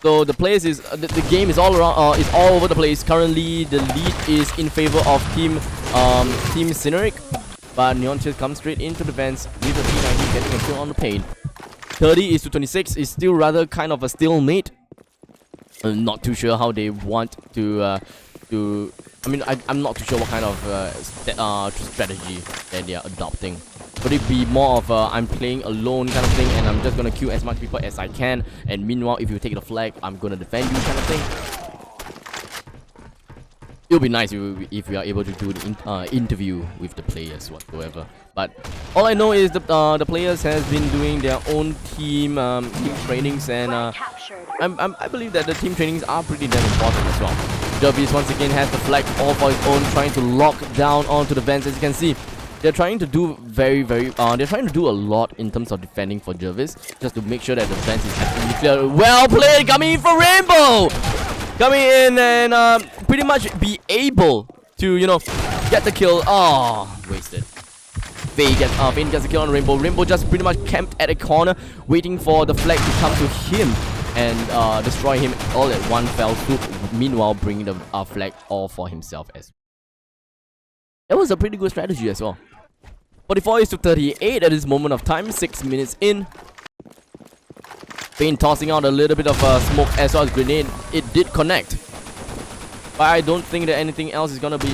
So the place is the game is all around, is all over the place. Currently, the lead is in favor of Team Scenic, but Neontis comes straight into the vents with the P90 getting a kill on the Pain. 30 is to 26 is still rather kind of a stalemate. I'm not too sure how they want to. I'm not too sure what kind of strategy that they are adopting. Would it be more of a I'm playing alone kind of thing, and I'm just gonna kill as much people as I can, and meanwhile if you take the flag, I'm gonna defend you kind of thing? It'll be nice if we are able to do the interview with the players whatsoever. But all I know is the players has been doing their own team trainings, and I believe that the team trainings are pretty damn important as well. Jervis once again has the flag all for his own, trying to lock down onto the vents. As you can see, they're trying to do they're trying to do a lot in terms of defending for Jervis, just to make sure that the fence is absolutely clear. Well played, coming in for Rainbow! Coming in and pretty much be able to, get the kill. Oh, wasted. Fane gets a kill on Rainbow. Rainbow just pretty much camped at a corner, waiting for the flag to come to him and destroy him all at one fell swoop, meanwhile bringing the flag all for himself as well. That was a pretty good strategy as well. 44 is to 38 at this moment of time, 6 minutes in. Pain tossing out a little bit of smoke as well as grenade. It did connect. But I don't think that anything else is gonna be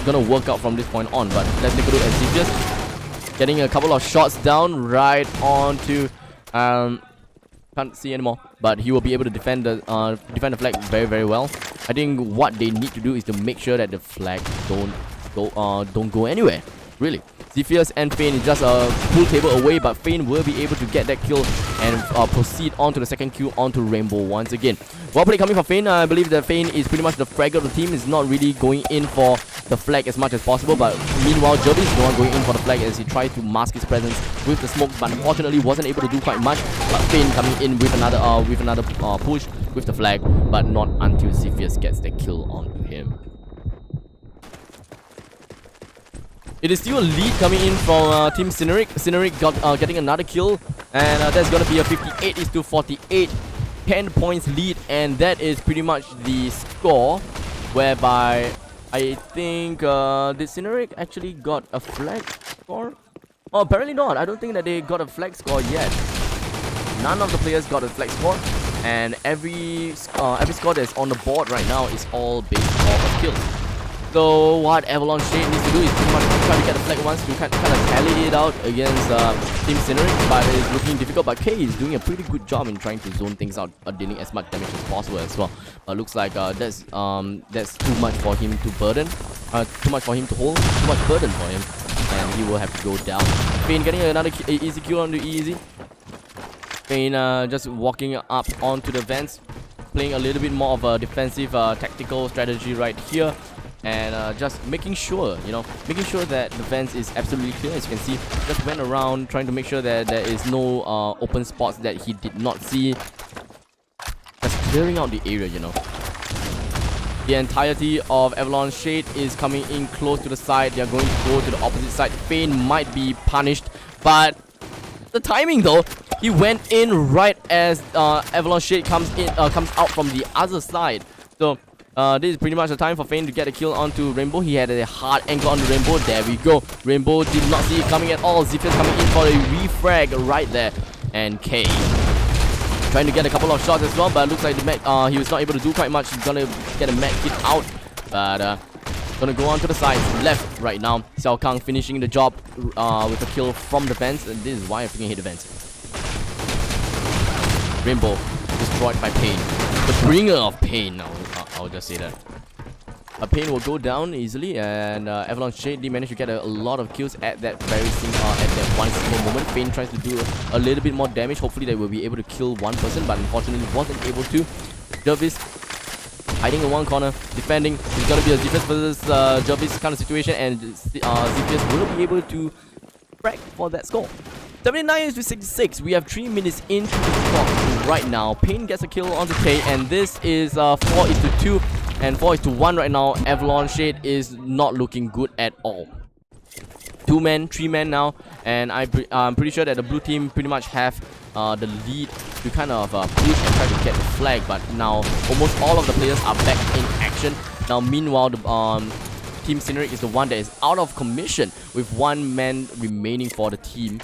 gonna work out from this point on. But let's take a look at Xiphius getting a couple of shots down right onto can't see anymore, but he will be able to defend the flag very, very well. I think what they need to do is to make sure that the flag don't go anywhere. Really, Xiphius and Fane is just a full table away, but Fane will be able to get that kill and proceed on to the second kill onto Rainbow once again. Well play coming from Fane. I believe that Fane is pretty much the fragger of the team. Is not really going in for the flag as much as possible, but meanwhile Jervis is the one going in for the flag as he tried to mask his presence with the smoke, but unfortunately wasn't able to do quite much. But Fane coming in with another push with the flag, but not until Xiphius gets the kill onto him. It is still a lead coming in from Team Cineric. Cineric got getting another kill, and that's gonna be a 58-48, 10 points lead, and that is pretty much the score. Whereby I think did Cineric actually got a flag score? Oh, apparently not. I don't think that they got a flag score yet. None of the players got a flag score, and every score that's on the board right now is all based off of kills. So what Avalon Shade needs to do is pretty much try to get a flag once to kind of tally it out against Team Cineric, but it's looking difficult. But K is doing a pretty good job in trying to zone things out, dealing as much damage as possible as well. But looks like that's too much for him to burden, too much for him to hold, too much burden for him, and he will have to go down. Fane getting another easy kill onto Easy. Fane just walking up onto the vents, playing a little bit more of a defensive tactical strategy right here. And just making sure that the vents is absolutely clear. As you can see, just went around trying to make sure that there is no open spots that he did not see. Just clearing out the area, The entirety of Avalon Shade is coming in close to the side. They are going to go to the opposite side. Fane might be punished, but the timing though, he went in right as Avalon Shade comes out from the other side. So this is pretty much the time for Fane to get a kill onto Rainbow. He had a hard angle on the Rainbow. There we go. Rainbow did not see it coming at all. Xiphius coming in for a refrag right there. And K trying to get a couple of shots as well, but looks like the he was not able to do quite much. He's gonna get a med kit out, but gonna go on to the sides left right now. Xiao Kang finishing the job with a kill from the vents, and this is why I freaking hate the vents. Rainbow destroyed by Pain. The bringer of pain. I'll just say that. Pain will go down easily, and Avalon Shade did manage to get a lot of kills at that one single moment. Pain tries to do a little bit more damage. Hopefully they will be able to kill one person, but unfortunately wasn't able to. Jervis hiding in one corner, defending. It's gonna be a Xiphius versus Jervis kind of situation, and Xiphius will be able to brag for that score. 79-66. We have 3 minutes into the clock right now. Pain gets a kill onto K, and this is 4-2 and 4-1 right now. Avalon Shade is not looking good at all. 2 men, 3 men now, and I'm pretty sure that the blue team pretty much have the lead to kind of push and try to get the flag. But now almost all of the players are back in action. Now meanwhile, the Team Cineric is the one that is out of commission with 1 man remaining for the team.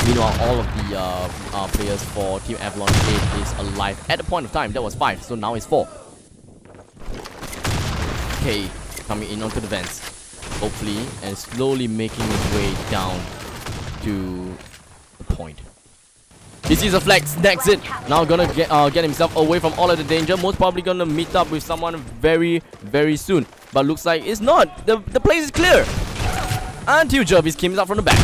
Meanwhile, all of the players for Team Avalon Shade is alive. At the point of time, that was 5, so now it's 4. K coming in onto the vents, hopefully, and slowly making his way down to the point. He sees a flag, snacks it. Now gonna get himself away from all of the danger. Most probably gonna meet up with someone very, very soon. But looks like it's not. The place is clear until Jervis comes out from the back.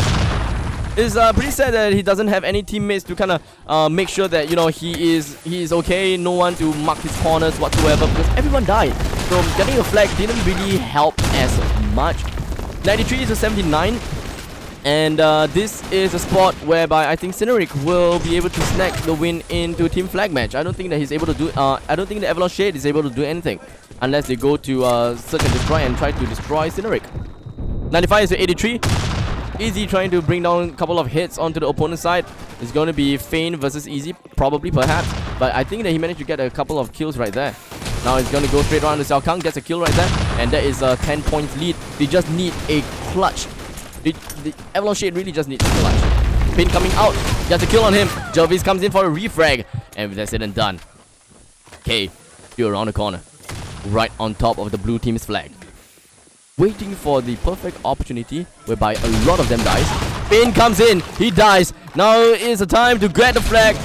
It's pretty sad that he doesn't have any teammates to kind of make sure that he is okay. No one to mark his corners whatsoever, because everyone died. So getting a flag didn't really help as much. 93-79, and this is a spot whereby I think Cineric will be able to snag the win into team flag match. I don't think that he's able to do. I don't think the Avalon Shade is able to do anything unless they go to search and destroy and try to destroy Cineric. 95-83. Easy trying to bring down a couple of hits onto the opponent's side. It's going to be Fane versus Easy, probably, perhaps. But I think that he managed to get a couple of kills right there. Now he's going to go straight around to Xiao Kang, gets a kill right there. And that is a 10 points lead. They just need a clutch. The Avalon Shade really just needs a clutch. Fane coming out. Gets a kill on him. Jervis comes in for a refrag. And that's it and done. K, still around the corner. Right on top of the blue team's flag. Waiting for the perfect opportunity whereby a lot of them dies. Finn comes in. He dies. Now is the time to grab the flag.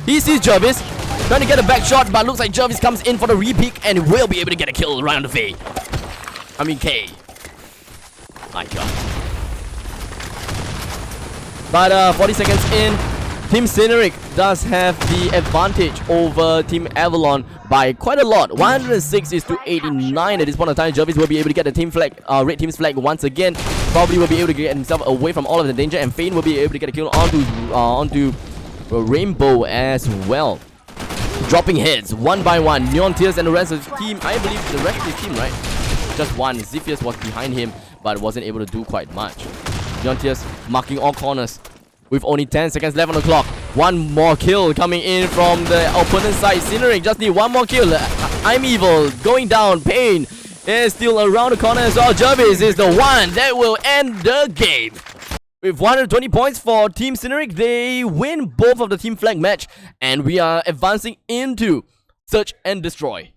He sees Jervis. Trying to get a back shot, but looks like Jervis comes in for the re-peek and will be able to get a kill right on the V. I mean K. My god. But 40 seconds in, Team Cineric does have the advantage over Team Avalon by quite a lot. 106 is to 89 at this point of time. Jervis will be able to get the team flag, red team's flag once again. Probably will be able to get himself away from all of the danger, and Fane will be able to get a kill onto Rainbow as well. Dropping heads one by one. Neon Tears and the rest of the team. I believe the rest of the team, right? Just one. Zephyrs was behind him, but wasn't able to do quite much. Neon Tears marking all corners with only 10 seconds left on the clock. One more kill coming in from the opponent side. Cineric just need one more kill. I'm Evil going down. Pain is still around the corner as well. Jervis is the one that will end the game. With 120 points for Team Cineric, they win both of the team flag match, and we are advancing into Search and Destroy.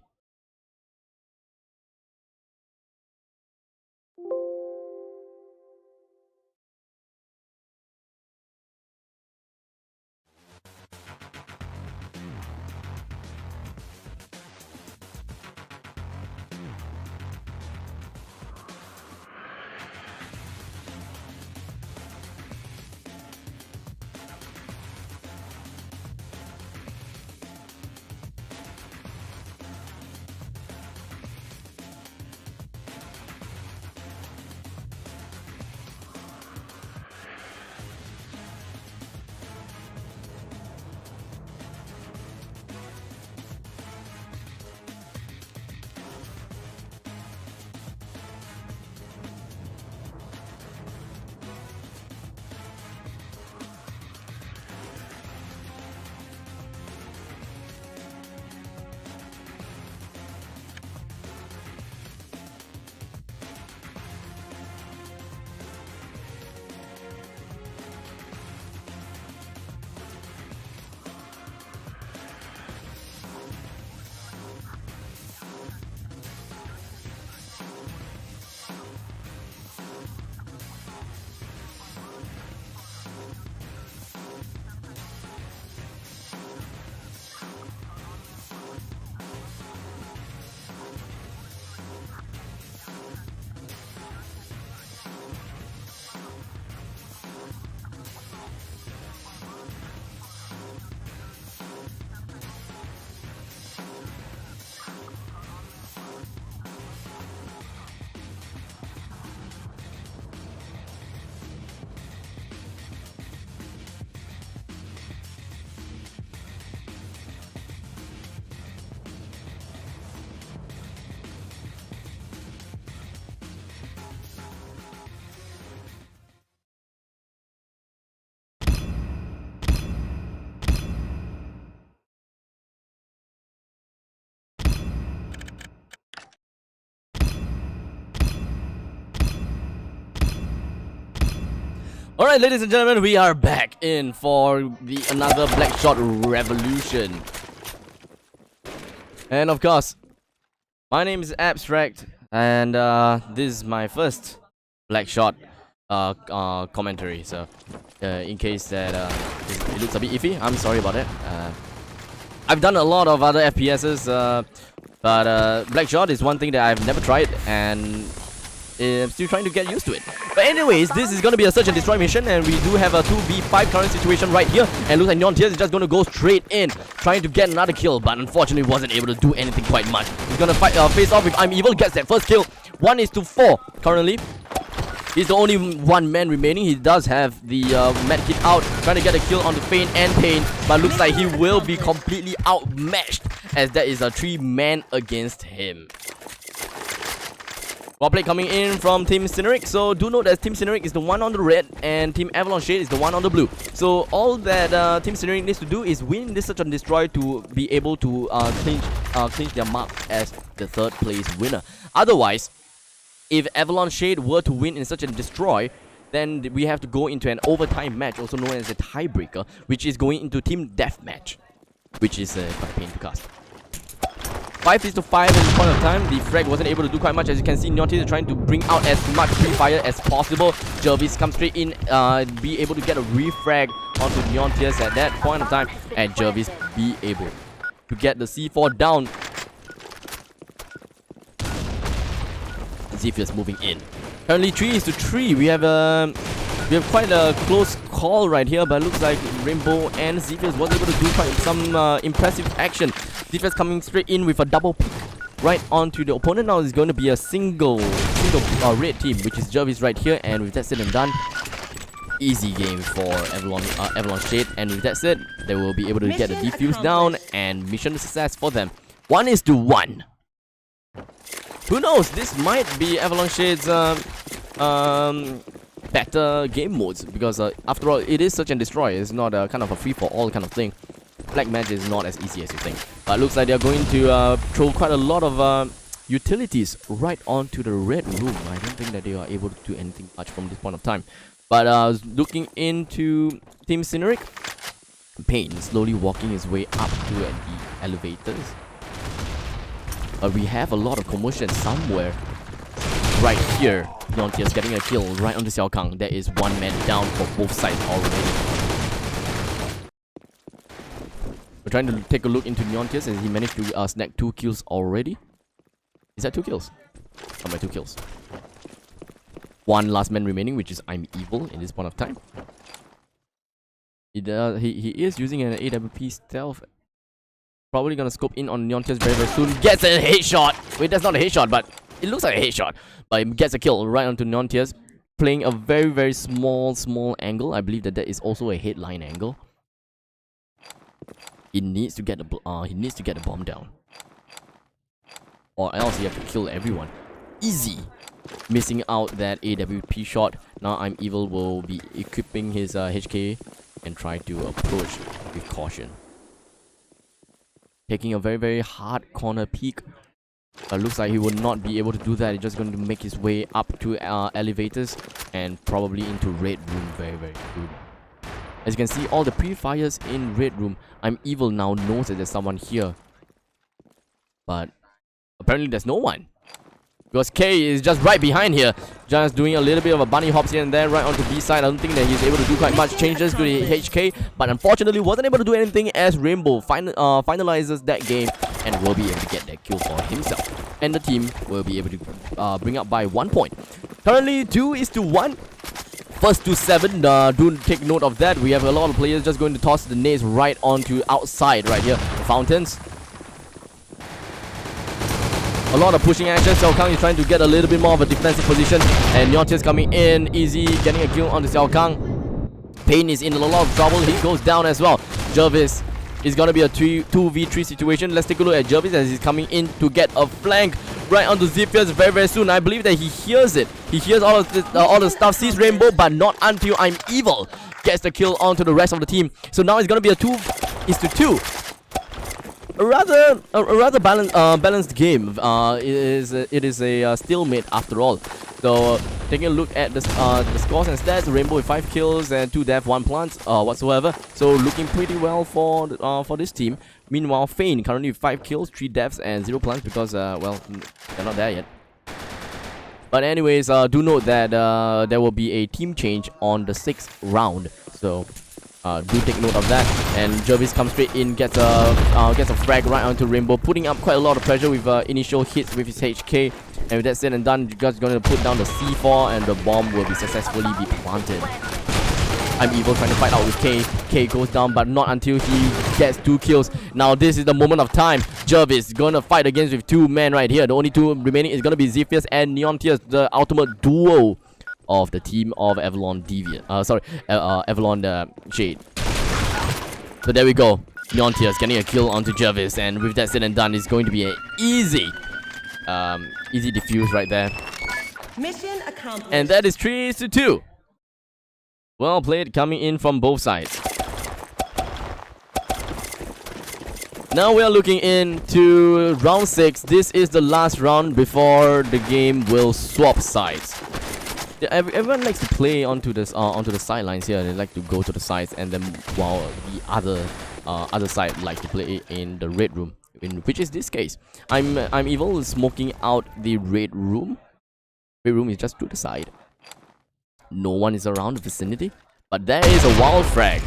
Alright, ladies and gentlemen, we are back in for another BlackShot Revolution. And of course, my name is Abstract, and this is my first BlackShot commentary. So, in case that it looks a bit iffy, I'm sorry about it. I've done a lot of other FPSs, but BlackShot is one thing that I've never tried, and I'm still trying to get used to it. But anyways, this is going to be a search and destroy mission, and we do have a 2v5 current situation right here, and looks like Neon Tears is just going to go straight in, trying to get another kill, but unfortunately wasn't able to do anything quite much. He's going to face off with I'm Evil, gets that first kill. 1:4 currently. He's the only one man remaining. He does have the medkit out, trying to get a kill on the Fane and Pain, but looks like he will be completely outmatched, as that is a 3-man against him. Well play coming in from Team Cineric. So do note that Team Cineric is the one on the red and Team Avalon Shade is the one on the blue. So all that Team Cineric needs to do is win this search and destroy to be able to clinch their mark as the 3rd place winner. Otherwise, if Avalon Shade were to win in search and destroy, then we have to go into an overtime match, also known as a tiebreaker, which is going into team deathmatch, which is quite a pain to cast. 5-5 at this point of time. The frag wasn't able to do quite much. As you can see, Neontis is trying to bring out as much pre-fire as possible. Jervis comes straight in, be able to get a refrag onto Neontis at that point of time, and Jervis be able to get the C4 down. Zephyrs moving in. Currently 3-3. We have quite a close call right here, but it looks like Rainbow and Zephyrs was able to do quite some impressive action. Zephyrs coming straight in with a double pick right onto the opponent. Now is going to be a single red team, which is Jervis right here, and with that said and done, easy game for Avalon Shade, and with that said, they will be able to get the defuse down, and mission success for them. 1-1. Who knows? This might be Avalon Shade's better game modes, because after all, it is search and destroy. It's not a kind of a free-for-all kind of thing. Black Magic is not as easy as you think. But it looks like they're going to throw quite a lot of utilities right onto the red room. I don't think that they are able to do anything much from this point of time. But looking into Team Cineric, Pain slowly walking his way up to the elevators. We have a lot of commotion somewhere right here. Neontis getting a kill right onto Xiao Kang. There is one man down for both sides already. We're trying to take a look into Neontis, and he managed to snag 2 kills already. Is that 2 kills? Oh, my 2 kills. One last man remaining, which is I'm Evil in this point of time. He is using an AWP stealth. Probably gonna scope in on Neontis very soon. Gets a headshot! Wait, that's not a headshot, but it looks like a headshot. But he gets a kill right onto Neontis. Playing a very small angle. I believe that is also a headline angle. He needs to get the bomb down, or else he have to kill everyone. Easy. Missing out that AWP shot. Now I'm Evil will be equipping his HK and try to approach with caution. Taking a very hard corner peek. Looks like he will not be able to do that. He's just going to make his way up to elevators and probably into red room very soon. As you can see, all the pre-fires in red room. I'm Evil now knows that there's someone here, but apparently there's no one, because K is just right behind here, just doing a little bit of a bunny hops here and there right onto B side. I don't think that he's able to do quite much changes to the HK, but unfortunately wasn't able to do anything as Rainbow finalizes that game and will be able to get that kill for himself, and the team will be able to bring up by 1 point. Currently 2-1. First to 7, do take note of that. We have a lot of players just going to toss the nades right onto outside right here. The fountains. A lot of pushing action. Xiao Kang is trying to get a little bit more of a defensive position. And Neontis coming in. Easy. Getting a kill onto Xiao Kang. Pain is in a lot of trouble. He goes down as well. Jervis is going to be a 2v3 situation. Let's take a look at Jervis as he's coming in to get a flank right onto Zephyrs very soon. I believe that he hears it. He hears all of this, all the stuff. Sees Rainbow, but not until I'm Evil gets the kill onto the rest of the team. So now it's going to be a 2-2. A rather balanced game. It is a stalemate after all. So taking a look at the scores and stats, Rainbow with 5 kills and 2 deaths, 1 plant whatsoever. So looking pretty well for this team. Meanwhile, Fein currently with 5 kills, 3 deaths and 0 plants because well, they're not there yet. But anyways, do note that there will be a team change on the 6th round. So do take note of that. And Jervis comes straight in, gets a frag right onto Rainbow, putting up quite a lot of pressure with initial hits with his HK. And with that said and done, you guys are going to put down the C4 and the bomb will be successfully be planted. I'm Evil trying to fight out with K. K goes down, but not until he gets 2 kills. Now this is the moment of time. Jervis gonna fight against with 2 men right here. The only 2 remaining is gonna be Zephyrs and Neontis, the ultimate duo of the team of Avalon Avalon Shade. So there we go. Neontis getting a kill onto Jervis, and with that said and done, it's going to be an easy defuse right there. Mission accomplished. And that is 3-2. Well played, coming in from both sides. Now we are looking into round 6. This is the last round before the game will swap sides. Everyone likes to play onto the sidelines here. They like to go to the sides, and then while the other side likes to play in the red room, in which is this case. I'm evil smoking out the red room. Red room is just to the side. No one is around the vicinity, but there is a wild frag.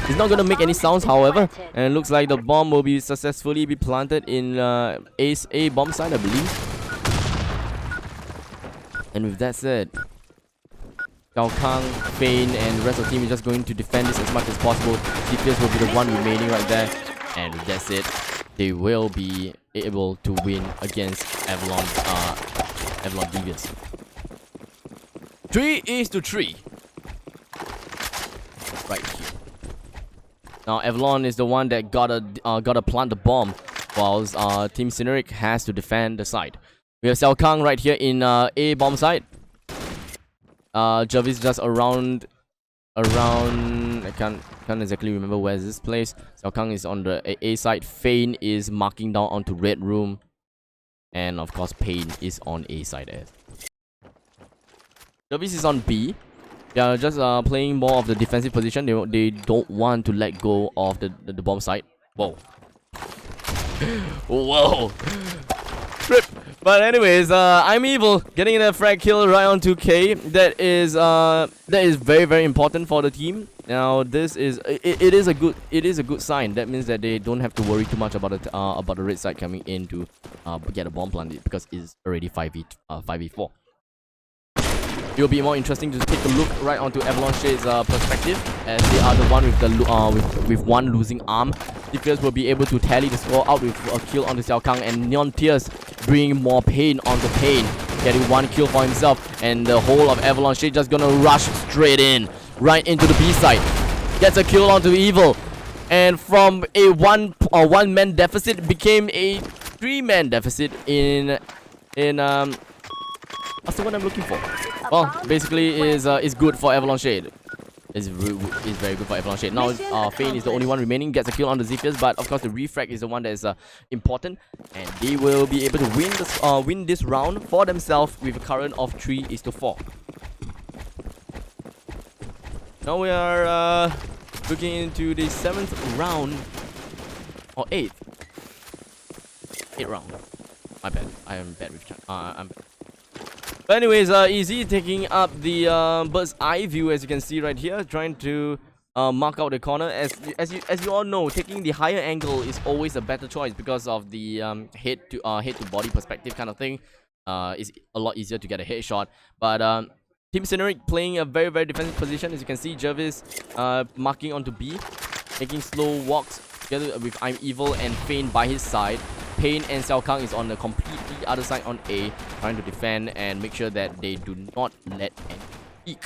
It's not gonna make any sounds, however, and it looks like the bomb will be successfully planted in A bomb site, I believe. And with that said, Xiao Kang, Fane, and the rest of the team is just going to defend this as much as possible. CPS will be the one remaining right there, and with that said, they will be able to win against Avalon Devious. 3-3. Right here. Now Avalon is the one that gotta plant the bomb, whilst Team Cineric has to defend the site. We have Xiao Kang right here in A bomb site. Jarvis just around. I can't exactly remember where is this place. Xiao Kang is on the A side. Fane is marking down onto red room, and of course Pain is on A side as. Jarvis is on B. They are just playing more of the defensive position. They don't want to let go of the bomb site. Whoa. Whoa. Trip. But anyways, I'm evil getting that frag kill right on 2K. That is very, very important for the team. Now this is it is a good sign. That means that they don't have to worry too much about the red side coming in to get a bomb planted, because it's already 5v4. It will be more interesting to take a look right onto Avalon Shade's perspective, as they are the one with the with one losing arm. Defense will be able to tally the score out with a kill onto Xiao Kang, and Neon Tears bringing more pain onto Pain, getting one kill for himself, and the whole of Avalon Shade just gonna rush straight in, right into the B side. Gets a kill onto Evil, and from a one-man deficit became a 3-man deficit in what's the one I'm looking for? Well, basically is good for Avalon Shade. Is very good for Avalon Shade. Now Fane is the only one remaining, gets a kill on the Zephyrs, but of course the refrag is the one that is important, and they will be able to win this round for themselves with a current of 3-4. Now we are looking into the 7th round, or 8th round. My bad. I am bad with I'm bad. But anyways, Easy taking up the bird's eye view, as you can see right here, trying to mark out the corner. As you all know, taking the higher angle is always a better choice because of the head to body perspective kind of thing. It's a lot easier to get a headshot. But Team Cineric playing a very, very defensive position. As you can see, Jarvis marking onto B, making slow walks together with I'm Evil and Fane by his side. Pain and Xiao Kang is on the completely other side on A, trying to defend and make sure that they do not let any peek.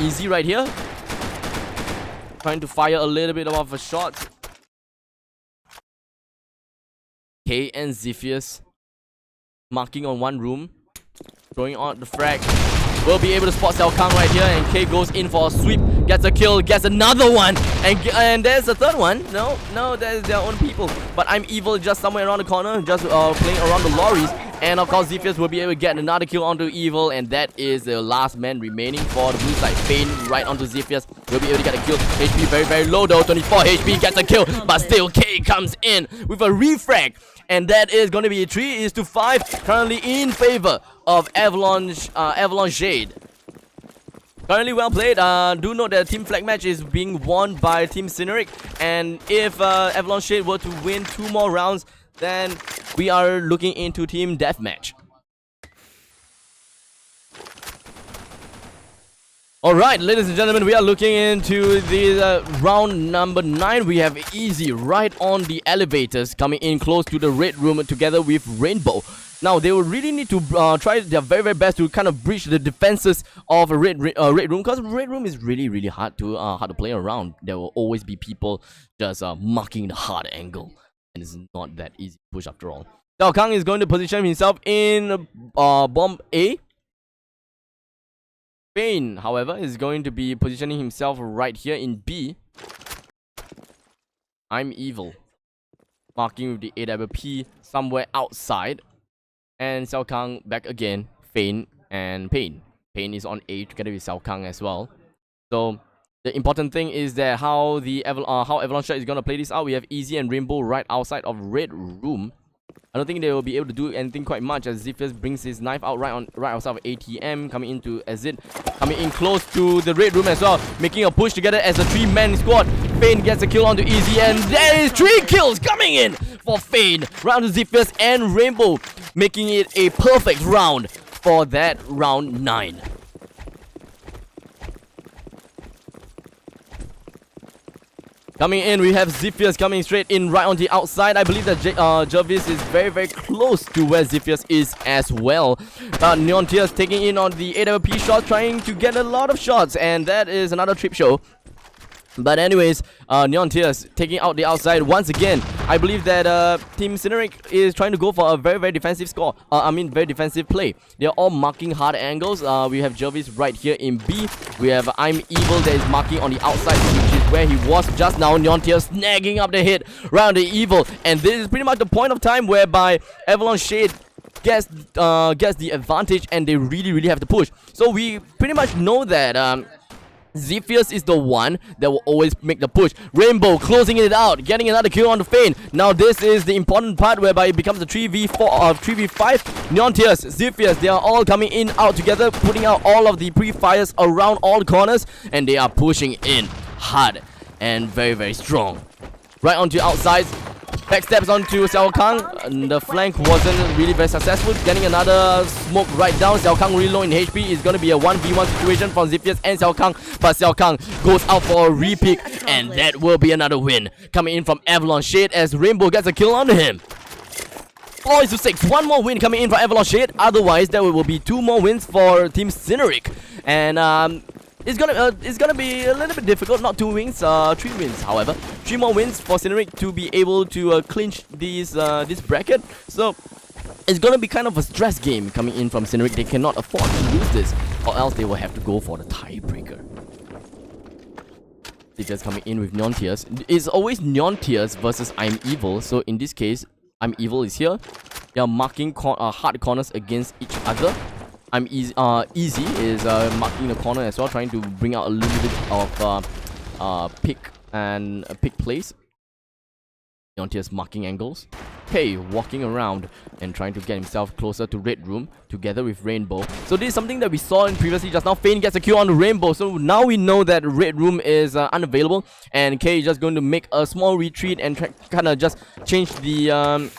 Easy right here, trying to fire a little bit of a shot. K and Zephyrs marking on one room, throwing out the frag. Will be able to spot Xiao Kang right here, and K goes in for a sweep, gets a kill, gets another one, and there's a third one. No, there's their own people. But I'm Evil just somewhere around the corner, just playing around the lorries, and of course Zephyrs will be able to get another kill onto Evil, and that is the last man remaining for the blue side. Fane right onto Zephyrs, will be able to get a kill. HP very, very low though, 24 HP, gets a kill, but still K comes in with a refrag. And that is going to be 3-5, currently in favor of Avalon Shade. Currently well played. Do note that team flag match is being won by Team Cineric, and if Avalon Shade were to win 2 more rounds, then we are looking into team deathmatch. Alright, ladies and gentlemen, we are looking into the round number 9. We have Easy right on the elevators, coming in close to the red room together with Rainbow. Now, they will really need to try their very, very best to kind of breach the defenses of a red room, because red room is really, really hard to play around. There will always be people just marking the hard angle, and it's not that easy to push after all. Xiao Kang is going to position himself in bomb A. Pain, however, is going to be positioning himself right here in B. I'm Evil, marking with the AWP somewhere outside. And Xiao Kang back again, Fane and Pain. Pain is on A together with Xiao Kang as well. So the important thing is that how BlackShot is gonna play this out. We have Easy and Rainbow right outside of Red Room. I don't think they will be able to do anything quite much as Zephyrs brings his knife out right outside of ATM, coming into Azit, coming in close to the Red Room as well, making a push together as a 3-man squad. Fane gets a kill onto Easy, and there is 3 kills coming in for Fane. Round to Zephyrs and Rainbow, making it a perfect round for that round 9. Coming in, we have Zephyrs coming straight in right on the outside. I believe that Jervis is very, very close to where Zephyrs is as well. Neon Tears taking in on the AWP shot, trying to get a lot of shots, and that is another trip show. But anyways, Neon Tears taking out the outside once again. I believe that Team Cineric is trying to go for a very, very defensive score. Very defensive play. They're all marking hard angles. We have Jervis right here in B. We have I'm Evil that is marking on the outside, which is where he was just now. Neon Tears snagging up the hit around the Evil. And this is pretty much the point of time whereby Avalon Shade gets the advantage, and they really, really have to push. So we pretty much know that Zephyrs is the one that will always make the push. Rainbow closing it out, getting another kill on the Fane. Now this is the important part whereby it becomes a 3v4 or 3v5. Neon Tears, Zephyrs, they are all coming in out together, putting out all of the pre-fires around all corners, and they are pushing in hard and very, very strong. Right onto outsides. Backstabs onto Xiao Kang. The flank wasn't really very successful. Getting another smoke right down. Xiao Kang really low in HP. It's going to be a 1v1 situation from Zephyrs and Xiao Kang. But Xiao Kang goes out for a repick, and that will be another win. Coming in from Avalon Shade as Rainbow gets a kill on him. 4-6. One more win coming in for Avalon Shade. Otherwise, there will be 2 more wins for Team Cineric. And it's gonna be a little bit difficult. Not 2 wins, 3 wins. However, 3 more wins for Cineric to be able to clinch this bracket. So it's gonna be kind of a stress game coming in from Cineric. They cannot afford to lose this, or else they will have to go for the tiebreaker. They just coming in with Neon Tears. It's always Neon Tears versus I'm Evil. So in this case, I'm Evil is here. They are marking hard corners against each other. I'm Easy is marking the corner as well, trying to bring out a little bit of pick place. Neon Tears marking angles. Hey, walking around and trying to get himself closer to Red Room together with Rainbow. So this is something that we saw in previously just now. Fane gets a kill on the Rainbow. So now we know that Red Room is unavailable, and K is just going to make a small retreat and kind of just change the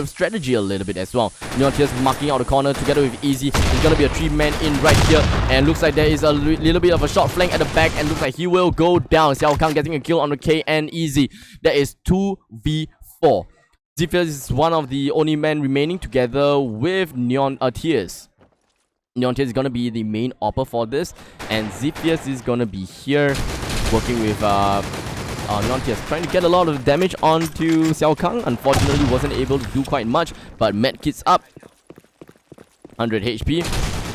strategy a little bit as well. Neon Tears marking out the corner together with Easy. It's going to be a 3-man in right here, and looks like there is a little bit of a short flank at the back, and looks like he will go down. Xiao Kang getting a kill on the K and Easy. That is 2v4. Zephyrs is one of the only men remaining together with Neon Tears. Neon Tears is going to be the main opper for this, and Zephyrs is going to be here working with Neon Tears, trying to get a lot of damage onto Xiao Kang. Unfortunately, wasn't able to do quite much, but medkits up. 100 HP.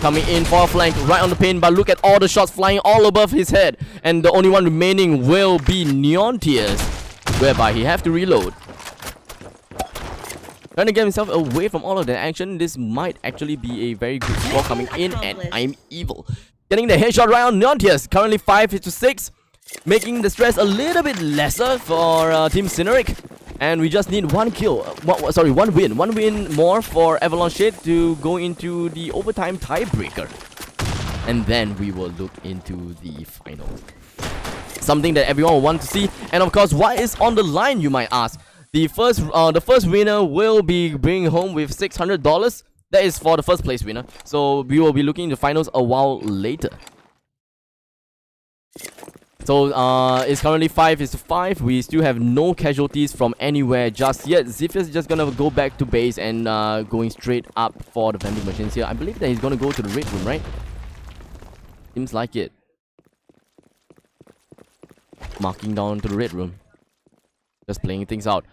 Coming in for a flank right on the pin, but look at all the shots flying all above his head, and the only one remaining will be Neon Tears, whereby he have to reload. Trying to get himself away from all of the action. This might actually be a very good score coming in, and I'm Evil getting the headshot right on Neon Tears. Currently 5-6, making the stress a little bit lesser for Team Cineric. And we just need 1 kill. One win. 1 win more for Avalon Shade to go into the overtime tiebreaker. And then we will look into the finals. Something that everyone will want to see. And of course, what is on the line, you might ask? The first winner will be bringing home with $600. That is for the first place winner. So we will be looking into finals a while later. So it's currently 5-5. We still have no casualties from anywhere just yet. Zephyrs is just gonna go back to base and going straight up for the vending machines here. I believe that he's gonna go to the Red Room, right? Seems like it. Marking down to the Red Room. Just playing things out.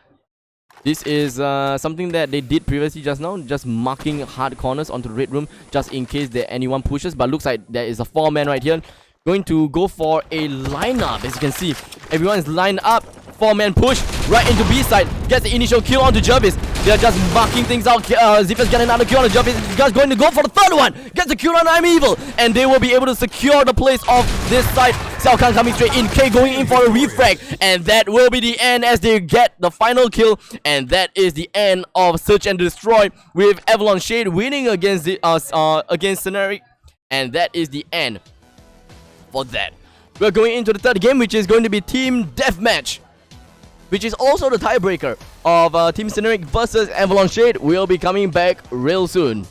This is something that they did previously just now, just marking hard corners onto the Red Room just in case that anyone pushes. But looks like there is a 4-man right here going to go for a lineup. As you can see, everyone is lined up. 4-man push right into B side. Gets the initial kill onto Jervis. They are just marking things out. Zipper's getting another kill on the job. He's just going to go for the third one. Gets the kill on I'm Evil. And they will be able to secure the place of this side. Xiao Kahn coming straight in. K going in for a refrag. And that will be the end as they get the final kill. And that is the end of Search and Destroy with Avalon Shade winning against the against Scenaric. And that is the end for that. We're going into the third game, which is going to be Team Deathmatch, which is also the tiebreaker of Team Scenaric versus Avalon Shade. We'll be coming back real soon.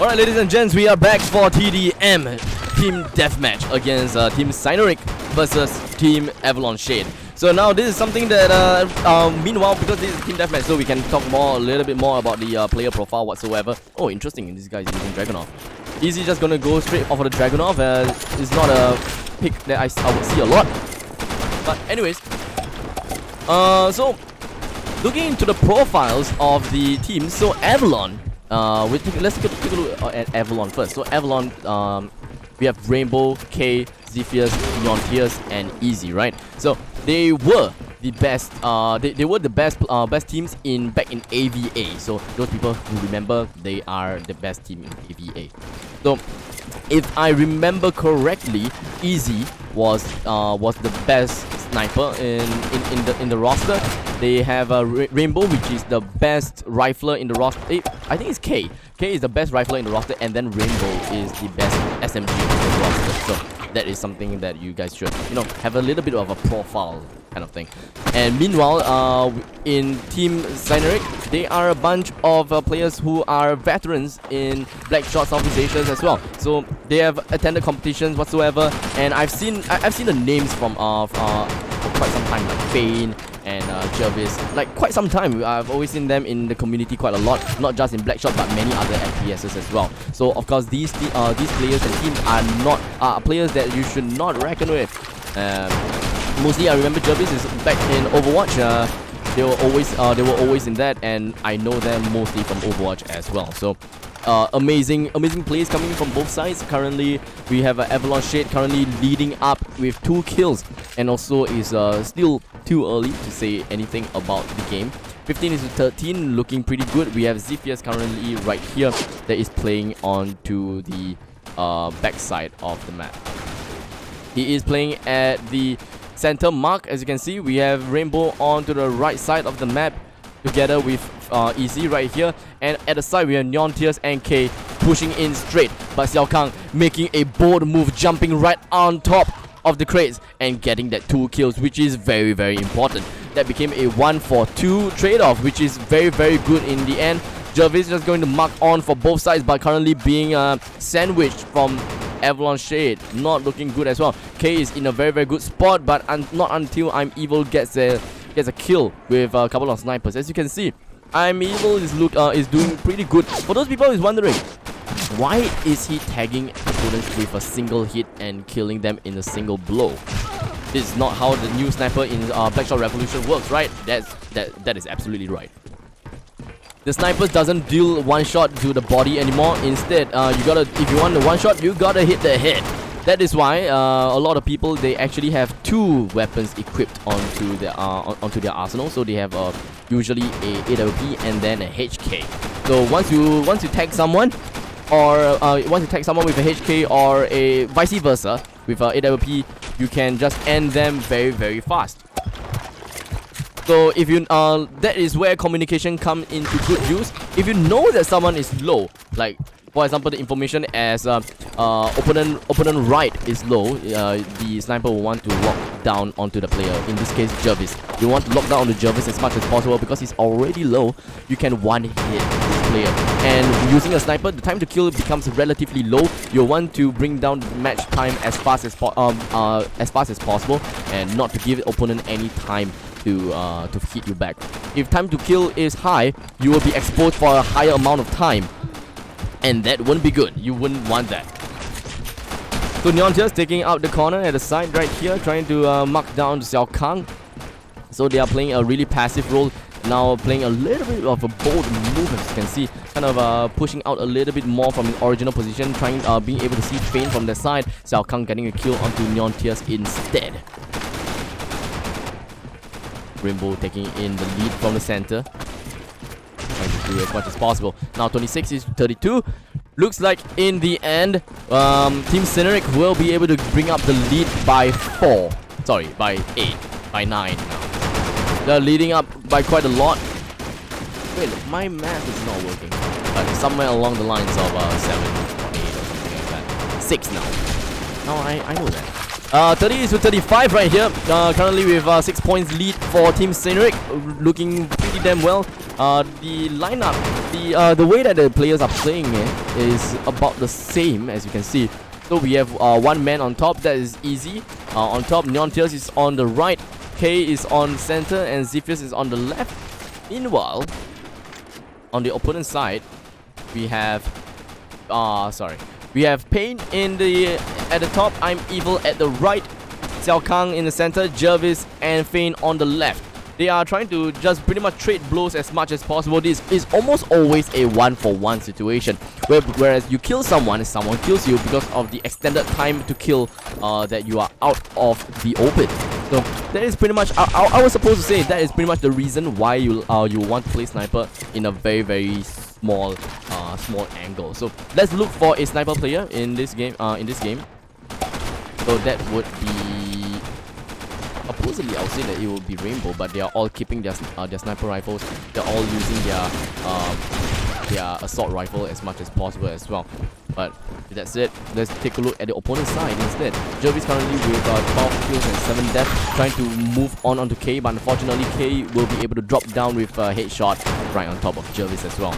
Alright, ladies and gents, we are back for TDM Team Deathmatch against Team Cyneric versus Team Avalon Shade. So now this is something that, meanwhile, because this is Team Deathmatch, so we can talk a little bit more about the player profile whatsoever. Oh, interesting, this guy is using Dragunov. Easy just gonna go straight off of the Dragunov, it's not a pick that I would see a lot. But anyways, so looking into the profiles of the teams, so Avalon, let's take a look at Avalon first. So Avalon, we have Rainbow, K, Zephyrs, Neontears, and Easy, right? So they were the best. They were the best teams back in AVA. So those people who remember, they are the best team in AVA. So if I remember correctly, Easy was the best sniper in the roster. They have a Rainbow, which is the best rifler in the roster. I think it's K. K is the best rifler in the roster, and then Rainbow is the best SMG in the roster. So that is something that you guys should, you know, have a little bit of a profile kind of thing. And meanwhile, in Team Cyneric, they are a bunch of players who are veterans in BlackShot Southeast Asia as well. So they have attended competitions whatsoever, and I've seen the names from for quite some time, like Fane and Jervis, like quite some time. I've always seen them in the community quite a lot, not just in BlackShot but many other FPSs as well. So of course these players and teams are not players that you should not reckon with. Mostly I remember Jervis is back in Overwatch. They were always in that, and I know them mostly from Overwatch as well. So amazing plays coming from both sides. Currently we have Avalon Shade currently leading up with 2 kills, and also is still too early to say anything about the game. 15-13, looking pretty good. We have Zephyrs currently right here that is playing onto the backside of the map. He is playing at the center mark. As you can see, we have Rainbow onto the right side of the map together with Easy right here, and at the side we have Neon Tears and K pushing in straight, but Xiao Kang making a bold move, jumping right on top of the crates and getting that 2 kills, which is very, very important. That became a 1-for-2 trade-off, which is very, very good in the end. Jervis just going to mark on for both sides, but currently being sandwiched from Avalon Shade. Not looking good as well. K is in a very, very good spot, but not until I'm Evil gets a kill with a couple of snipers. As you can see, I'm Evil is doing pretty good. For those people who is wondering, why is he tagging opponents with a single hit and killing them in a single blow? This is not how the new sniper in BlackShot Revolution works, right? That is absolutely right. The snipers doesn't deal one shot to the body anymore. Instead, if you want the one shot, you gotta hit the head. That is why a lot of people, they actually have 2 weapons equipped onto their arsenal. So they have usually a AWP and then a HK. So once you tag someone, or once you tag someone with a HK or a vice versa with a AWP, you can just end them very, very fast. So if you that is where communication come into good use. If you know that someone is low, like for example the information as opponent right is low, the sniper will want to lock down onto the player. In this case Jervis, you want to lock down on the Jervis as much as possible because he's already low. You can one hit this player, and using a sniper, the time to kill becomes relatively low. You'll want to bring down the match time as fast as possible, and not to give the opponent any time to hit you back. If time to kill is high, you will be exposed for a higher amount of time, and that wouldn't be good. You wouldn't want that. So Neon just taking out the corner at the side right here, trying to mark down Xiao Kang. So they are playing a really passive role now, playing a little bit of a bold move, as you can see, kind of pushing out a little bit more from his original position, trying being able to see Fane from the side. Xiao Kang getting a kill onto Neon Tears instead. Rainbow taking in the lead from the center, trying to do as much as possible. Now 26-32. Looks like in the end, Team Cyneric will be able to bring up the lead by 4. Sorry, by 8, by 9 now. They're leading up by quite a lot. Wait, my math is not working. But somewhere along the lines of 7 or 8 or something like that. 6 now. No, I know that. 30-35 right here. Currently with 6 points lead for Team Cyneric, looking pretty damn well. The lineup, the way that the players are playing is about the same, as you can see. So we have 1 man on top, that is easy. On top, Neon Tears is on the right, K is on center, and Zephyrs is on the left. Meanwhile, on the opponent side, we have we have Pain at the top, I'm Evil at the right, Xiao Kang in the center, Jervis and Fane on the left. They are trying to just pretty much trade blows as much as possible. This is almost always a 1-for-1 situation, whereas you kill someone kills you because of the extended time to kill that you are out of the open. So that is pretty much, I was supposed to say, that is pretty much the reason why you want to play sniper in a very, very small angle. So let's look for a sniper player in this game. So that would be Supposedly, I would say that it will be Rainbow, but they are all keeping their sniper rifles. They're all using their assault rifle as much as possible as well. But that's it. Let's take a look at the opponent's side instead. Jervis currently with 12 kills and 7 deaths, trying to move onto K, but unfortunately K will be able to drop down with a headshot right on top of Jervis as well.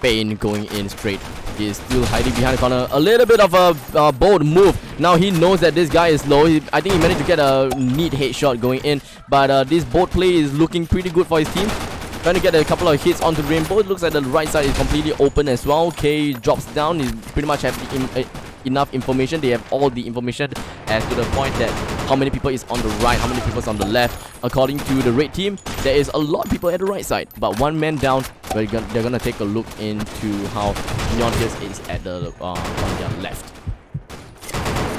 Payne going in straight. He is still hiding behind the corner. A little bit of a bold move. Now he knows that this guy is low. I think he managed to get a neat headshot going in. But this bold play is looking pretty good for his team. Trying to get a couple of hits onto Rainbow. It looks like the right side is completely open as well. K drops down. He pretty much have enough information. They have all the information as to the point that how many people is on the right, how many people is on the left. According to the red team, there is a lot of people at the right side, but one man down. They're gonna take a look into how Neontius is at the on their left.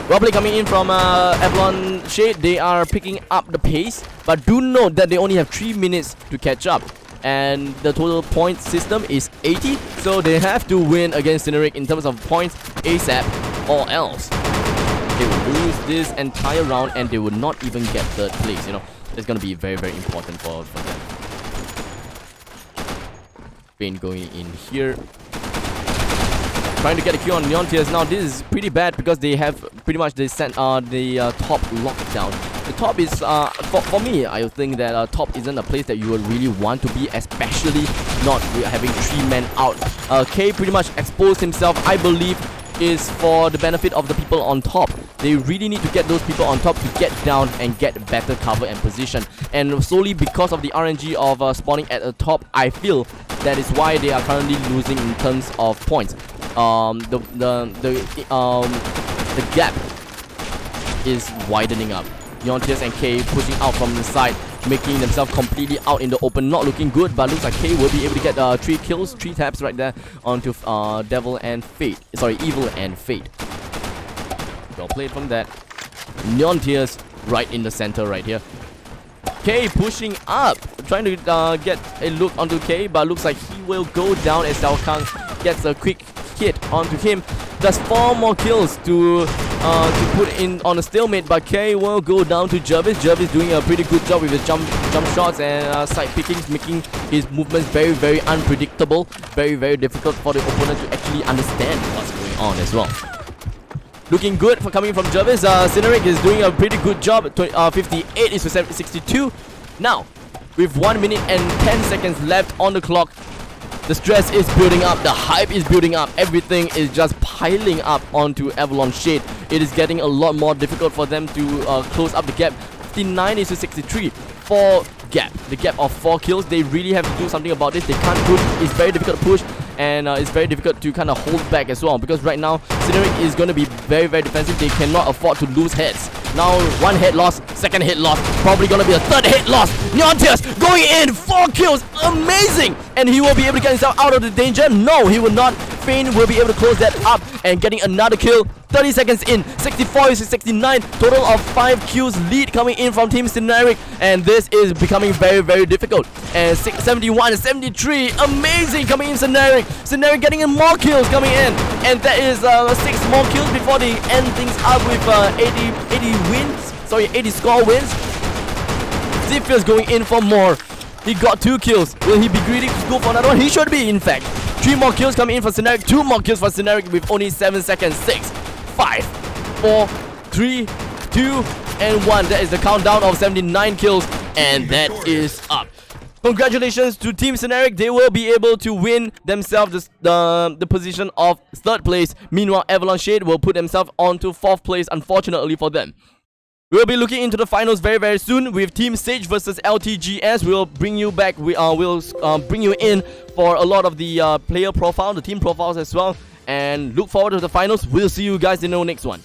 Well play coming in from Avalon Shade. They are picking up the pace, but do note that they only have 3 minutes to catch up. And the total point system is 80, so they have to win against Cineric in terms of points ASAP or else. They will lose this entire round and they will not even get third place, you know. It's gonna be very, very important for them. Payne going in here. Trying to get a kill on Neontius. Now this is pretty bad because they have pretty much the top locked down. The top is, for me, I think that top isn't a place that you would really want to be, especially not having 3 men out. K pretty much exposed himself, I believe, is for the benefit of the people on top. They really need to get those people on top to get down and get better cover and position. And solely because of the RNG of spawning at the top, I feel that is why they are currently losing in terms of points. The gap is widening up. Neontius and K pushing out from the side, making themselves completely out in the open. Not looking good, but looks like K will be able to get 3 kills, 3 taps right there onto Evil and Fate. Well played from that. Neontius right in the center right here. K pushing up, trying to get a look onto K, but looks like he will go down as Xiao Kang gets a quick hit onto him. Does 4 more kills to put in on a stalemate, but K will go down to Jervis. Jervis doing a pretty good job with his jump shots and side pickings, making his movements very, very unpredictable. Very, very difficult for the opponent to actually understand what's going on as well. Looking good for coming from Jervis. Cineric is doing a pretty good job. 58 is to 62. Now, with 1 minute and 10 seconds left on the clock, the stress is building up, the hype is building up, everything is just piling up onto Avalon Shade. It is getting a lot more difficult for them to close up the gap. 59 is to 63. The gap of 4 kills. They really have to do something about this. They can't push. It's very difficult to push, and it's very difficult to kind of hold back as well, because right now Cineric is going to be very, very defensive. They cannot afford to lose heads. Now 1 head loss, 2nd hit loss, probably gonna be a 3rd hit loss. Neontius going in, 4 kills, amazing! And he will be able to get himself out of the danger. No, he will not. Payne will be able to close that up and getting another kill. 30 seconds in, 64 is to 69, total of 5 kills lead coming in from Team Cineric, and this is becoming very, very difficult. And 71, 73, amazing coming in Cineric. Cineric getting in more kills coming in, and that is 6 more kills before they end things up with 80 score wins. Ziphia's going in for more. He got 2 kills. Will he be greedy to go for another one? He should be, in fact. 3 more kills coming in for Cineric, 2 more kills for Cineric with only 7 seconds. 6, 5, 4, 3, 2, and 1. That is the countdown of 79 kills, and that is up. Congratulations to Team Cineric. They will be able to win themselves the position of 3rd place. Meanwhile, Avalon Shade will put themselves onto 4th place, unfortunately for them. We'll be looking into the finals very, very soon with Team Sage versus LTGS. We'll bring you back. We'll bring you in for a lot of the player profile, the team profiles as well. And look forward to the finals. We'll see you guys in the next one.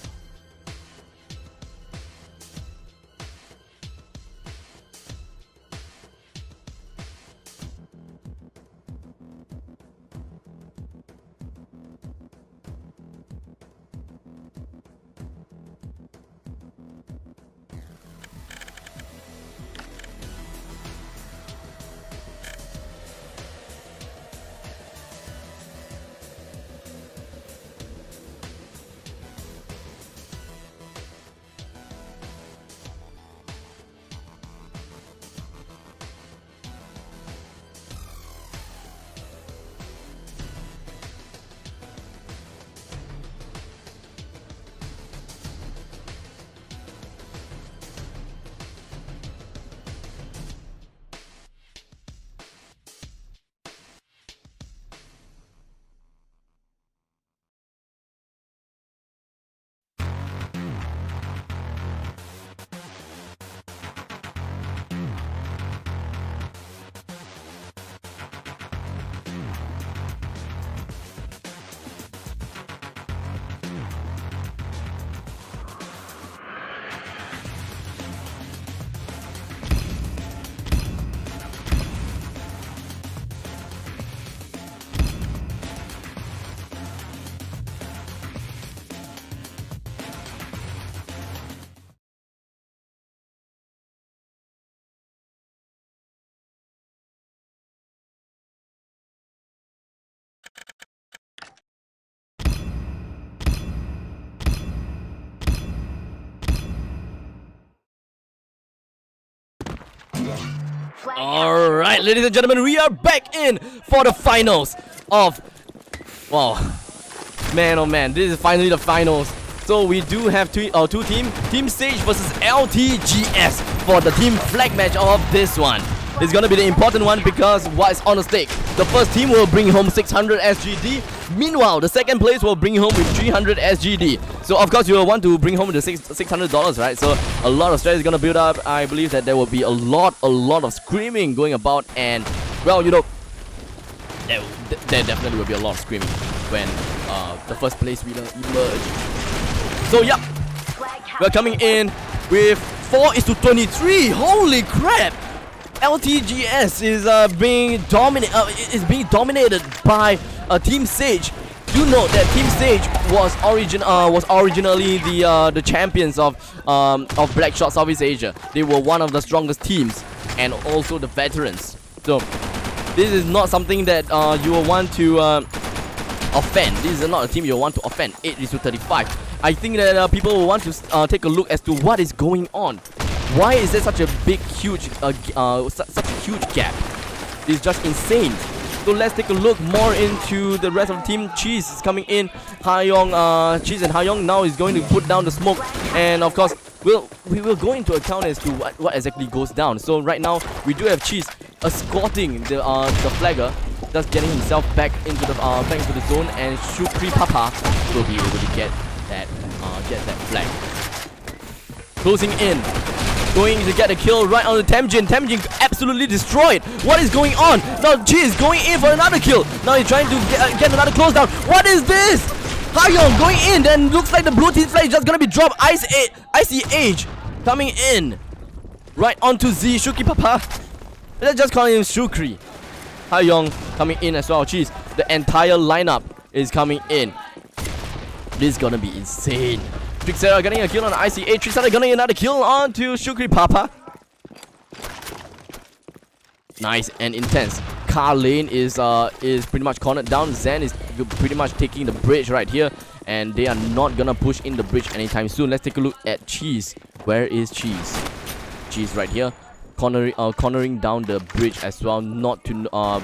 Flag Alright, ladies and gentlemen, we are back in for the finals of... Wow. Man, oh man, this is finally the finals. So we do have two teams. Team Sage versus LTGS for the team flag match of this one. It's gonna be the important one because what's on the stake? The first team will bring home 600 SGD. Meanwhile, the second place will bring home with 300 SGD. So of course you will want to bring home the $600, right? So a lot of stress is gonna build up. I believe that there will be a lot of screaming going about, and well, you know, there definitely will be a lot of screaming when the first place winner emerge. So yeah, we're coming in with 4:23. Holy crap! LTGS is being dominated by Team Sage. You know that Team Sage was originally the champions of BlackShot Southeast Asia. They were one of the strongest teams and also the veterans. So this is not something that you will want to offend. This is not a team you will want to offend. 8:35. I think that people will want to take a look as to what is going on. Why is there such a big, huge such a huge gap? It's just insane. So let's take a look more into the rest of the team. Cheese is coming in. Cheese and Hayong now is going to put down the smoke, and of course we will go into account as to what exactly goes down. So right now we do have Cheese escorting the flagger, just getting himself back into the zone, and Shukri Papa will be able to get that flag. Closing in. Going to get a kill right on the Temjin. Temjin absolutely destroyed. What is going on? Now Cheese going in for another kill. Now he's trying to get another close down. What is this? Hayong going in. Then looks like the blue team flag is just gonna be dropped. Icy Age coming in right onto Z. Shuki Papa. Let's just call him Shukri. Hayong coming in as well. Cheese. The entire lineup is coming in. This is gonna be insane. Trixera getting a kill on ICA. Trixera getting another kill on to Shukri Papa. Nice and intense. Car lane is pretty much cornered down. Zen is pretty much taking the bridge right here, and they are not gonna push in the bridge anytime soon. Let's take a look at Cheese. Where is Cheese? Cheese right here, cornering down the bridge as well. Not to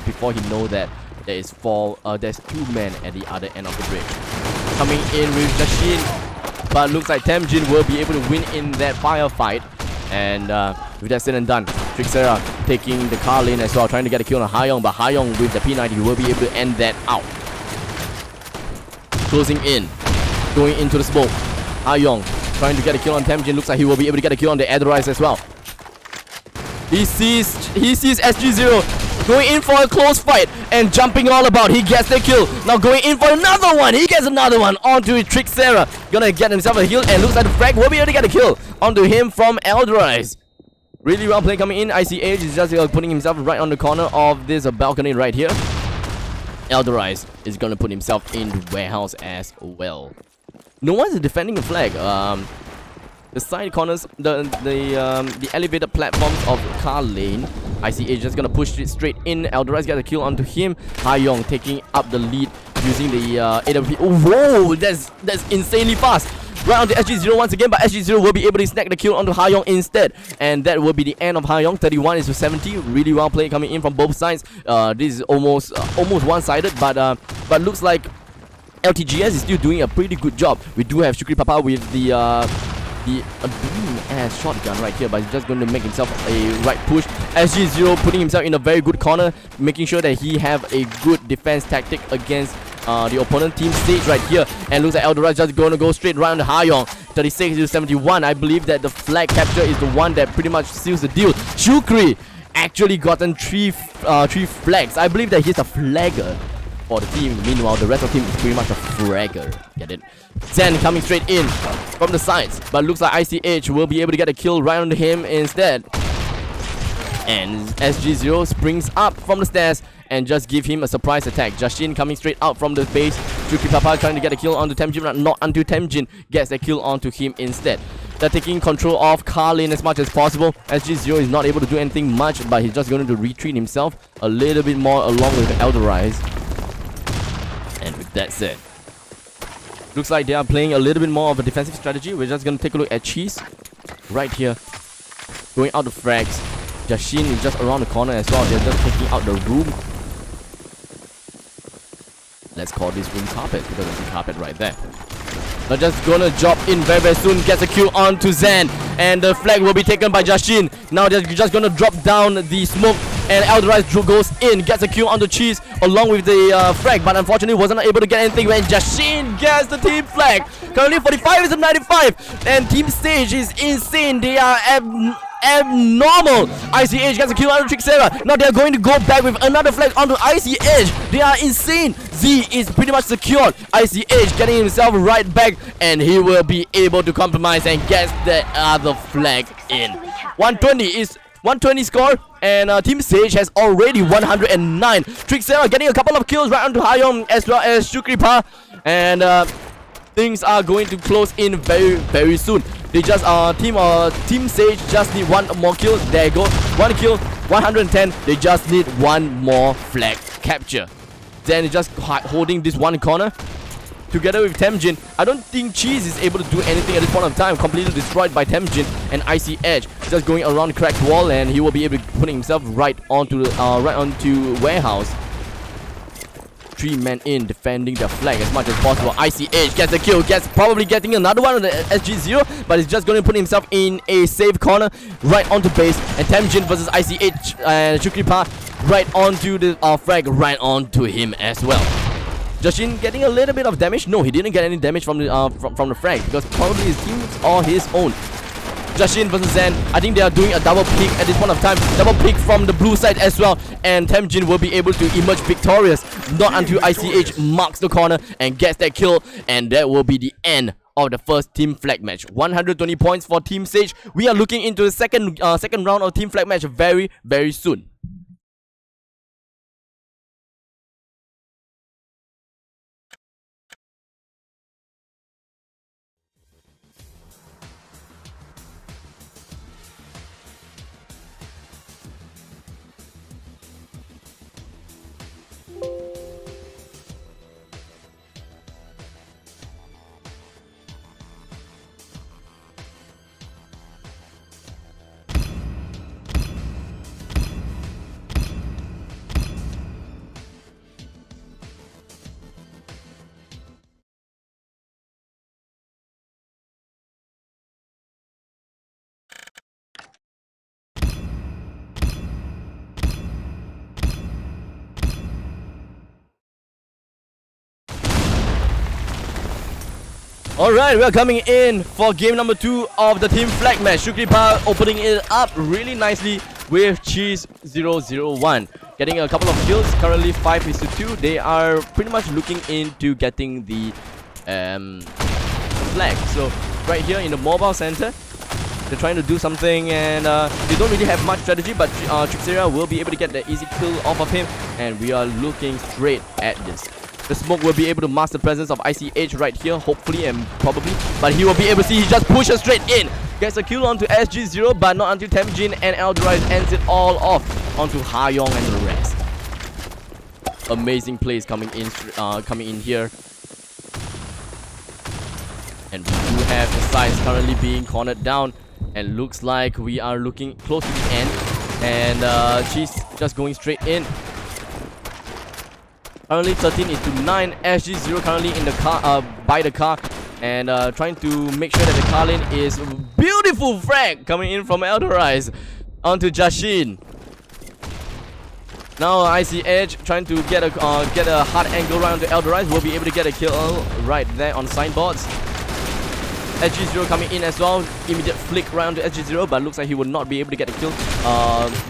before he know that there's two men at the other end of the bridge. Coming in with Jashin. But looks like Temjin will be able to win in that firefight. And with that said and done, Trixera taking the car lane as well, trying to get a kill on Hayong. But Hayong with the P90 will be able to end that out. Closing in, going into the smoke. Hayong trying to get a kill on Temjin. Looks like he will be able to get a kill on the Adorize as well. He sees SG0 going in for a close fight and jumping all about. He gets the kill. Now going in for another one. He gets another one onto Trixera. Gonna get himself a heal, and looks like the frag will be able to get a kill onto him from Eldrise. Really well played coming in. ICH is just putting himself right on the corner of this balcony right here. Eldrise is gonna put himself in the warehouse as well. No one's defending the flag. The side corners, the elevated platforms of car lane. ICH just gonna push it straight in. Eldrise got a kill onto him. Hayong taking up the lead using the AWP. Oh, whoa, that's insanely fast. Right onto SG0 once again, but SG0 will be able to snag the kill onto Hayong instead. And that will be the end of Hayong. 31-70. Really well played coming in from both sides. This is almost one-sided, but looks like LTGS is still doing a pretty good job. We do have Shukri Papa with the beam-ass shotgun right here, but he's just going to make himself a right push. SG0 putting himself in a very good corner, making sure that he have a good defense tactic against the opponent team Sage right here. And looks like Eldorado just going to go straight right on the Hayong. 36-71. I believe that the flag capture is the one that pretty much seals the deal. Shukri actually gotten three flags. I believe that he's a flagger for the team. Meanwhile, the rest of the team is pretty much a fragger. Get it? Zen coming straight in from the sides, but looks like ICH will be able to get a kill right on him instead. And SG0 springs up from the stairs and just give him a surprise attack. Jashin coming straight out from the base. Shuki Papa trying to get a kill onto Temjin, but not until Temjin gets a kill onto him instead. They're taking control of car lane as much as possible. SG0 is not able to do anything much, but he's just going to retreat himself a little bit more along with Eldorize. And with that said, looks like they are playing a little bit more of a defensive strategy. We're just going to take a look at Cheese right here. Going out the frags. Jashin is just around the corner as well. They're just taking out the room. Let's call this room carpet because there's a carpet right there. They're just gonna drop in very, very soon. Gets a kill onto Zen. And the flag will be taken by Jashin. Now they're just gonna drop down the smoke. And Eldorize goes in. Gets a kill onto Cheese along with the frag. But unfortunately wasn't able to get anything when Jashin gets the team flag. Currently 45 is 95. And Team Stage is insane. They are abnormal. ICH gets a kill onto Trixera. Now they're going to go back with another flag onto ICH. They are insane. Z is pretty much secured. ICH getting himself right back, and he will be able to compromise and get the other flag in. 120 score, and Team Sage has already 109. Trixera getting a couple of kills right onto Hayong as well as Shukripa, and things are going to close in very, very soon. They just Team Sage just need one more kill. There you go, one kill, 110. They just need one more flag capture. Then just holding this one corner together with Temjin. I don't think Cheese is able to do anything at this point of time. Completely destroyed by Temjin, and Icy Edge just going around the cracked wall, and he will be able to put himself right onto warehouse. 3 men in, defending the flag as much as possible. Icy Edge gets the kill, probably getting another one on the SG0, but he's just going to put himself in a safe corner right onto base. And Temjin versus Icy Edge and Shukripa right onto the frag, right onto him as well. Jashin getting a little bit of damage. No, he didn't get any damage from the frag because probably his team's or his own. Jashin versus Zen. I think they are doing a double pick at this point of time. Double pick from the blue side as well. And Temjin will be able to emerge victorious. Not until ICH marks the corner and gets that kill. And that will be the end of the first team flag match. 120 points for Team Sage. We are looking into the second round of team flag match very, very soon. Alright, we are coming in for game number 2 of the team flag match. Shukripa opening it up really nicely with Cheese 001. Getting a couple of kills, currently 5-2. They are pretty much looking into getting the flag. So right here in the mobile center, they're trying to do something, and they don't really have much strategy, but Trixera will be able to get the easy kill off of him, and we are looking straight at this. The smoke will be able to mask the presence of ICH right here, hopefully and probably. But he will be able to see, he just pushes straight in. Gets a kill onto SG0, but not until Temjin and Eldorize ends it all off onto Hayong and the rest. Amazing plays coming in here. And we do have the sides currently being cornered down. And looks like we are looking close to the end. And she's just going straight in. Currently 13-9. SG0 currently in the car, by the car, and trying to make sure that the car lane is beautiful frag coming in from Eldorize onto Jashin. Now ICH trying to get a hard angle right onto Eldorize. Will be able to get a kill right there on signboards. SG0 coming in as well. Immediate flick right onto SG0, but looks like he will not be able to get a kill.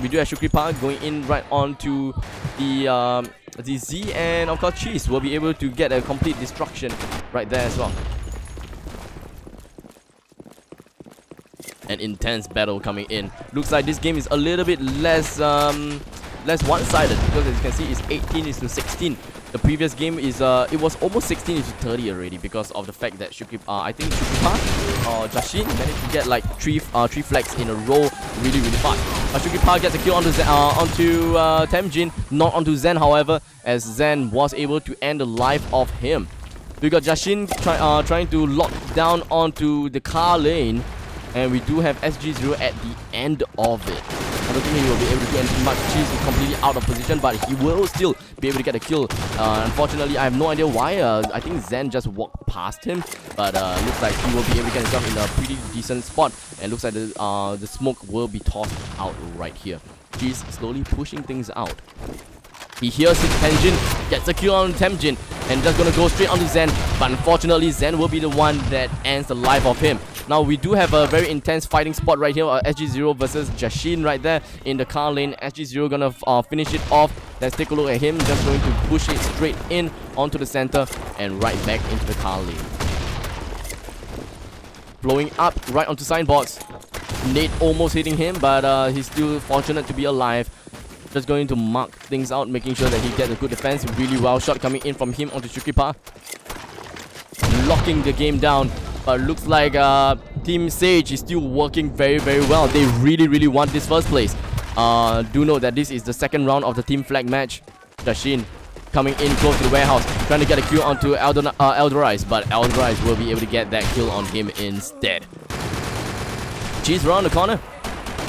We do have Shukripa going in right onto the Z, and of course Cheese will be able to get a complete destruction right there as well. An intense battle coming in. Looks like this game is a little bit less one-sided, because as you can see it's 18-16. The previous game is it was almost 16-30 already, because of the fact that I think Shukripa or Jashin managed to get like three flags in a row really fast. Shukripa gets a kill onto Temjin, not onto Zen, however, as Zen was able to end the life of him. We got Jashin trying to lock down onto the car lane, and we do have SG0 at the end of it. I don't think he will be able to do anything much. Cheese is completely out of position, but he will still be able to get a kill. Unfortunately, I have no idea why. I think Zen just walked past him, but looks like he will be able to get himself in a pretty decent spot. And looks like the smoke will be tossed out right here. Cheese slowly pushing things out. He hears his Tenjin, gets a kill on Temjin, and just gonna go straight onto Zen. But unfortunately, Zen will be the one that ends the life of him. Now we do have a very intense fighting spot right here. SG0 versus Jashin right there in the car lane. SG0 gonna finish it off. Let's take a look at him. Just going to push it straight in onto the center and right back into the car lane. Blowing up right onto Signbox. Nate almost hitting him, but he's still fortunate to be alive. Just going to mark things out, making sure that he gets a good defense. Really well shot coming in from him onto Shukipa. Locking the game down. But looks like Team Sage is still working very, very well. They really want this first place. Do note that this is the second round of the team flag match. Jashin coming in close to the warehouse, trying to get a kill onto Eldorize, but Eldorize will be able to get that kill on him instead. Cheese around the corner.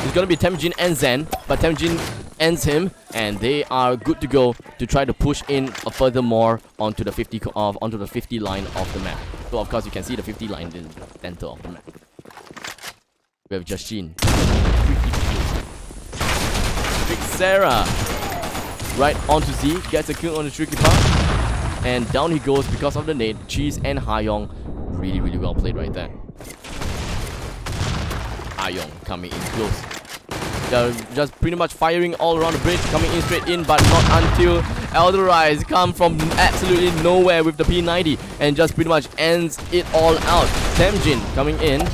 It's gonna be Temjin and Zen, but Temjin ends him, and they are good to go to try to push in furthermore onto the 50 line of the map. So of course you can see the 50 line in the center of the map. We have Jashin. Big Sarah right onto Z, gets a kill on the Tricky Park, and down he goes because of the nade. Cheese and Hayong, really well played right there. Hayong coming in close. They're just pretty much firing all around the bridge, coming in straight in, but not until Eldorize come from absolutely nowhere with the P90 and just pretty much ends it all out. Temjin coming in,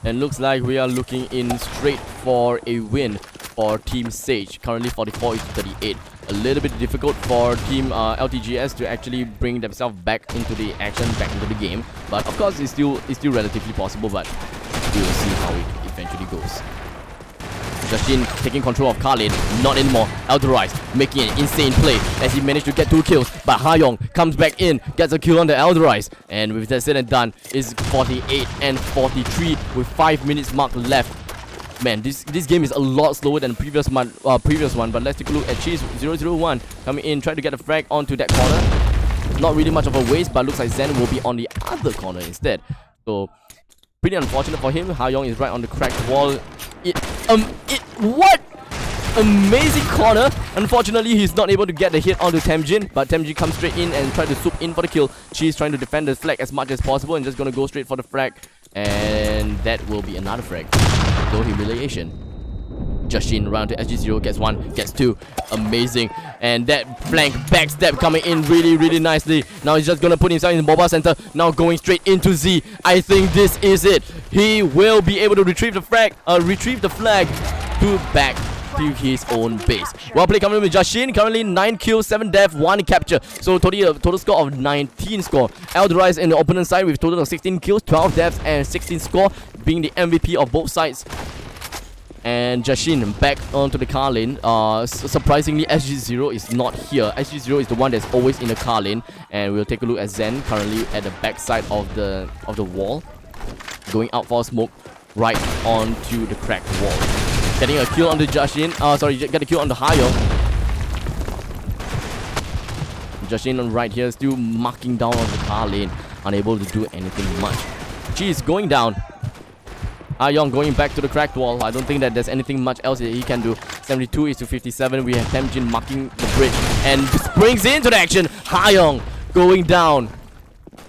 and looks like we are looking in straight for a win for Team Sage. Currently 44-38. A little bit difficult for Team LTGS to actually bring themselves back into the action, back into the game. But of course, it's still relatively possible. But we will see how it eventually goes. Jashin taking control of Khalid, not anymore. Eldorize making an insane play as he managed to get 2 kills. But Hayong comes back in, gets a kill on the Eldorize. And with that said and done, it's 48-43 with 5 minutes mark left. Man, this game is a lot slower than the previous one. But let's take a look at Cheese 001 coming in, trying to get a frag onto that corner. Not really much of a waste, but looks like Zen will be on the other corner instead. So pretty unfortunate for him. Hayong is right on the cracked wall. What? Amazing corner. Unfortunately, he's not able to get the hit onto Temjin, but Temjin comes straight in and tries to swoop in for the kill. She's trying to defend the flag as much as possible and just gonna go straight for the frag, and that will be another frag. No humiliation. Jashin round to SG0, gets 1, gets 2. Amazing. And that flank backstab coming in really nicely. Now he's just gonna put himself in the mobile center. Now going straight into Z. I think this is it. He will be able to retrieve the flag to back to his own base. Well played coming in with Jashin. Currently 9 kills, 7 death, 1 capture. So total score of 19 score. Eldorize in the opponent side with total of 16 kills, 12 deaths, and 16 score, being the MVP of both sides. And Jashin back onto the car lane. Surprisingly, SG0 is not here. SG0 is the one that's always in the car lane. And we'll take a look at Zen, currently at the backside of the wall, going out for a smoke right onto the cracked wall. Getting a kill on the Jashin. Get a kill on the Hayong. Jashin right here, still marking down on the car lane, unable to do anything much. Cheese going down. Hayong going back to the cracked wall. I don't think that there's anything much else that he can do. 72-57. We have Temjin marking the bridge and springs into the action. Hayong going down.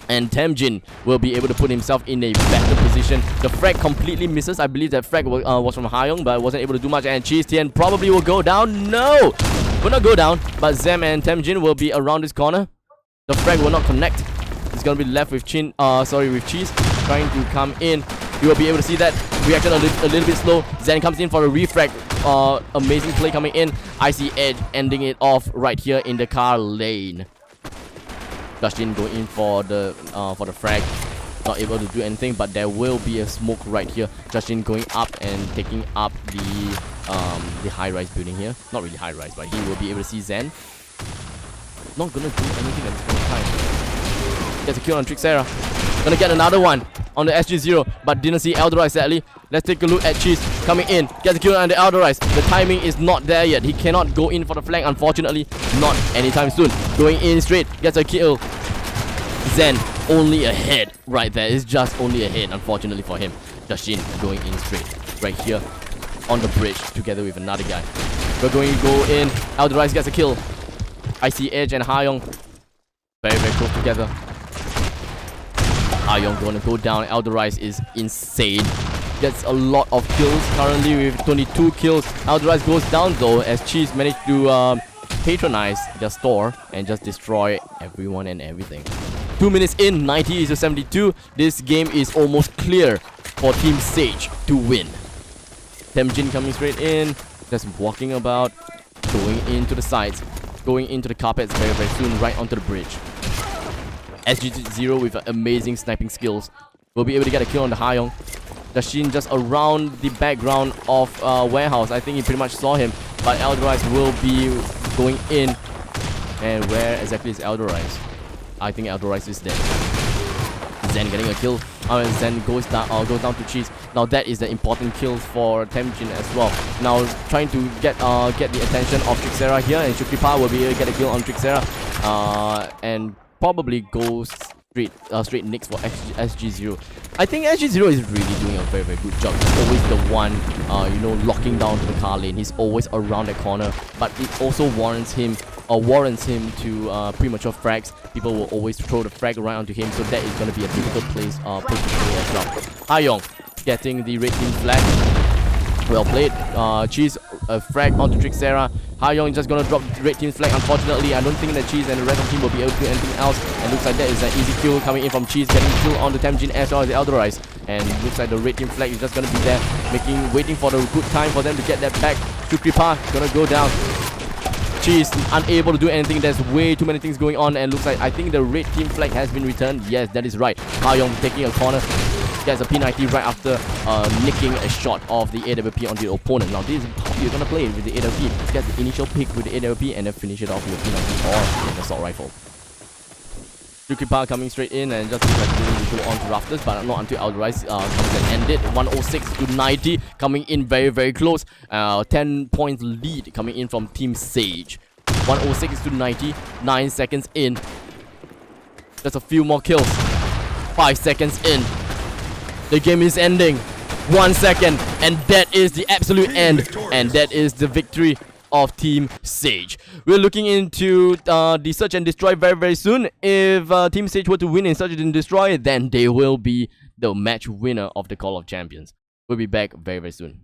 And Temjin will be able to put himself in a better position. The frag completely misses. I believe that frag was from Hayong, but wasn't able to do much. And Cheese Tian probably will go down. No! Will not go down. But Zem and Temjin will be around this corner. The frag will not connect. It's going to be left with with Cheese trying to come in. You will be able to see that reaction a little bit slow. Zen comes in for a refrag. Amazing play coming in. Icy Edge ending it off right here in the car lane. Dustin going in for the frag. Not able to do anything, but there will be a smoke right here. Justin going up and taking up the high-rise building here. Not really high-rise, but he will be able to see Zen. Not gonna do anything at this point of time. Gets a kill on Trixera. Gonna get another one on the SG0, but didn't see Eldorize sadly. Let's take a look at Cheese coming in. Gets a kill on the Eldorize. The timing is not there yet. He cannot go in for the flank, unfortunately. Not anytime soon. Going in straight. Gets a kill. Zen only ahead right there. It's just only ahead, unfortunately for him. Dashin going in straight. Right here on the bridge together with another guy. We're going to go in. Eldorize gets a kill. I see Edge and Hayong very, very close together. Hayong gonna go down. Eldorize is insane. Gets a lot of kills currently with 22 kills. Eldorize goes down though as Cheese managed to patronize their store and just destroy everyone and everything. 2 minutes in, 90 to 72. This game is almost clear for Team Sage to win. Temjin coming straight in, just walking about, going into the sides, going into the carpets very, very soon, right onto the bridge. SG0 with amazing sniping skills will be able to get a kill on the Hayong. Dashin just around the background of Warehouse. I think he pretty much saw him, but Eldorize will be going in. And where exactly is Eldorize? I think Eldorize is there. Zen getting a kill. Zen goes down to Cheese. Now that is the important kill for Temjin as well. Now trying to get the attention of Trixera here, and Shukripa will be able to get a kill on Trixera. And probably go straight nicks for SG0. I think SG0 is really doing a very, very good job. He's always the one, locking down to the car lane. He's always around the corner, but it also warrants him to premature frags. People will always throw the frag right onto him, so that is going to be a difficult place to play as well. Hayong getting the red team flag. Well played. Cheese frag onto Trixera. Hayong just gonna drop red team's flag. Unfortunately, I don't think that Cheese and the rest of the team will be able to do anything else. And looks like that is an easy kill coming in from Cheese, getting kill on the Temjin as well as the Eldorize. And looks like the red team flag is just gonna be there, waiting for the good time for them to get that back. Shukripa gonna go down. Cheese unable to do anything. There's way too many things going on, and looks like I think the red team flag has been returned. Yes, that is right. Hayong taking a corner. Gets a P90 right after nicking a shot of the AWP on the opponent. Now this is how you're gonna play with the AWP. Get the initial pick with the AWP and then finish it off with a P90 or an assault rifle. Yukipa coming straight in and just going to go on to rafters, but not until Eldorize comes and end it. 106 to 90, coming in very, very close. 10 points lead coming in from Team Sage. 106 to 90, 9 seconds in. Just a few more kills. 5 seconds in. The game is ending. 1 second, and that is the absolute end, and that is the victory of Team Sage. We're looking into the Search and Destroy very, very soon. If Team Sage were to win in Search and Destroy, then they will be the match winner of the Call of Champions. We'll be back very, very soon.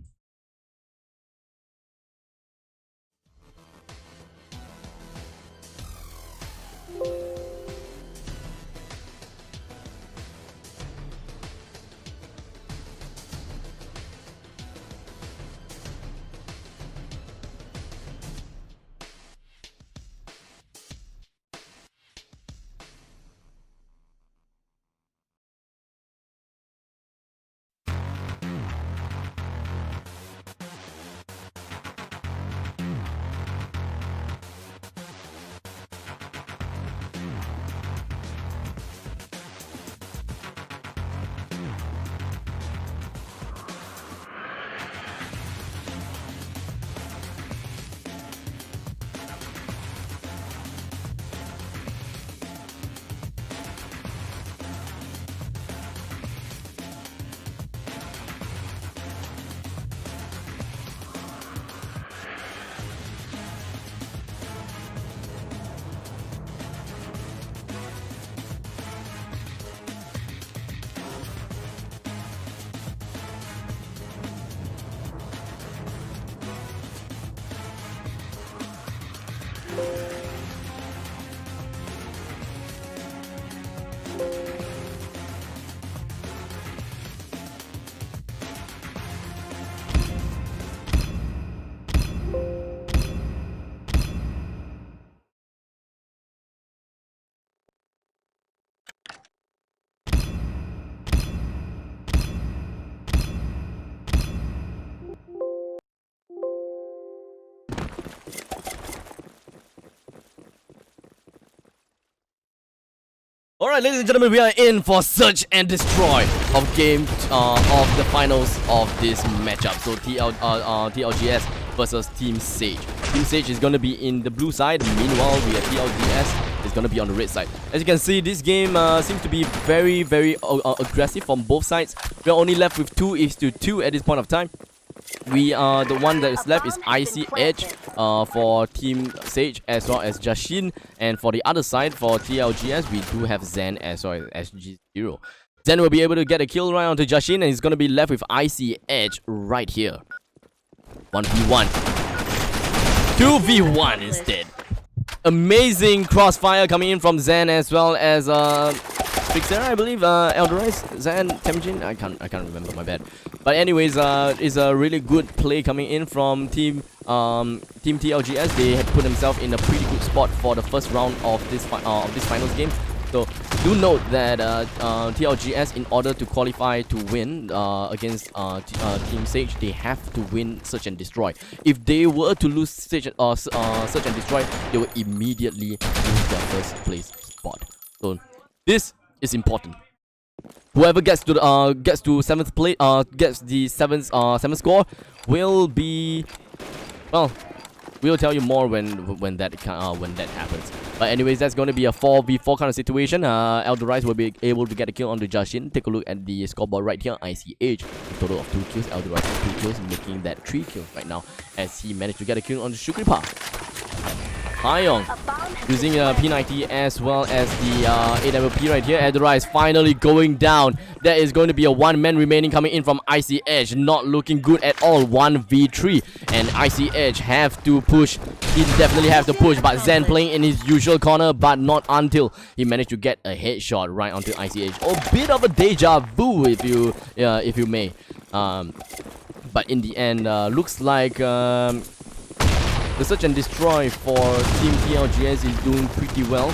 Alright, ladies and gentlemen, we are in for search and destroy of of the finals of this matchup. So TLGS versus Team Sage. Team Sage is going to be in the blue side. Meanwhile, we are TLGS is going to be on the red side. As you can see, this game seems to be very aggressive from both sides. We are only left with 2:2 at this point of time. We are the one that is left is Icy Edge for Team Sage as well as Jashin, and for the other side for TLGS we do have Zen as well as SG0. Zen will be able to get a kill right onto Jashin, and he's gonna be left with Icy Edge right here. 1v1, 2v1 instead. Amazing crossfire coming in from Zen as well as Fixera, I believe, Eldorize, Zen, Temjin, I can't remember, my bad. But anyways, it's a really good play coming in from Team TLGS. They had put themselves in a pretty good spot for the first round of this finals game. So do note that TLGS, in order to qualify to win against Team Sage, they have to win Search and Destroy. If they were to lose Search and Destroy, they will immediately lose their first place spot. So this is important. Whoever gets to seventh place, gets the seventh score, will be, well, we'll tell you more when that happens. But anyways, that's going to be a 4v4 kind of situation. Eldorize will be able to get a kill on the Jashin. Take a look at the scoreboard right here. Icy Edge, a total of 2 kills. Eldorize has 2 kills, making that 3 kills right now, as he managed to get a kill on the Shukripa. Hyong using a P90 as well as the AWP right here. Eldorize finally going down. There is going to be a 1-man remaining coming in from Icy Edge. Not looking good at all. 1v3. And Icy Edge have to push. He definitely have to push. But Zen playing in his usual corner, but not until he managed to get a headshot right onto Icy Edge. A bit of a deja vu, if you may. But in the end, looks like the Search and Destroy for Team TLGS is doing pretty well.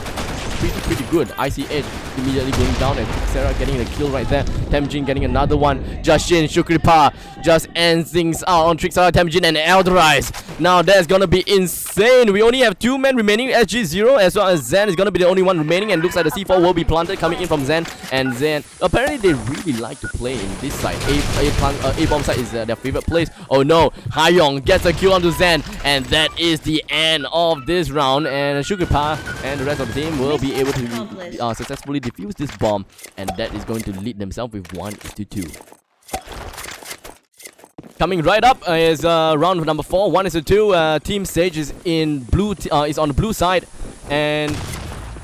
Pretty good. Icy Edge immediately going down, and Sarah getting the kill right there. Temjin getting another one. Jashin, Shukripa just ends things out on Trixara, Temjin, and Eldorize. Now that's gonna be insane. We only have 2 men remaining. SG0 as well as Zen is gonna be the only one remaining, and looks like the C4 will be planted coming in from Zen. And Zen, apparently they really like to play in this side. A-bomb side is their favorite place. Oh no, Hyong gets a kill onto Zen, and that is the end of this round. And Shukripa and the rest of the team will be able to successfully defuse this bomb, and that is going to lead themselves with 1:2. Coming right up is round number 4, 1:2. Team Sage is in blue, is on the blue side, and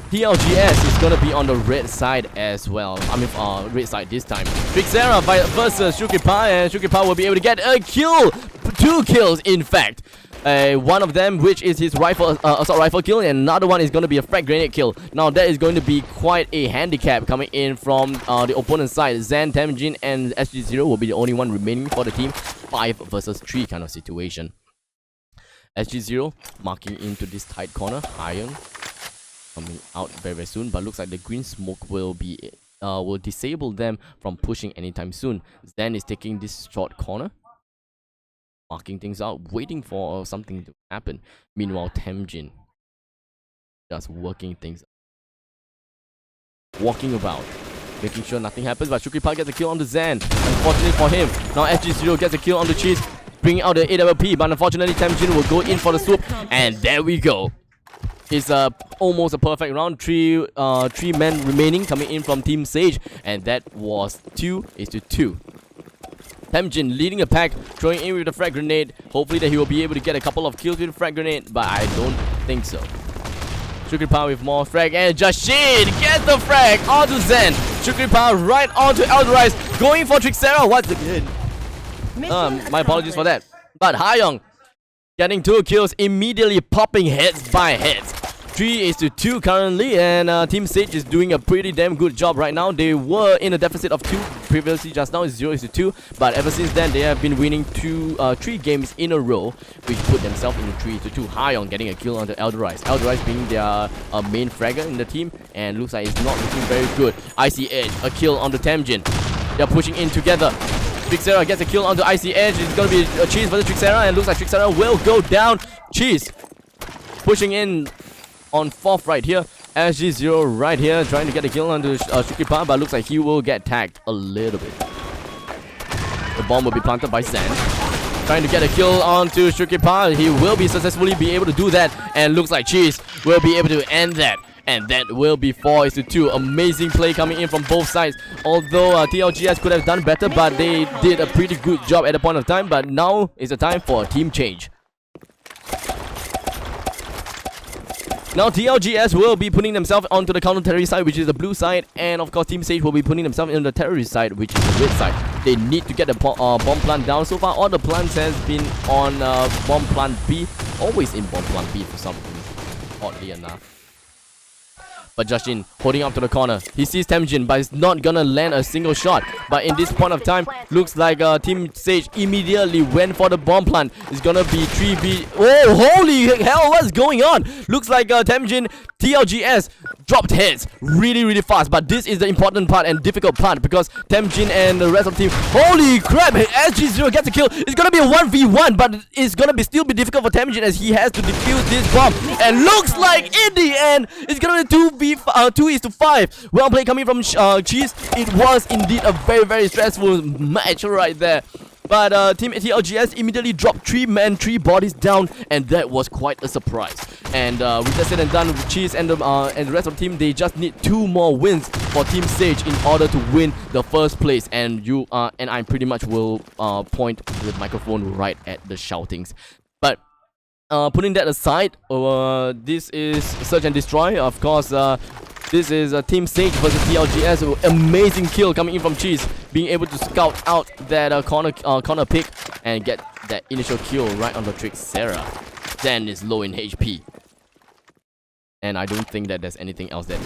TLGS is gonna be on the red side as well. I mean, red side this time. Fixera versus Shukripa, and Shukripa will be able to get a kill, 2 kills in fact. One of them, which is his assault rifle kill, and another one is going to be a frag grenade kill. Now that is going to be quite a handicap coming in from the opponent's side. Zen, Temjin, and SG0 will be the only one remaining for the team. 5 versus 3 kind of situation. SG0 marking into this tight corner. Iron coming out very soon, but looks like the green smoke will disable them from pushing anytime soon. Zen is taking this short corner, marking things out, waiting for something to happen. Meanwhile, Temjin just working things out, walking about, making sure nothing happens. But Shukripa gets a kill on the Zen. Unfortunately for him, now SG0 gets a kill on the Cheese, bringing out the AWP. But unfortunately, Temjin will go in for the swoop, and there we go. It's almost a perfect round. 3 men remaining coming in from Team Sage, and that was 2:2. Temjin leading a pack, throwing in with the frag grenade. Hopefully that he will be able to get a couple of kills with the frag grenade, but I don't think so. Shukripa with more frag, and Jashin gets the frag onto Zen. Shukripa right onto Eldorize, going for Trixera once again. My apologies for that. But Hyong getting 2 kills, immediately popping heads by heads. 3:2 currently, and Team Sage is doing a pretty damn good job right now. They were in a deficit of 2 previously, just now it's 0:2, but ever since then they have been winning 3 games in a row, which put themselves into 3:2. Hyong getting a kill onto Eldorize. Eldorize being their main fragger in the team, and looks like it's not looking very good. Icy Edge, a kill onto Temjin. They're pushing in together. Trixera gets a kill onto Icy Edge. It's gonna be a Cheese versus Trixera, and looks like Trixera will go down. Cheese pushing in on 4th right here. SG0 right here, trying to get a kill onto Shukipa, but looks like he will get tagged a little bit. The bomb will be planted by Zen. Trying to get a kill onto Shukipa. He will be successfully be able to do that, and looks like Cheese will be able to end that. And that will be 4-2. Amazing play coming in from both sides. Although TLGS could have done better, but they did a pretty good job at the point of time. But now is the time for a team change. Now TLGS will be putting themselves onto the counter-terrorist side, which is the blue side. And of course Team Sage will be putting themselves on the terrorist side, which is the red side. They need to get the bomb plant down. So far all the plants has been on bomb plant B. Always in bomb plant B for some reason, oddly enough. But Justin holding up to the corner. He sees Temjin, but he's not gonna land a single shot. But in this point of time, looks like Team Sage immediately went for the bomb plant. It's gonna be 3v. Oh, holy hell, what's going on? Looks like Temjin, TLGS dropped heads really fast. But this is the important part and difficult part, because Temjin and the rest of the team. Holy crap! SG0 gets a kill. It's gonna be a 1v1, but it's gonna still be difficult for Temjin as he has to defuse this bomb. And looks like in the end, it's gonna be 2-5. Well played coming from Cheese. It was indeed a very stressful match right there. But Team TLGS immediately dropped 3 men, 3 bodies down, and that was quite a surprise. And with that said and done, with Cheese and the rest of the team, they just need 2 more wins for Team Sage in order to win the first place. And I pretty much will point the microphone right at the shoutings. But putting that aside, this is Search and Destroy. Of course, this is Team Sage versus TLGS. Amazing kill coming in from Cheese, being able to scout out that corner pick and get that initial kill right on the Trixera. Zen is low in HP. And I don't think that there's anything else that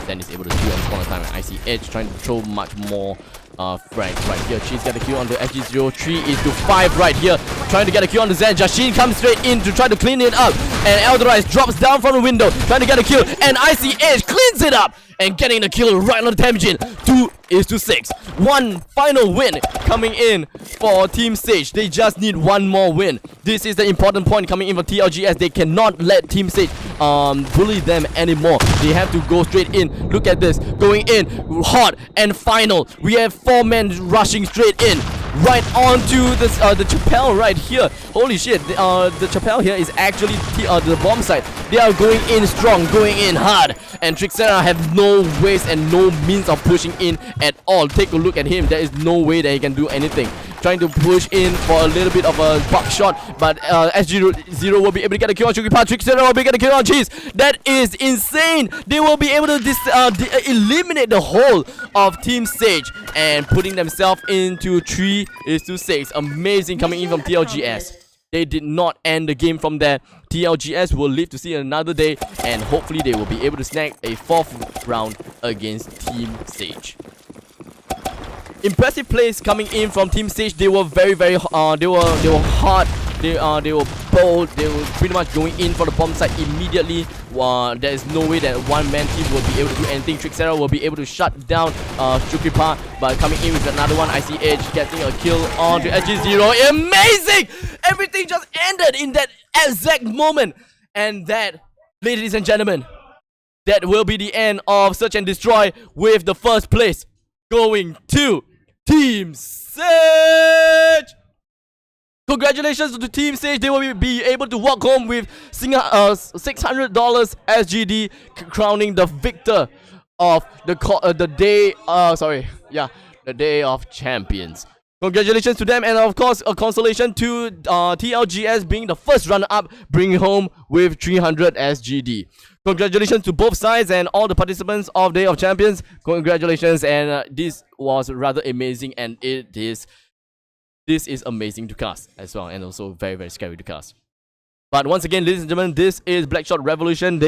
Zen is able to do at this point of time. I see Edge trying to throw much more frags right here. Cheese got the kill on the SG0. 3-5 right here. Trying to get a kill on the Zen. Jashin comes straight in to try to clean it up. And Eldorize drops down from the window, trying to get a kill. And I see Edge cleans it up and getting the kill right on the Temjin. 2-6. One final win coming in for Team Sage. They just need one more win. This is the important point coming in for TLGS. They cannot let Team Sage bully them anymore. They have to go straight in. Look at this. Going in hot and final. We have 4 men rushing straight in. Right onto the Chapel right here. Holy shit, the Chapel here is actually the bomb site. They are going in strong, going in hard. And Trixera have no ways and no means of pushing in at all. Take a look at him. There is no way that he can do anything. Trying to push in for a little bit of a buckshot, but SG0 will be able to get a kill on Shukipa. Trixera will be able to get a kill on Cheese. That is insane. They will be able to eliminate the whole of Team Sage and putting themselves into 3-6. Amazing coming in from TLGS. They did not end the game from there. TLGS will live to see another day, and hopefully they will be able to snag a 4th round against Team Sage. Impressive plays coming in from Team Sage. They were very they were hard. They were bold. They were pretty much going in for the bomb site immediately. There is no way that one-man team will be able to do anything. Trixera will be able to shut down Shukipa, but coming in with another one. I see Edge getting a kill on the SG0. Amazing! Everything just ended in that exact moment. And that, ladies and gentlemen, that will be the end of Search and Destroy, with the first place going to Team Sage. Congratulations to Team Sage. They will be able to walk home with $600 SGD, crowning the victor of the Day of Champions. Congratulations to them, and of course a consolation to TLGS being the first runner-up, bringing home with 300 SGD. Congratulations to both sides and all the participants of Day of Champions. Congratulations, and this was rather amazing, and this is amazing to cast as well, and also very scary to cast. But once again, ladies and gentlemen, this is BlackShot Revolution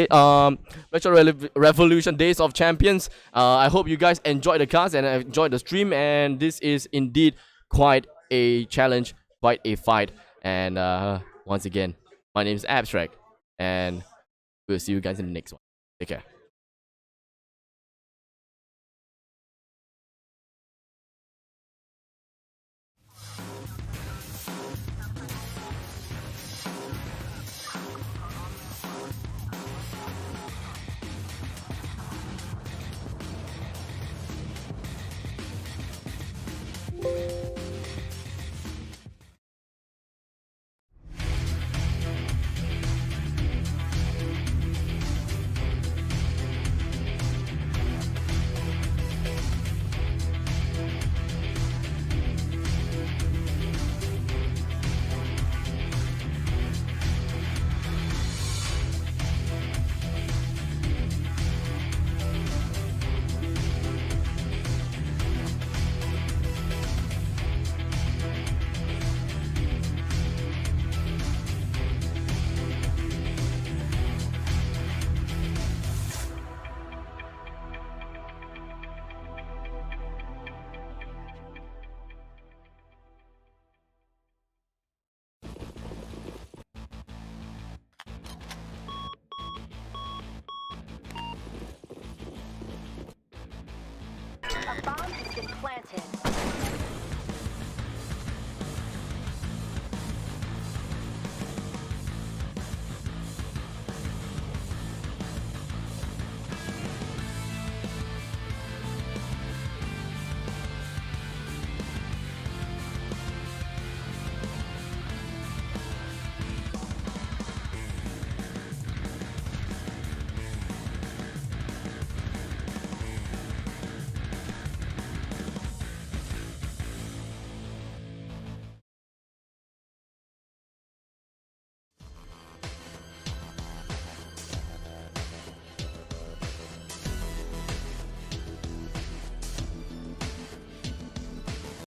Revolution Days of Champions. I hope you guys enjoyed the cast and enjoyed the stream, and this is indeed quite a challenge, quite a fight. And once again, my name is Abstract, and we'll see you guys in the next one. Take care. A bomb